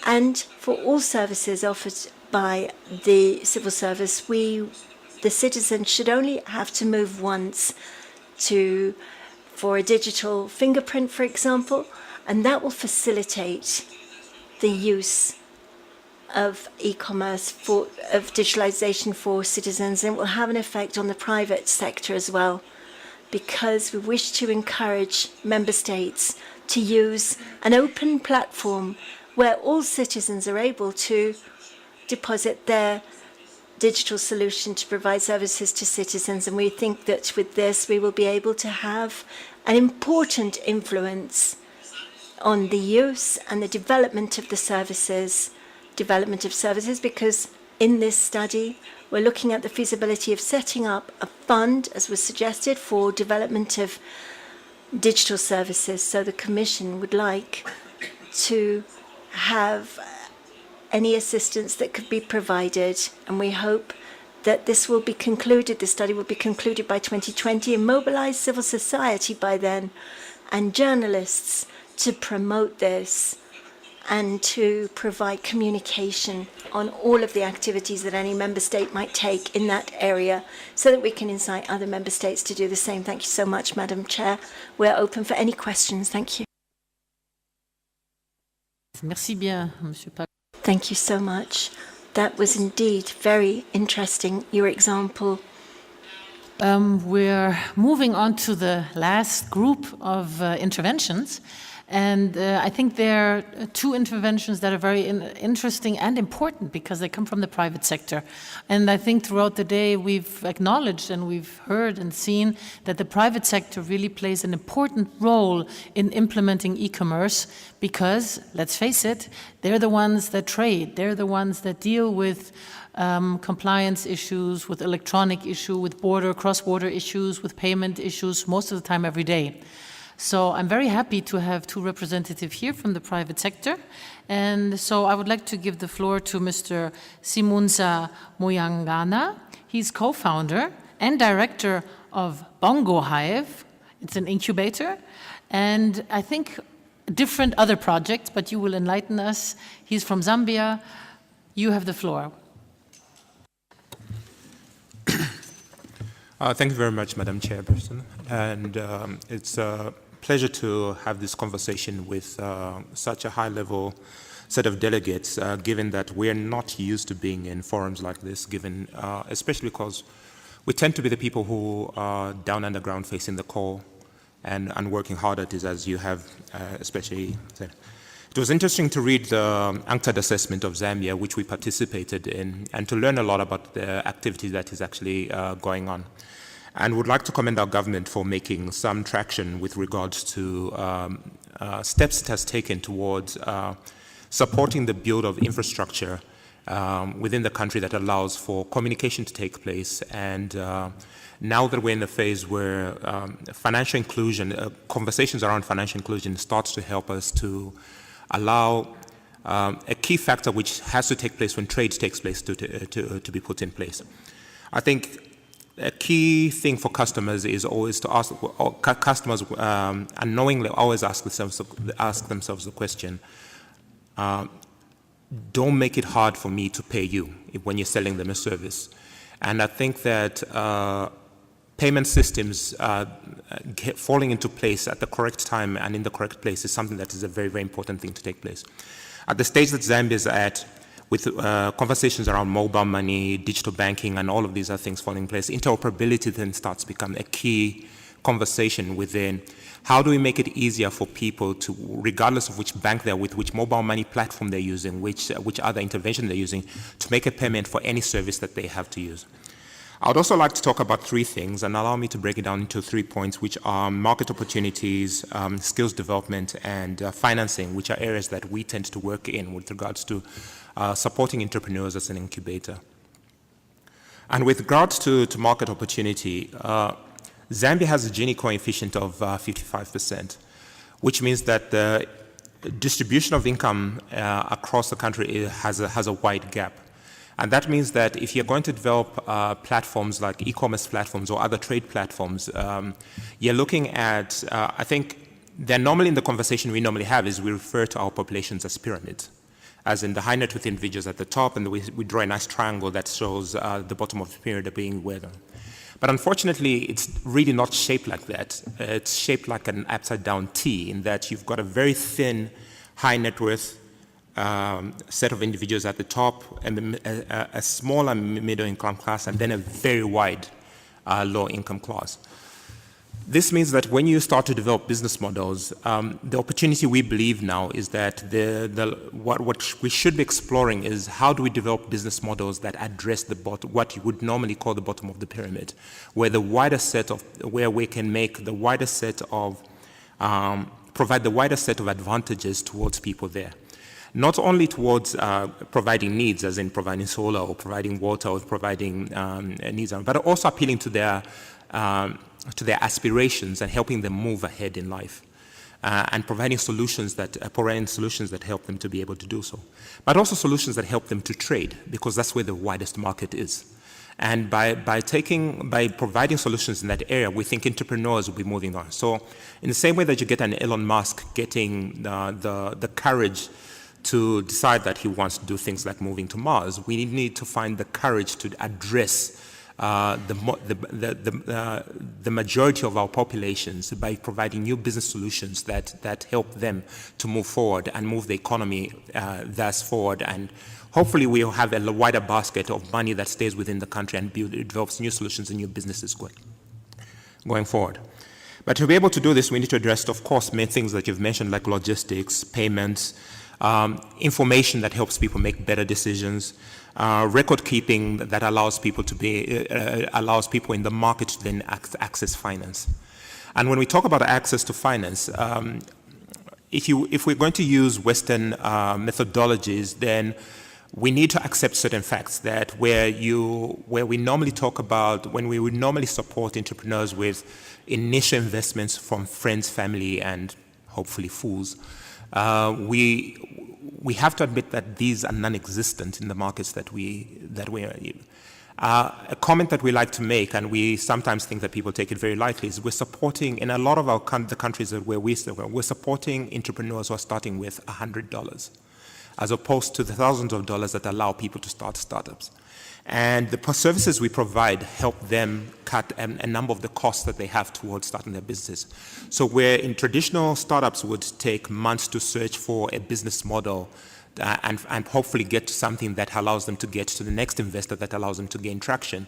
And for all services offered by the civil service, the citizen should only have to move once for a digital fingerprint, for example, and that will facilitate the use of e-commerce, of digitalization for citizens, and it will have an effect on the private sector as well, because we wish to encourage member states to use an open platform where all citizens are able to deposit their digital solution to provide services to citizens. And we think that with this, we will be able to have an important influence on the use and the development of services, because in this study, we're looking at the feasibility of setting up a fund, as was suggested, for development of digital services. So the Commission would like to have any assistance that could be provided, and we hope that this study will be concluded by 2020, and mobilize civil society by then and journalists to promote this and to provide communication on all of the activities that any member state might take in that area, so that we can incite other member states to do the same. Thank you so much, Madam Chair. We're open for any questions. Thank you. Merci bien, Monsieur Pac. Thank you so much. That was indeed very interesting, your example. We're moving on to the last group of interventions. And I think there are 2 interventions that are very interesting and important, because they come from the private sector. And I think throughout the day we've acknowledged and we've heard and seen that the private sector really plays an important role in implementing e-commerce, because, let's face it, they're the ones that trade, they're the ones that deal with compliance issues, with electronic issue, with cross-border issues, with payment issues, most of the time every day. So I'm very happy to have 2 representatives here from the private sector. And so I would like to give the floor to Mr. Simunza Moyangana. He's co-founder and director of Bongo Hive. It's an incubator. And I think different other projects, but you will enlighten us. He's from Zambia. You have the floor. Thank you very much, Madam Chairperson. And it's a pleasure to have this conversation with such a high-level set of delegates, given that we're not used to being in forums like this, especially because we tend to be the people who are down underground facing the call and working hard at it, as you have especially said. It was interesting to read the UNCTAD assessment of Zambia, which we participated in, and to learn a lot about the activity that is actually going on. And would like to commend our government for making some traction with regards to steps it has taken towards supporting the build of infrastructure within the country that allows for communication to take place. And now that we're in a phase where financial inclusion, conversations around financial inclusion starts to help us to allow a key factor which has to take place when trade takes place to be put in place. I think a key thing for customers is always to ask, customers unknowingly always ask themselves the question, don't make it hard for me to pay you when you're selling them a service. And I think that payment systems falling into place at the correct time and in the correct place is something that is a very, very important thing to take place. At the stage that Zambia is at, with conversations around mobile money, digital banking, and all of these other things falling in place, interoperability then starts to become a key conversation within how do we make it easier for people to, regardless of which bank they're with, which mobile money platform they're using, which other intervention they're using, to make a payment for any service that they have to use. I would also like to talk about three things, and allow me to break it down into 3 points, which are market opportunities, skills development, and financing, which are areas that we tend to work in with regards to supporting entrepreneurs as an incubator. And with regards to market opportunity, Zambia has a Gini coefficient of 55%, which means that the distribution of income across the country has a wide gap. And that means that if you're going to develop platforms like e-commerce platforms or other trade platforms, you're looking at, I think, they're normally in the conversation we normally have is we refer to our populations as pyramids, as in the high net worth individuals at the top, and we draw a nice triangle that shows the bottom of the pyramid being where. But unfortunately, it's really not shaped like that. It's shaped like an upside down T, in that you've got a very thin high net worth set of individuals at the top, and a smaller middle income class, and then a very wide low income class. This means that when you start to develop business models, the opportunity we believe now is that what we should be exploring is how do we develop business models that address the what you would normally call the bottom of the pyramid, where we can make the wider set of provide the wider set of advantages towards people there. Not only towards providing needs, as in providing solar or providing water or providing needs, but also appealing to their aspirations and helping them move ahead in life, and providing solutions that help them to be able to do so, but also solutions that help them to trade, because that's where the widest market is. And by providing solutions in that area, we think entrepreneurs will be moving on. So in the same way that you get an Elon Musk getting the courage to decide that he wants to do things like moving to Mars, we need to find the courage to address the majority of our populations by providing new business solutions that help them to move forward and move the economy thus forward. And hopefully we'll have a wider basket of money that stays within the country and develops new solutions and new businesses going forward. But to be able to do this, we need to address, of course, many things that you've mentioned, like logistics, payments, information that helps people make better decisions, record keeping that allows people in the market to then access finance. And when we talk about access to finance, if we're going to use Western methodologies, then we need to accept certain facts that when we would normally support entrepreneurs with initial investments from friends, family, and hopefully fools, we have to admit that these are non-existent in the markets that we are in. A comment that we like to make, and we sometimes think that people take it very lightly, is we're supporting, in a lot of the countries where we're supporting entrepreneurs who are starting with $100, as opposed to the thousands of dollars that allow people to start startups. And the services we provide help them cut a number of the costs that they have towards starting their businesses. So where in traditional startups would take months to search for a business model and hopefully get to something that allows them to get to the next investor that allows them to gain traction,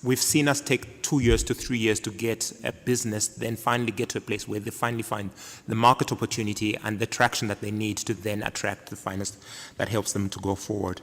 we've seen us take 2 years to 3 years to get a business, then finally get to a place where they finally find the market opportunity and the traction that they need to then attract the finance that helps them to go forward.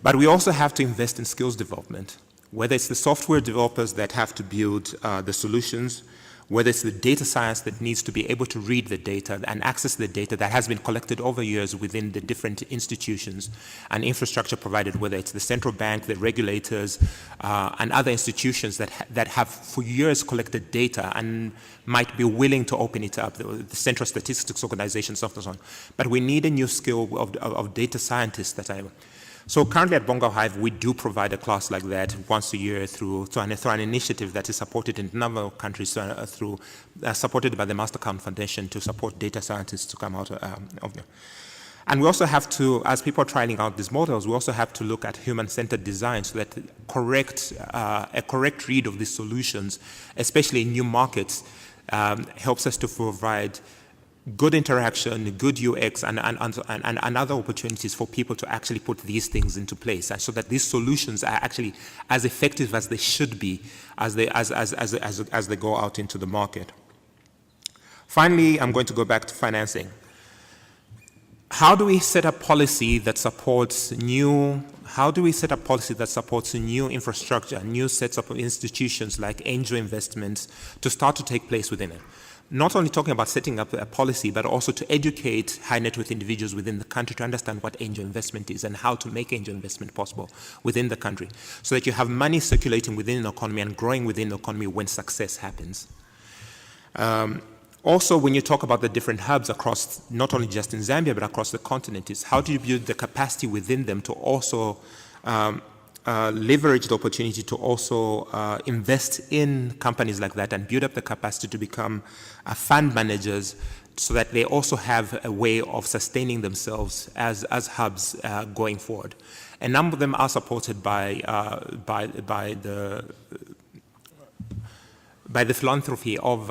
But we also have to invest in skills development, whether it's the software developers that have to build the solutions, whether it's the data science that needs to be able to read the data and access the data that has been collected over years within the different institutions and infrastructure provided, whether it's the central bank, the regulators, and other institutions that have for years collected data and might be willing to open it up, the Central Statistics Organization, so on. But we need a new skill of data scientists So currently at Bongo Hive, we do provide a class like that once a year through an initiative that is supported in a number of countries, supported by the Mastercard Foundation to support data scientists to come out of there. And we also have to, as people are trying out these models, we also have to look at human-centered design so that a correct read of these solutions, especially in new markets, helps us to provide good interaction, good UX, and other opportunities for people to actually put these things into place, and so that these solutions are actually as effective as they should be as they go out into the market. Finally, I'm going to go back to financing. How do we set up policy that supports new infrastructure, new sets of institutions like angel investments to start to take place within it? Not only talking about setting up a policy, but also to educate high net worth individuals within the country to understand what angel investment is and how to make angel investment possible within the country, so that you have money circulating within the economy and growing within the economy when success happens. Also, when you talk about the different hubs across, not only just in Zambia, but across the continent, is how do you build the capacity within them to also leverage the opportunity to also invest in companies like that and build up the capacity to become fund managers, so that they also have a way of sustaining themselves as hubs going forward. A number of them are supported by the philanthropy of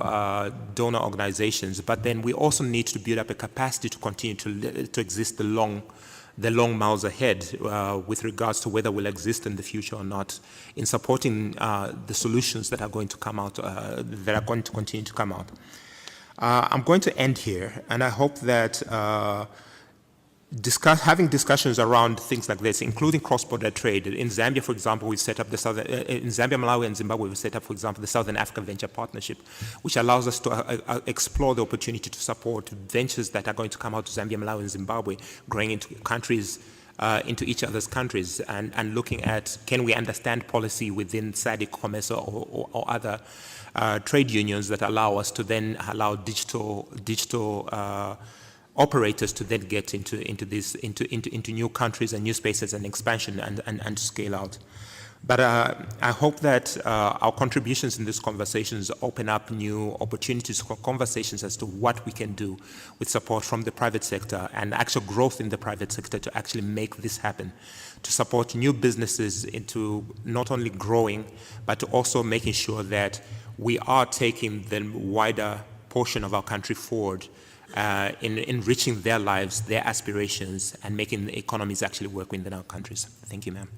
donor organizations, but then we also need to build up a capacity to continue to exist the long miles ahead with regards to whether we'll exist in the future or not, in supporting the solutions that are going to come out, that are going to continue to come out. I'm going to end here, and I hope that having discussions around things like this, including cross-border trade. In Zambia, for example, we've set up in Zambia, Malawi, and Zimbabwe, we've set up, for example, the Southern Africa Venture Partnership, which allows us to explore the opportunity to support ventures that are going to come out of Zambia, Malawi, and Zimbabwe, growing into countries, into each other's countries, and looking at, can we understand policy within SADC, COMESA, or other trade unions that allow us to then allow digital operators to then get into new countries and new spaces and expansion and scale out. But I hope that our contributions in these conversations open up new opportunities for conversations as to what we can do with support from the private sector and actual growth in the private sector to actually make this happen, to support new businesses into not only growing, but to also making sure that we are taking the wider portion of our country forward in enriching their lives, their aspirations, and making the economies actually work within our countries. Thank you, ma'am.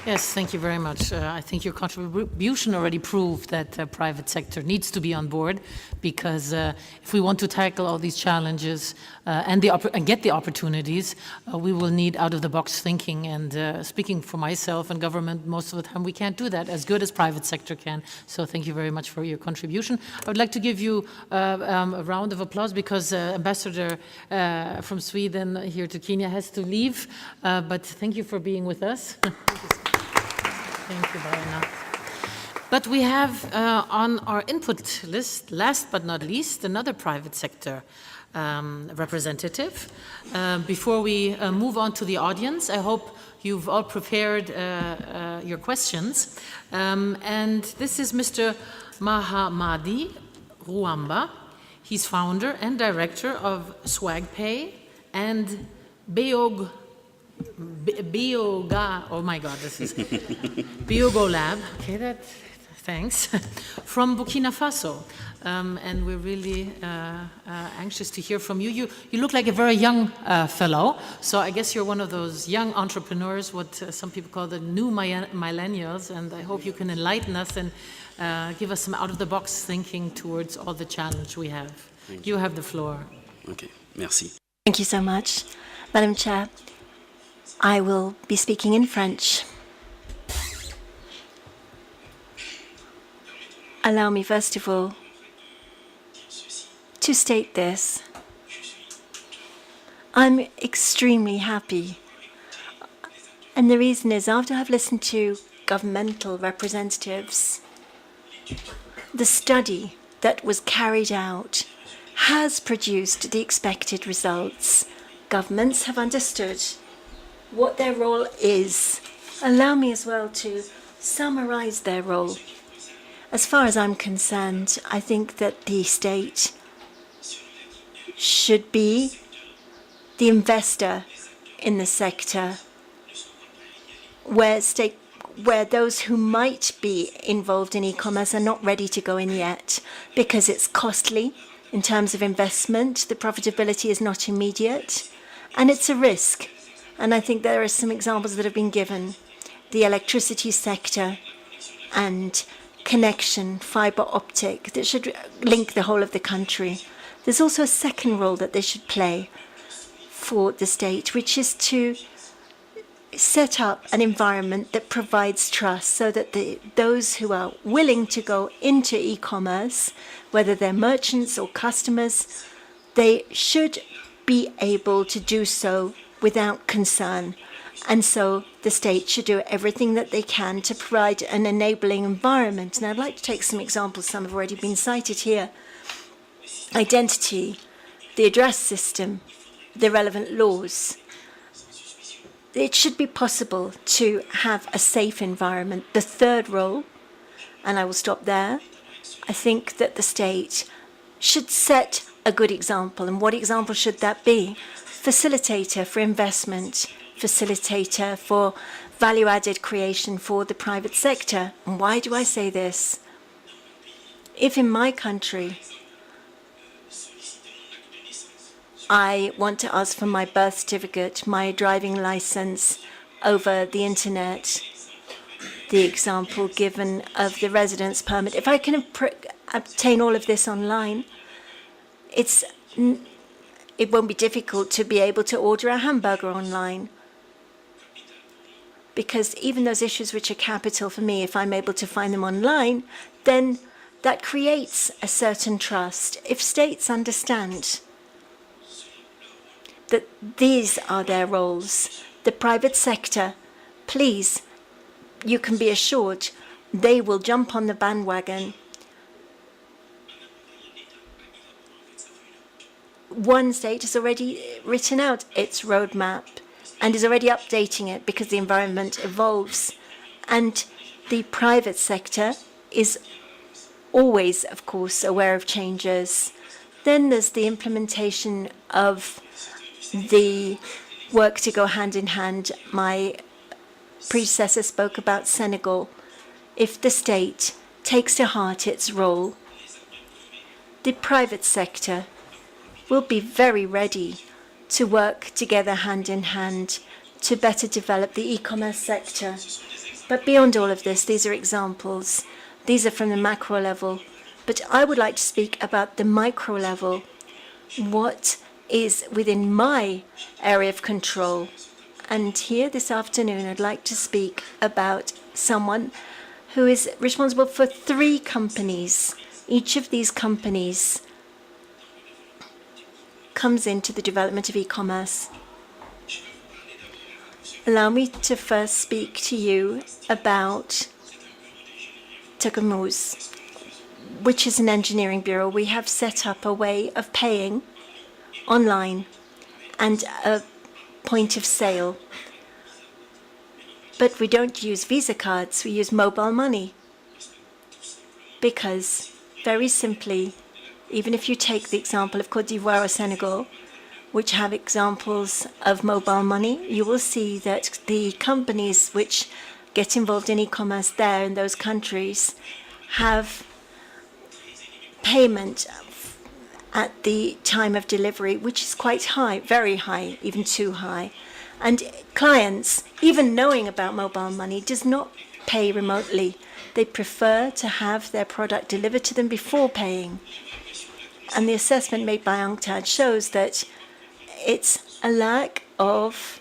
Yes, thank you very much. I think your contribution already proved that the private sector needs to be on board, because if we want to tackle all these challenges and get the opportunities, we will need out-of-the-box thinking. And speaking for myself and government, most of the time we can't do that as good as private sector can. So thank you very much for your contribution. I would like to give you a round of applause, because Ambassador from Sweden here to Kenya has to leave. But thank you for being with us. Thank you very much. But we have on our input list, last but not least, another private sector representative. Before we move on to the audience, I hope you've all prepared your questions. And this is Mr. Mahamadi Ruamba. He's founder and director of SwagPay and Bioga, oh my God, this is Biogo Lab. Okay, thanks. From Burkina Faso. And we're really anxious to hear from you. You look like a very young fellow, so I guess you're one of those young entrepreneurs, what some people call the new millennials, and I hope you can enlighten us and give us some out-of-the-box thinking towards all the challenge we have. You have the floor. Okay, merci. Thank you so much, Madam Chair. I will be speaking in French. Allow me, first of all, to state this. I'm extremely happy. And the reason is, after I've listened to governmental representatives, the study that was carried out has produced the expected results. Governments have understood what their role is. Allow me as well to summarize their role. As far as I'm concerned, I think that the state should be the investor in the sector, where where those who might be involved in e-commerce are not ready to go in yet because it's costly in terms of investment, the profitability is not immediate, and it's a risk. And I think there are some examples that have been given. The electricity sector and connection, fiber optic, that should link the whole of the country. There's also a second role that they should play for the state, which is to set up an environment that provides trust so that those who are willing to go into e-commerce, whether they're merchants or customers, they should be able to do so without concern. And so the state should do everything that they can to provide an enabling environment. And I'd like to take some examples, some have already been cited here. Identity, the address system, the relevant laws. It should be possible to have a safe environment. The third role, and I will stop there, I think that the state should set a good example. And what example should that be? Facilitator for investment, facilitator for value-added creation for the private sector. And why do I say this? If in my country I want to ask for my birth certificate, my driving license over the internet, the example given of the residence permit, if I can obtain all of this online, it won't be difficult to be able to order a hamburger online. Because even those issues which are capital for me, if I'm able to find them online, then that creates a certain trust. If states understand that these are their roles, the private sector, please, you can be assured they will jump on the bandwagon. One state has already written out its roadmap and is already updating it because the environment evolves. And the private sector is always, of course, aware of changes. Then there's the implementation of the work to go hand in hand. My predecessor spoke about Senegal. If the state takes to heart its role, the private sector will be very ready to work together hand in hand to better develop the e-commerce sector. But beyond all of this, these are examples. These are from the macro level. But I would like to speak about the micro level. What is within my area of control? And here this afternoon, I'd like to speak about someone who is responsible for 3 companies. Each of these companies comes into the development of e-commerce. Allow me to first speak to you about Takamuz, which is an engineering bureau. We have set up a way of paying online and a point of sale. But we don't use Visa cards, we use mobile money. Because, very simply, even if you take the example of Côte d'Ivoire or Senegal, which have examples of mobile money, you will see that the companies which get involved in e-commerce there in those countries have payment at the time of delivery, which is quite high, very high, even too high. And clients, even knowing about mobile money, does not pay remotely. They prefer to have their product delivered to them before paying. And the assessment made by UNCTAD shows that it's a lack of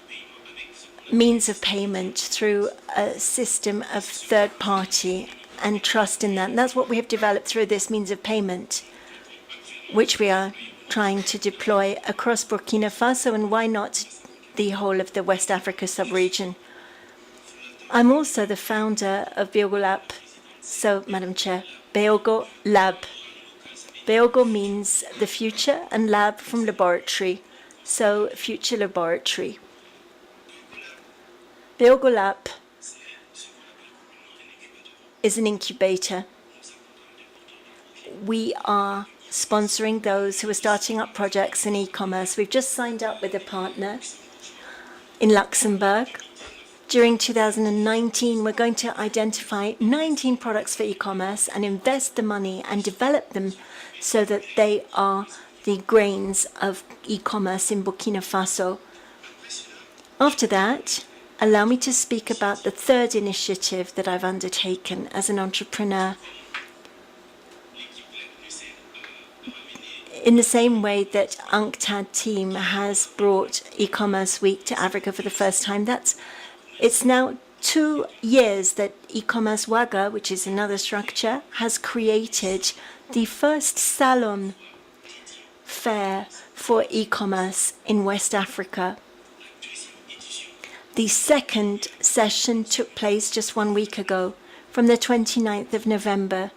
means of payment through a system of third party and trust in that. And that's what we have developed through this means of payment, which we are trying to deploy across Burkina Faso and why not the whole of the West Africa sub-region. I'm also the founder of Beogo Lab. So, Madam Chair, Beogo Lab. Beogo means the future and lab from laboratory, so future laboratory. Beogo Lab is an incubator. We are sponsoring those who are starting up projects in e-commerce. We've just signed up with a partner in Luxembourg During 2019, we're going to identify 19 products for e-commerce and invest the money and develop them so that they are the grains of e-commerce in Burkina Faso. After that, allow me to speak about the third initiative that I've undertaken as an entrepreneur. In the same way that UNCTAD team has brought e-commerce week to Africa for the first time, it's now 2 years that e-commerce Waga, which is another structure, has created the first salon fair for e-commerce in West Africa. The second session took place just 1 week ago, from the 29th of November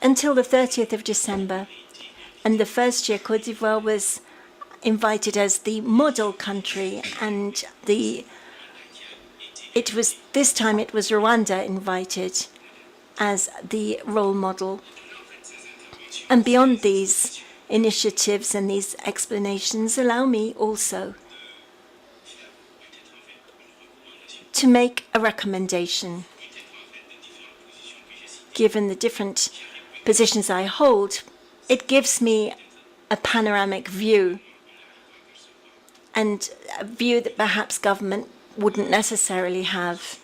until the 30th of December. And the first year, Côte d'Ivoire was invited as the model country, and this time it was Rwanda invited as the role model. And beyond these initiatives and these explanations, allow me also to make a recommendation. Given the different positions I hold, it gives me a panoramic view, and a view that perhaps government wouldn't necessarily have.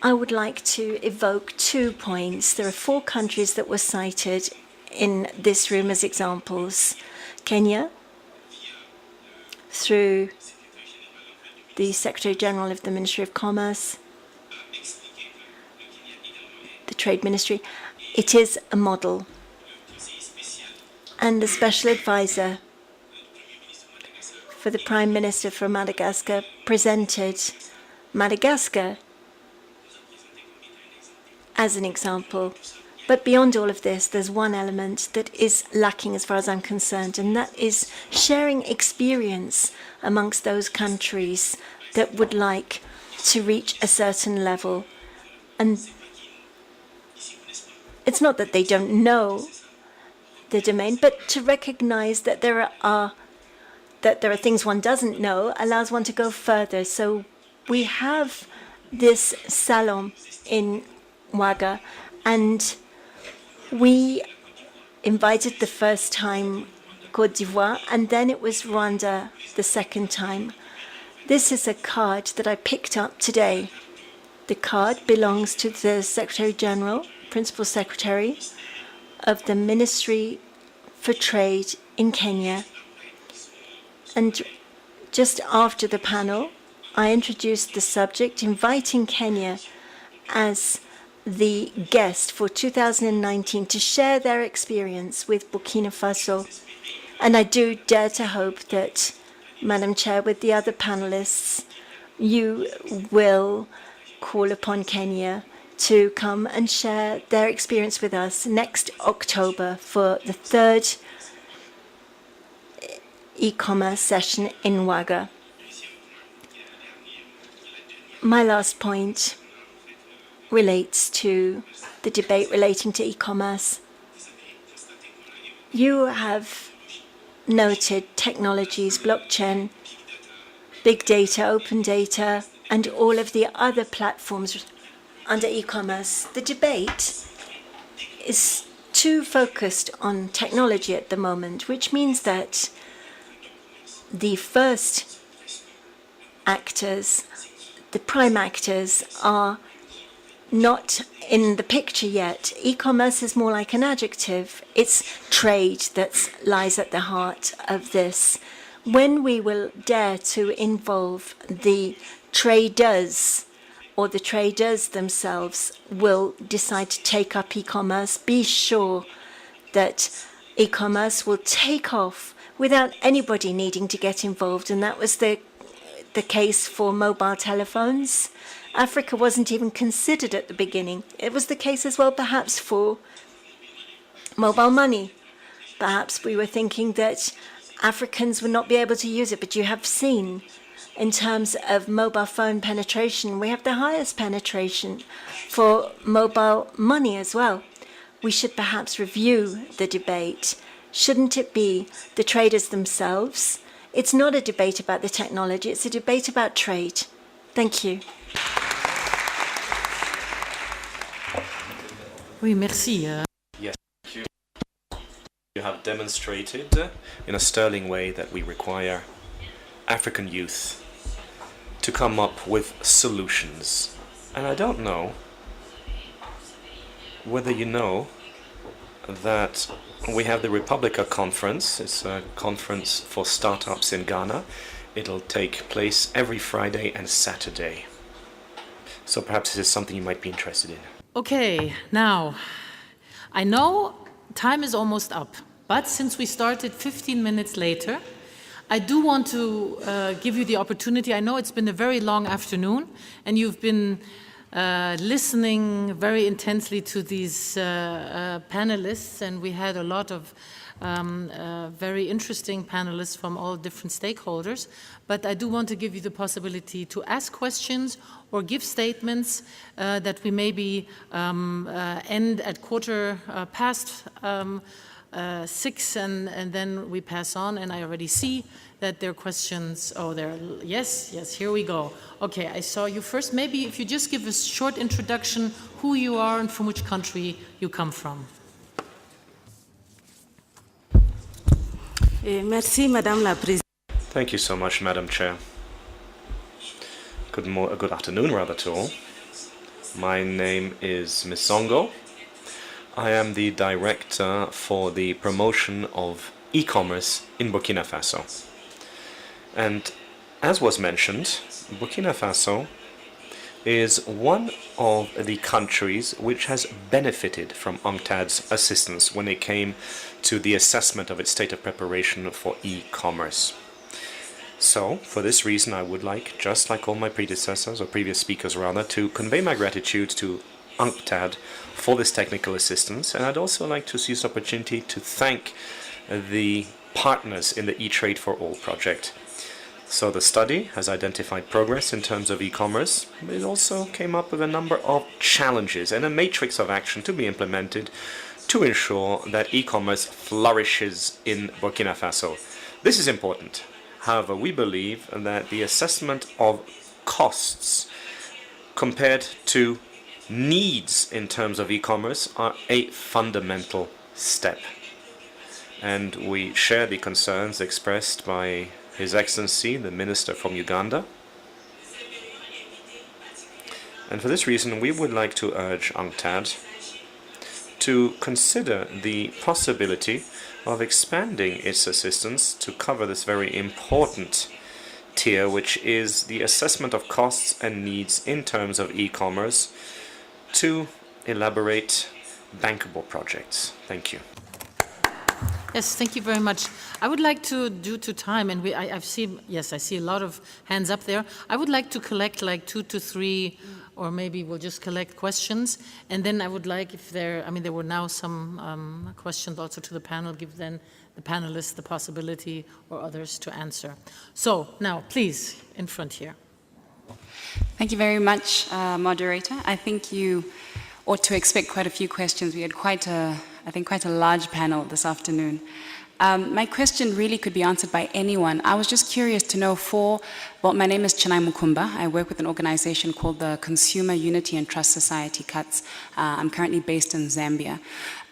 I would like to evoke 2 points. There are 4 countries that were cited in this room as examples. Kenya, through the Secretary General of the Ministry of Commerce, the Trade Ministry. It is a model. And the Special Advisor for the Prime Minister for Madagascar presented Madagascar as an example. But beyond all of this, there's one element that is lacking as far as I'm concerned, and that is sharing experience amongst those countries that would like to reach a certain level. And it's not that they don't know the domain, but to recognize that there are things one doesn't know allows one to go further. So we have this salon in Ouaga, and we invited the first time Côte d'Ivoire, and then it was Rwanda the second time. This is a card that I picked up today. The card belongs to the Secretary General, Principal Secretary of the Ministry for Trade in Kenya. And just after the panel, I introduced the subject, inviting Kenya as the guest for 2019 to share their experience with Burkina Faso. And I do dare to hope that, Madam Chair, with the other panelists, you will call upon Kenya to come and share their experience with us next October for the third e-commerce session in Ouaga. My last point relates to the debate relating to e-commerce. You have noted technologies, blockchain, big data, open data, and all of the other platforms under e-commerce. The debate is too focused on technology at the moment, which means that the first actors, the prime actors, are not in the picture yet. E-commerce is more like an adjective. It's trade that lies at the heart of this. When we will dare to involve the traders, or the traders themselves will decide to take up e-commerce, be sure that e-commerce will take off without anybody needing to get involved. And that was the case for mobile telephones. Africa wasn't even considered at the beginning. It was the case as well, perhaps, for mobile money. Perhaps we were thinking that Africans would not be able to use it, but you have seen, in terms of mobile phone penetration, we have the highest penetration for mobile money as well. We should perhaps review the debate Shouldn't it be the traders themselves? It's not a debate about the technology, it's a debate about trade. Thank you. Oui, merci. Yes, thank you. You have demonstrated in a sterling way that we require African youth to come up with solutions. And I don't know whether you know that we have the Republica Conference. It's a conference for startups in Ghana. It'll take place every Friday and Saturday. So perhaps this is something you might be interested in. Okay, now, I know time is almost up, but since we started 15 minutes later, I do want to give you the opportunity. I know it's been a very long afternoon, and you've been listening very intensely to these panelists, and we had a lot of very interesting panelists from all different stakeholders. But I do want to give you the possibility to ask questions or give statements that we maybe end at 6:15, and then we pass on. And I already see that there are questions. Oh, there. Yes, here we go. Okay, I saw you first. Maybe if you just give a short introduction, who you are and from which country you come from. Merci, Madame la Présidente. Thank you so much, Madam Chair. Good afternoon, rather, to all. My name is Misongo. I am the Director for the Promotion of E-Commerce in Burkina Faso. And as was mentioned, Burkina Faso is one of the countries which has benefited from UNCTAD's assistance when it came to the assessment of its state of preparation for e-commerce. So, for this reason, I would like, just like all my predecessors, or previous speakers rather, to convey my gratitude to UNCTAD for this technical assistance, and I'd also like to use this opportunity to thank the partners in the E-Trade for All project. So the study has identified progress in terms of e-commerce, but it also came up with a number of challenges and a matrix of action to be implemented to ensure that e-commerce flourishes in Burkina Faso. This is important. However, we believe that the assessment of costs compared to needs in terms of e-commerce are a fundamental step. And we share the concerns expressed by His Excellency, the Minister from Uganda. And for this reason, we would like to urge UNCTAD to consider the possibility of expanding its assistance to cover this very important tier, which is the assessment of costs and needs in terms of e-commerce, to elaborate bankable projects. Thank you. Yes, thank you very much. I would like to, due to time, and I see a lot of hands up there. I would like to collect like 2 to 3, or maybe we'll just collect questions. And then I would like, if there were now some questions also to the panel, give then the panelists the possibility or others to answer. So now, please, in front here. Thank you very much, moderator. I think you ought to expect quite a few questions. We had quite a large panel this afternoon. My question really could be answered by anyone. I was just curious to know my name is Chinai Mukumba. I work with an organization called the Consumer Unity and Trust Society, CUTS. I'm currently based in Zambia.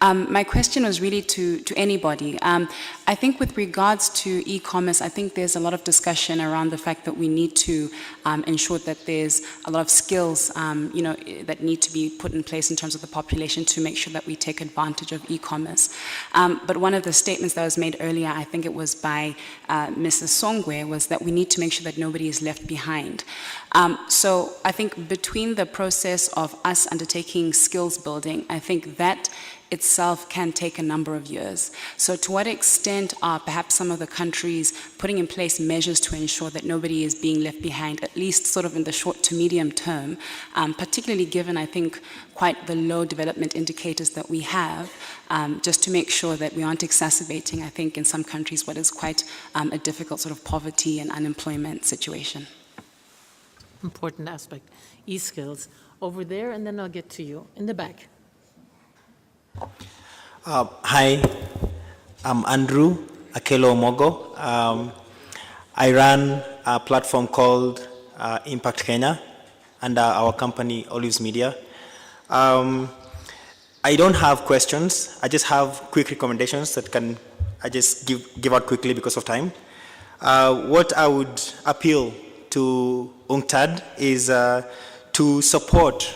My question was really to anybody. I think with regards to e-commerce, I think there's a lot of discussion around the fact that we need to ensure that there's a lot of skills that need to be put in place in terms of the population to make sure that we take advantage of e-commerce. But one of the statements that was made earlier, I think it was by Mrs. Songwe, was that we need to make sure that nobody is left behind. So I think between the process of us undertaking skills building, I think that itself can take a number of years. So to what extent are perhaps some of the countries putting in place measures to ensure that nobody is being left behind, at least sort of in the short to medium term, particularly given, I think, quite the low development indicators that we have, just to make sure that we aren't exacerbating, I think, in some countries what is quite a difficult sort of poverty and unemployment situation. Important aspect, e-skills. Over there, and then I'll get to you in the back. Hi. I'm Andrew Akelo Omogo. I run a platform called Impact Kenya under our company Olives Media. I don't have questions. I just have quick recommendations that I just give out quickly because of time. What I would appeal to UNCTAD is to support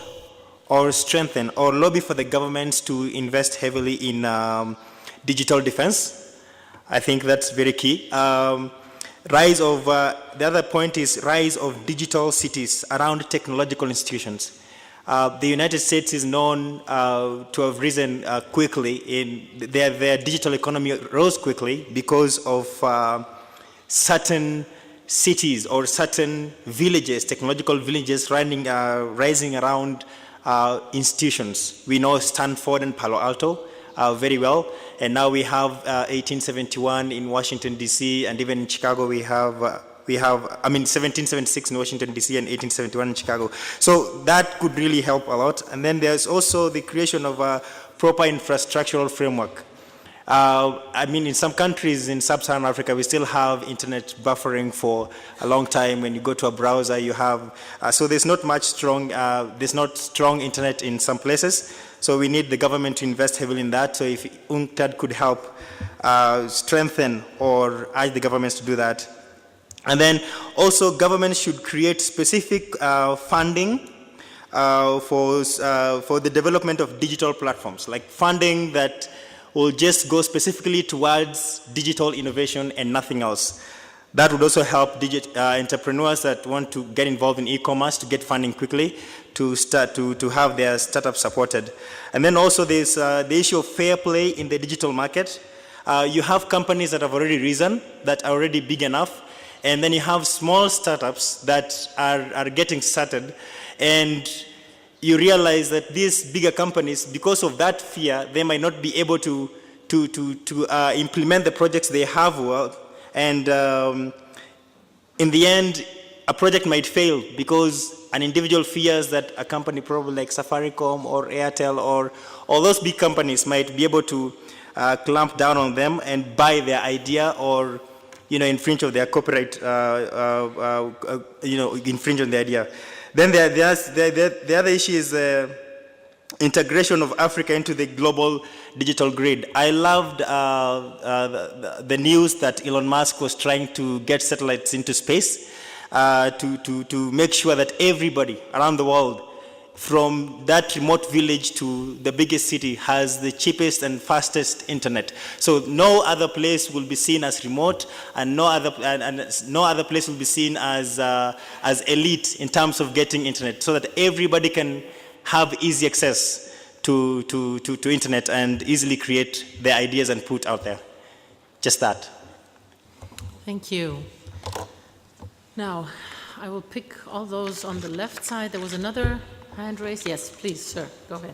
or strengthen or lobby for the governments to invest heavily in digital defense. I think that's very key. The other point is rise of digital cities around technological institutions. The United States is known to have risen quickly their digital economy rose quickly because of certain cities or certain villages, technological villages rising around institutions. We know Stanford and Palo Alto very well, and now we have 1871 in Washington, D.C., and even in Chicago we have 1776 in Washington, D.C. and 1871 in Chicago. So that could really help a lot. And then there's also the creation of a proper infrastructural framework. In some countries in sub-Saharan Africa, we still have internet buffering for a long time. When you go to a browser, you have, so there's not strong internet in some places. So we need the government to invest heavily in that. So if UNCTAD could help strengthen or urge the governments to do that. And then also government should create specific funding for the development of digital platforms, like funding that will just go specifically towards digital innovation and nothing else. That would also help entrepreneurs that want to get involved in e-commerce to get funding quickly to start to have their startup supported. And then also there's the issue of fair play in the digital market. You have companies that have already risen, that are already big enough, and then you have small startups that are getting started, and you realize that these bigger companies, because of that fear, they might not be able to implement the projects they have well, and in the end, a project might fail because an individual fears that a company probably like Safaricom or Airtel or all those big companies might be able to clamp down on them and buy their idea or infringe on their copyright, infringe on the idea. Then the other issue is integration of Africa into the global digital grid. I loved the news that Elon Musk was trying to get satellites into space to make sure that everybody around the world, from that remote village to the biggest city, has the cheapest and fastest internet. So no other place will be seen as remote, and no other place will be seen as elite in terms of getting internet, so that everybody can have easy access to internet and easily create their ideas and put out there. Just that. Thank you. Now, I will pick all those on the left side. There was another hand raised. Yes, please, sir, go ahead.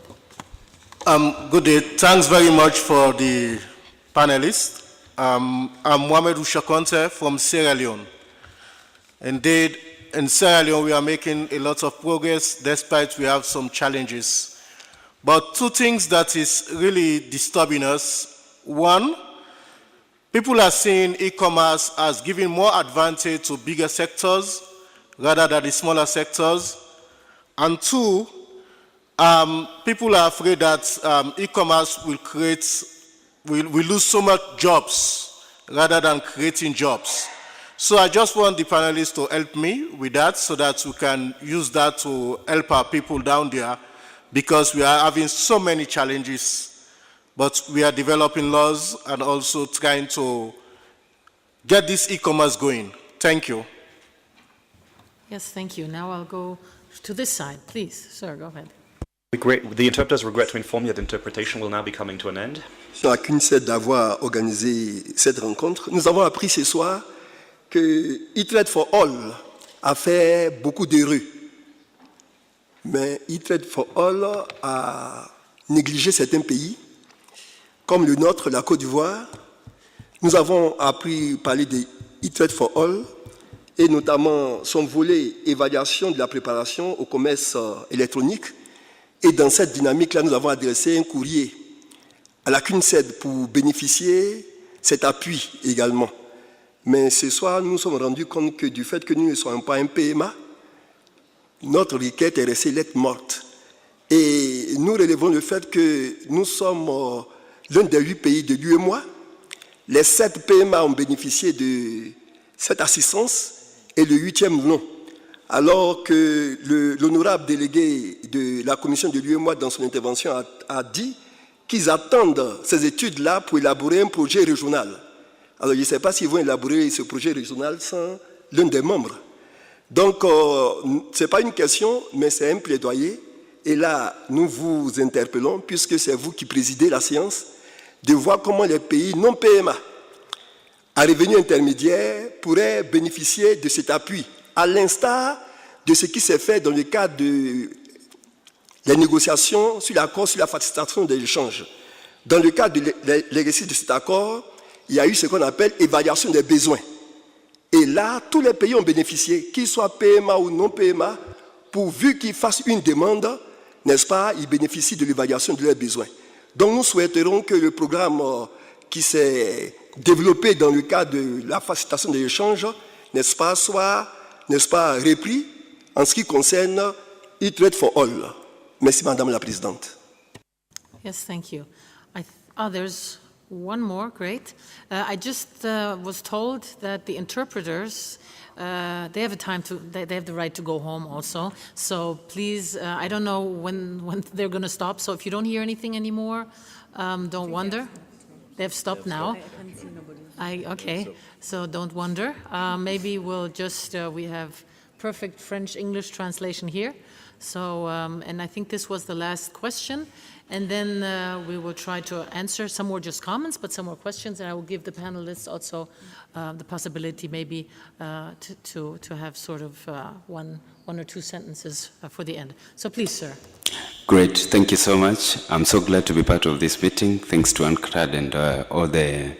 Good day. Thanks very much for the panelists. I'm Mohamed Ushakonte from Sierra Leone. Indeed, in Sierra Leone, we are making a lot of progress despite we have some challenges. But two things that is really disturbing us. One, people are seeing e-commerce as giving more advantage to bigger sectors rather than the smaller sectors. And two, people are afraid that e-commerce will lose so much jobs rather than creating jobs. So I just want the panelists to help me with that so that we can use that to help our people down there, because we are having so many challenges, but we are developing laws and also trying to get this e-commerce going. Thank you. Yes, thank you. Now I'll go to this side. Please, sir, go ahead. The interpreters regret to inform you that interpretation will now be coming to an end. Je suis à UNCTAD d'avoir organisé cette rencontre. Nous avons appris ce soir que UNCTAD for All a fait beaucoup d'erreurs. Mais UNCTAD for All a négligé certains pays, comme le nôtre, la Côte d'Ivoire. Nous avons appris à parler de UNCTAD for All, et notamment son volet évaluation de la préparation au commerce électronique. Et dans cette dynamique-là, nous avons adressé un courrier à la UNCTAD pour bénéficier cet appui également. Mais ce soir, nous nous sommes rendus compte que du fait que nous ne soyons pas un PMA, notre requête est restée lettre morte. Et nous relevons le fait que nous sommes l'un des 8 pays de l'UEMOA. Les 7 PMA ont bénéficié de cette assistance et le 8e non. Alors que l'honorable délégué de la commission de l'UEMOA dans son intervention a dit qu'ils attendent ces études-là pour élaborer un projet régional. Alors je ne sais pas s'ils vont élaborer ce projet régional sans l'un des membres. Donc ce n'est pas une question, mais c'est un plaidoyer. Et là, nous vous interpellons, puisque c'est vous qui présidez la séance, de voir comment les pays non PMA à revenus intermédiaires pourraient bénéficier de cet appui, à l'instar de ce qui s'est fait dans le cadre de les négociations sur l'accord sur la facilitation des échanges. Dans le cadre de l'exercice de cet accord, il y a eu ce qu'on appelle évaluation des besoins. Et là, tous les pays ont bénéficié, qu'ils soient PMA ou non PMA, pourvu qu'ils fassent une demande, n'est-ce pas, ils bénéficient de l'évaluation de leurs besoins. Donc nous souhaiterons que le programme qui s'est développé dans le cadre de la facilitation des échanges, n'est-ce pas, soit, n'est-ce pas, repris en ce qui concerne e-trade for all. Merci, Madame la Présidente. Yes, thank you. There's one more, great. I just was told that the interpreters, they have they have the right to go home also. So please, I don't know when they're going to stop. So if you don't hear anything anymore, don't wonder. They've stopped now. Okay, so don't wonder. Maybe we'll just, we have perfect French-English translation here. So, and I think this was the last question. And then we will try to answer. Some were just comments, but some more questions. And I will give the panelists also the possibility maybe to have sort of one or two sentences for the end. So please, sir. Great, thank you so much. I'm so glad to be part of this meeting. Thanks to UNCTAD and all the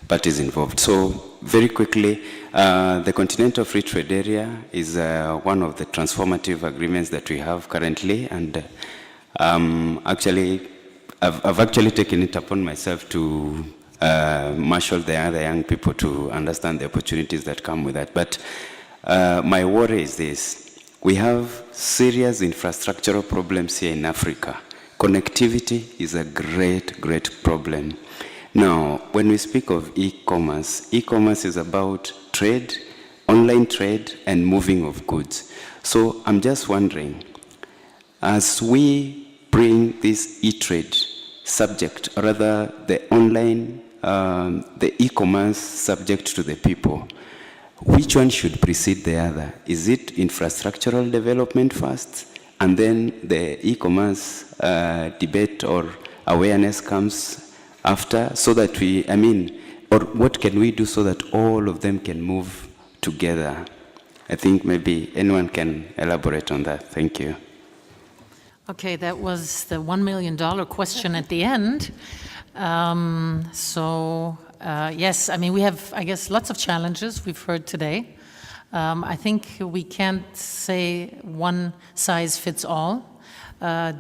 parties involved. So very quickly, the Continental Free Trade Area is one of the transformative agreements that we have currently, and actually, I've actually taken it upon myself to marshal the other young people to understand the opportunities that come with that. But my worry is this. We have serious infrastructural problems here in Africa. Connectivity is a great, great problem. Now, when we speak of e-commerce is about trade, online trade, and moving of goods. So I'm just wondering, as we bring this e-trade subject, or rather the online, the e-commerce subject to the people, which one should precede the other? Is it infrastructural development first, and then the e-commerce debate or awareness comes after, so that or what can we do so that all of them can move together? I think maybe anyone can elaborate on that. Thank you. Okay, that was the $1 million question at the end. Yes, we have, I guess, lots of challenges we've heard today. I think we can't say one size fits all.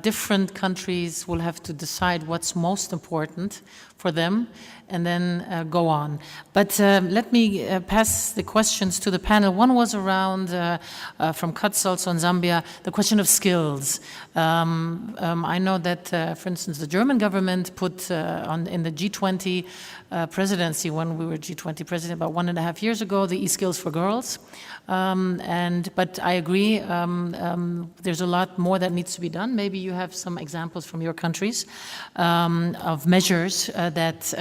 Different countries will have to decide what's most important for them and then go on. But let me pass the questions to the panel. One was around, from Katz also in Zambia, the question of skills. I know that, for instance, the German government put in the G20 presidency, when we were G20 president about 1.5 years ago, the e-skills for girls. But I agree, there's a lot more that needs to be done. Maybe you have some examples from your countries of measures that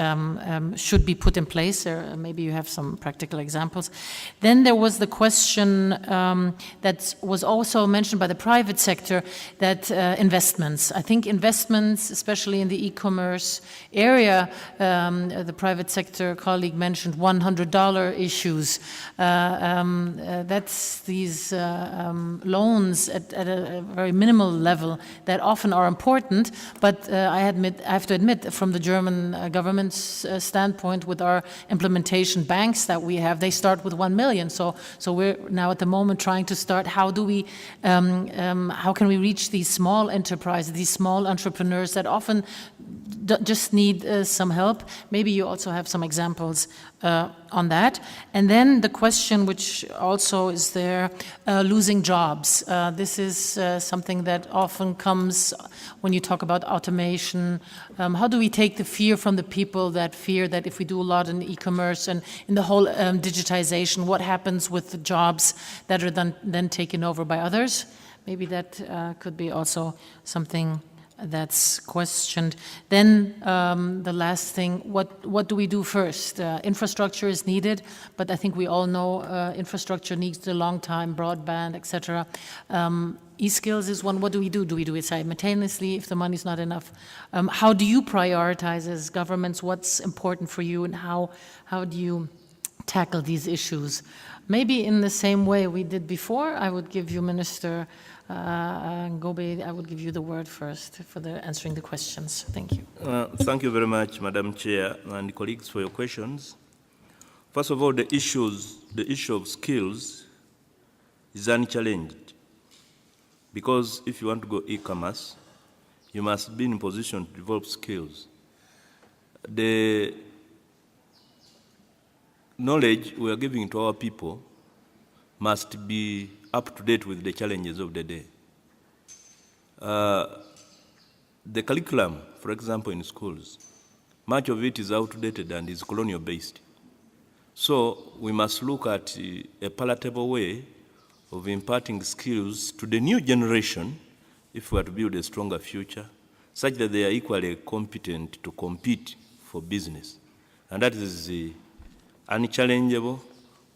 should be put in place. Maybe you have some practical examples. Then there was the question that was also mentioned by the private sector, that investments. I think investments, especially in the e-commerce area, the private sector colleague mentioned $100 issues. That's these loans at a very minimal level that often are important, but I have to admit, from the German government's standpoint, with our implementation banks that we have, they start with 1 million. So we're now at the moment trying to start, how can we reach these small enterprises, these small entrepreneurs that often just need some help. Maybe you also have some examples on that. And then the question which also is there, losing jobs. This is something that often comes when you talk about automation. How do we take the fear from the people that fear that if we do a lot in e-commerce and in the whole digitization, what happens with the jobs that are then taken over by others? Maybe that could be also something that's questioned. Then the last thing, what do we do first? Infrastructure is needed, but I think we all know infrastructure needs a long time, broadband, etc. E-skills is one. What do we do? Do we do it simultaneously if the money's not enough? How do you prioritize as governments? What's important for you, and how do you tackle these issues? Maybe in the same way we did before, I would give you, Minister Ngobe, I would give you the word first for answering the questions. Thank you. Thank you very much, Madam Chair and colleagues, for your questions. First of all, the issue of skills is unchallenged, because if you want to go e-commerce, you must be in a position to develop skills. The knowledge we are giving to our people must be up to date with the challenges of the day. The curriculum, for example, in schools, much of it is outdated and is colonial-based. So we must look at a palatable way of imparting skills to the new generation if we are to build a stronger future, such that they are equally competent to compete for business. And that is unchallengeable.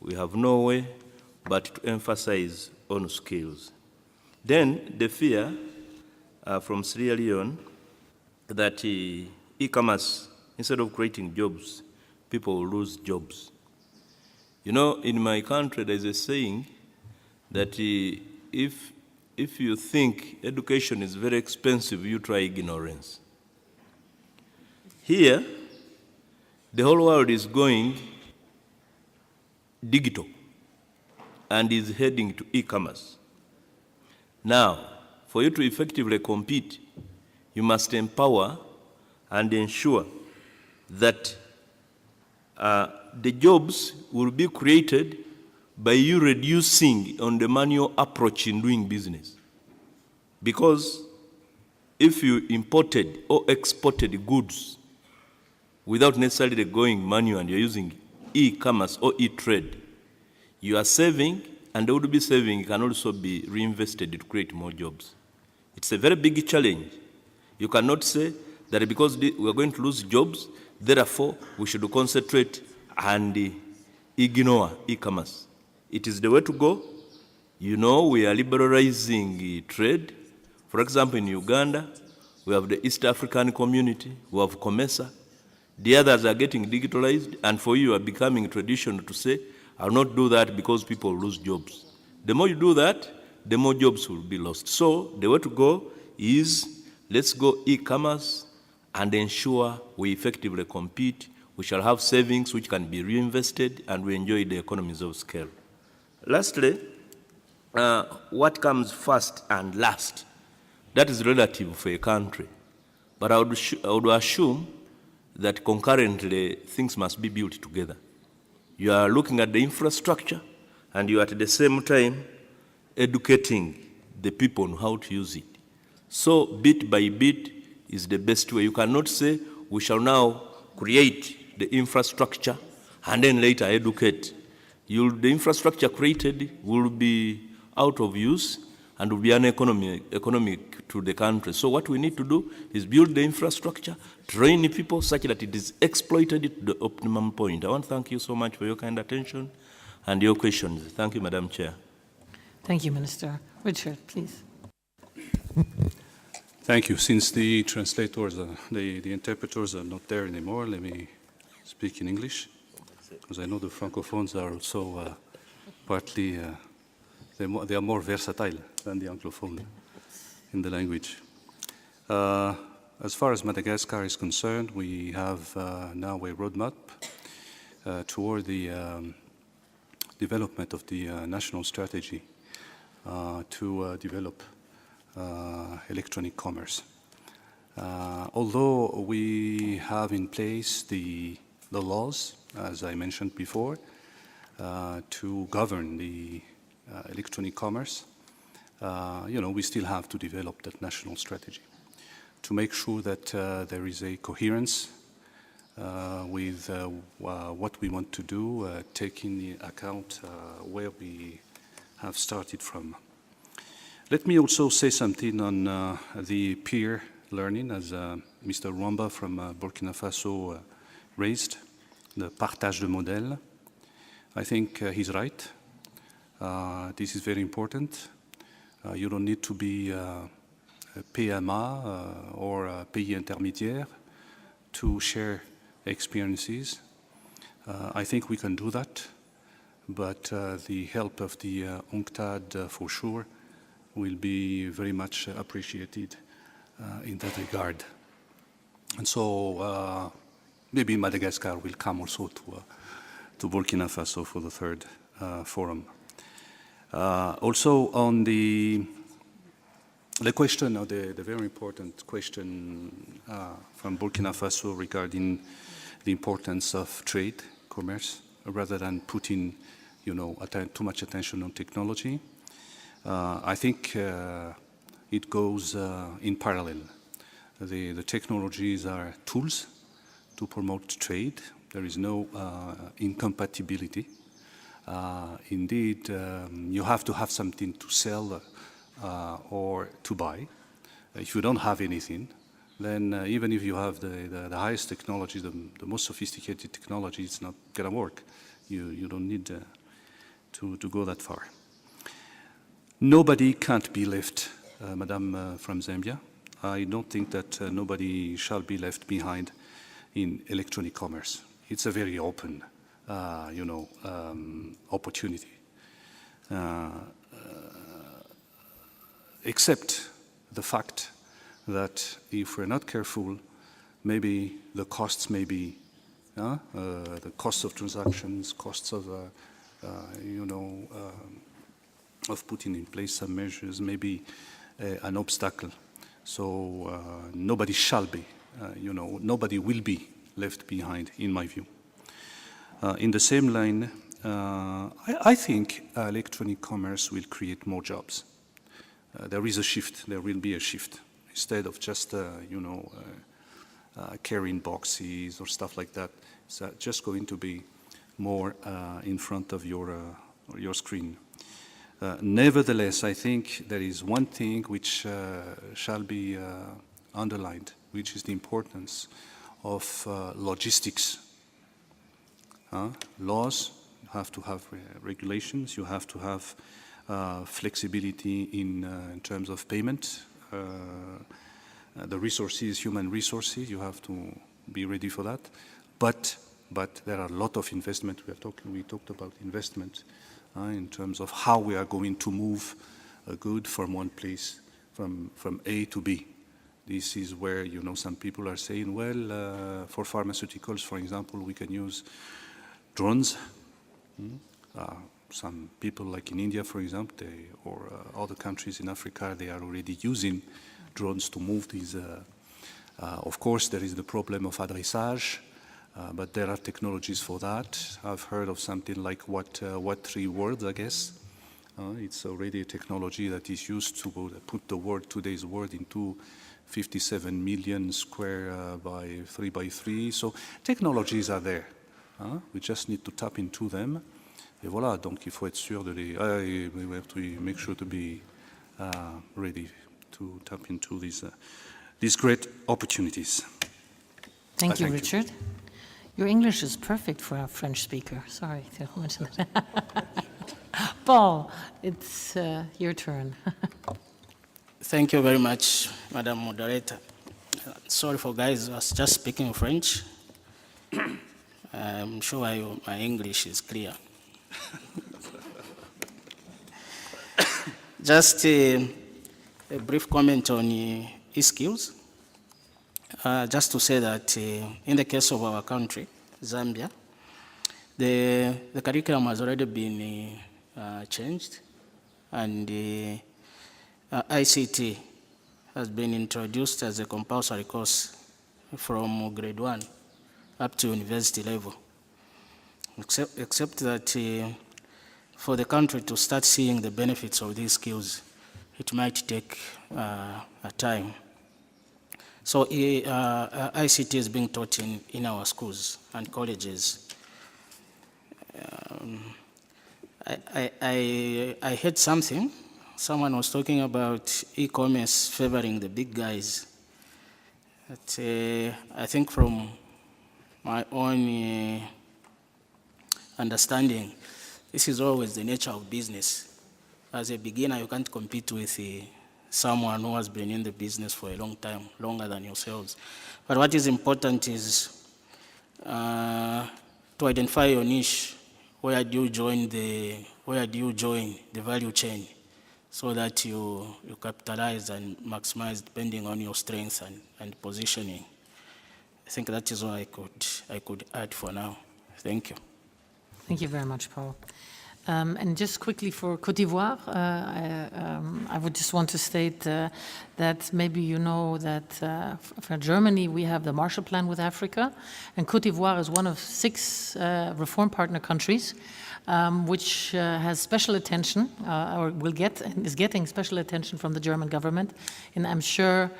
We have no way but to emphasize on skills. Then the fear from Sierra Leone that e-commerce, instead of creating jobs, people will lose jobs. You know, in my country, there's a saying that if you think education is very expensive, you try ignorance. Here, the whole world is going digital and is heading to e-commerce. Now, for you to effectively compete, you must empower and ensure that the jobs will be created by you reducing on the manual approach in doing business. Because if you imported or exported goods without necessarily going manual and you're using e-commerce or e-trade, you are saving, and the would be saving can also be reinvested to create more jobs. It's a very big challenge. You cannot say that because we are going to lose jobs, therefore we should concentrate and ignore e-commerce. It is the way to go. You know, we are liberalizing trade. For example, in Uganda, we have the East African community, we have COMESA. The others are getting digitalized, and for you are becoming traditional to say, I'll not do that because people lose jobs. The more you do that, the more jobs will be lost. So the way to go is, let's go e-commerce and ensure we effectively compete. We shall have savings which can be reinvested, and we enjoy the economies of scale. Lastly, what comes first and last? That is relative for a country. But I would assume that concurrently things must be built together. You are looking at the infrastructure, and you are at the same time educating the people on how to use it. So bit by bit is the best way. You cannot say we shall now create the infrastructure and then later educate. The infrastructure created will be out of use and will be economic to the country. So what we need to do is build the infrastructure, train people such that it is exploited to the optimum point. I want to thank you so much for your kind attention and your questions. Thank you, Madam Chair. Thank you, Minister. Richard, please. Thank you. Since the translators, the interpreters are not there anymore, let me speak in English, because I know the Francophones are also partly, they are more versatile than the Anglophone in the language. As far as Madagascar is concerned, we have now a roadmap toward the development of the national strategy to develop electronic commerce. Although we have in place the laws, as I mentioned before, to govern the electronic commerce, we still have to develop that national strategy to make sure that there is a coherence with what we want to do, taking into account where we have started from. Let me also say something on the peer learning, as Mr. Rwamba from Burkina Faso raised, the partage de modèles. I think he's right. This is very important. You don't need to be a PMA or a pays intermédiaire to share experiences. I think we can do that, but the help of the UNCTAD for sure will be very much appreciated in that regard. And so maybe Madagascar will come also to Burkina Faso for the third forum. Also on the question, or the very important question from Burkina Faso regarding the importance of trade, commerce, rather than putting, too much attention on technology. I think it goes in parallel. The technologies are tools to promote trade. There is no incompatibility. Indeed, you have to have something to sell or to buy. If you don't have anything, then even if you have the highest technology, the most sophisticated technology, it's not going to work. You don't need to go that far. Nobody can't be left, Madame from Zambia. I don't think that nobody shall be left behind in electronic commerce. It's a very open, opportunity. Except the fact that if we're not careful, maybe the costs may be, the costs of transactions, costs of, of putting in place some measures, may be an obstacle. So nobody shall be, nobody will be left behind, in my view. In the same line, I think electronic commerce will create more jobs. There is a shift, there will be a shift. Instead of just, carrying boxes or stuff like that, it's just going to be more in front of your screen. Nevertheless, I think there is one thing which shall be underlined, which is the importance of logistics. Laws, you have to have regulations, you have to have flexibility in terms of payment. The resources, human resources, you have to be ready for that. But there are a lot of investment. We talked about investment in terms of how we are going to move a good from one place, from A to B. This is where, some people are saying, well, for pharmaceuticals, for example, we can use drones. Some people, like in India, for example, or other countries in Africa, they are already using drones to move these. Of course, there is the problem of adressage, but there are technologies for that. I've heard of something like what 3 words, I guess. It's already a technology that is used to put today's word into 57 million square by 3 by 3. So technologies are there. We just need to tap into them. Et voilà, donc il faut être sûr de les. We have to make sure to be ready to tap into these great opportunities. Thank you, Richard. Your English is perfect for a French speaker. Sorry to mention that. Paul, it's your turn. Thank you very much, Madam Moderator. Sorry for guys who was just speaking French. I'm sure my English is clear. Just a brief comment on e-skills. Just to say that in the case of our country, Zambia, the curriculum has already been changed, and ICT has been introduced as a compulsory course from grade 1 up to university level. Except that for the country to start seeing the benefits of these skills, it might take a time. So ICT is being taught in our schools and colleges. I heard something. Someone was talking about e-commerce favoring the big guys. But, I think from my own understanding, this is always the nature of business. As a beginner, you can't compete with someone who has been in the business for a long time, longer than yourselves. But what is important is to identify your niche. Where do you join the value chain, so that you capitalize and maximize depending on your strengths and positioning. I think that is what I could add for now. Thank you. Thank you very much, Paul. And just quickly for Côte d'Ivoire, I would just want to state that maybe you know that for Germany we have the Marshall Plan with Africa, and Côte d'Ivoire is one of 6 reform partner countries which has special attention, or will get and is getting special attention from the German government. And I'm sure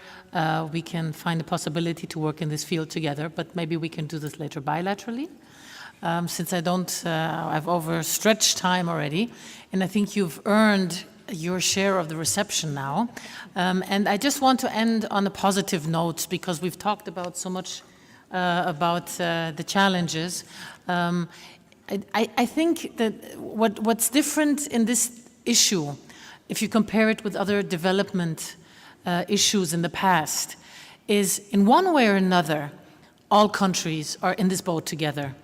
we can find a possibility to work in this field together, but maybe we can do this later bilaterally. Since I've overstretched time already, and I think you've earned your share of the reception now. And I just want to end on a positive note, because we've talked about so much about the challenges. I think that what's different in this issue, if you compare it with other development issues in the past, is in one way or another, all countries are in this boat together.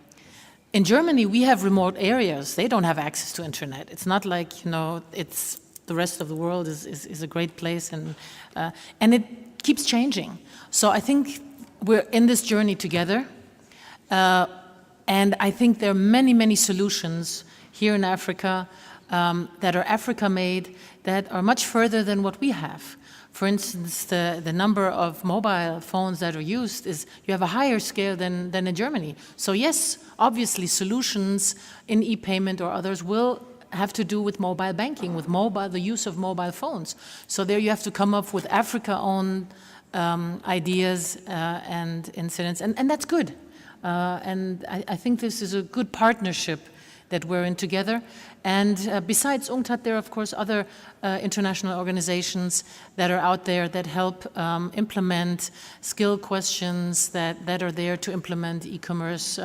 In Germany, we have remote areas. They don't have access to internet. It's not like, you know, it's the rest of the world is a great place, and it keeps changing. So I think we're in this journey together, and I think there are many, many solutions here in Africa that are Africa-made, that are much further than what we have. For instance, the number of mobile phones that are used is, you have a higher scale than in Germany. So yes, obviously solutions in e-payment or others will have to do with mobile banking, with the use of mobile phones. So there you have to come up with Africa-owned ideas and incidents, and that's good. And I think this is a good partnership that we're in together. And besides UNCTAD, there are, of course, other international organizations that are out there that help implement skill questions that are there to implement e-commerce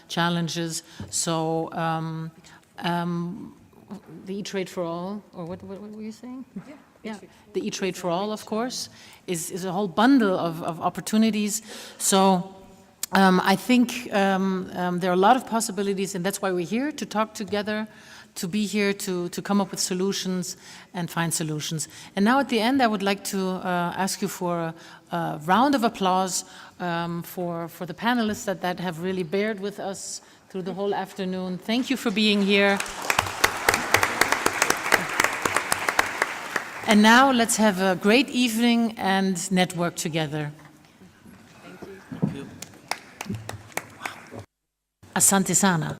challenges. So the e-trade for all, or what were you saying? Yeah. The e-trade for all, of course, is a whole bundle of opportunities. So I think there are a lot of possibilities, and that's why we're here, to talk together, to be here to come up with solutions and find solutions. And now at the end, I would like to ask you for a round of applause for the panelists that have really bared with us through the whole afternoon. Thank you for being here. And now let's have a great evening and network together. Thank you. Asante sana.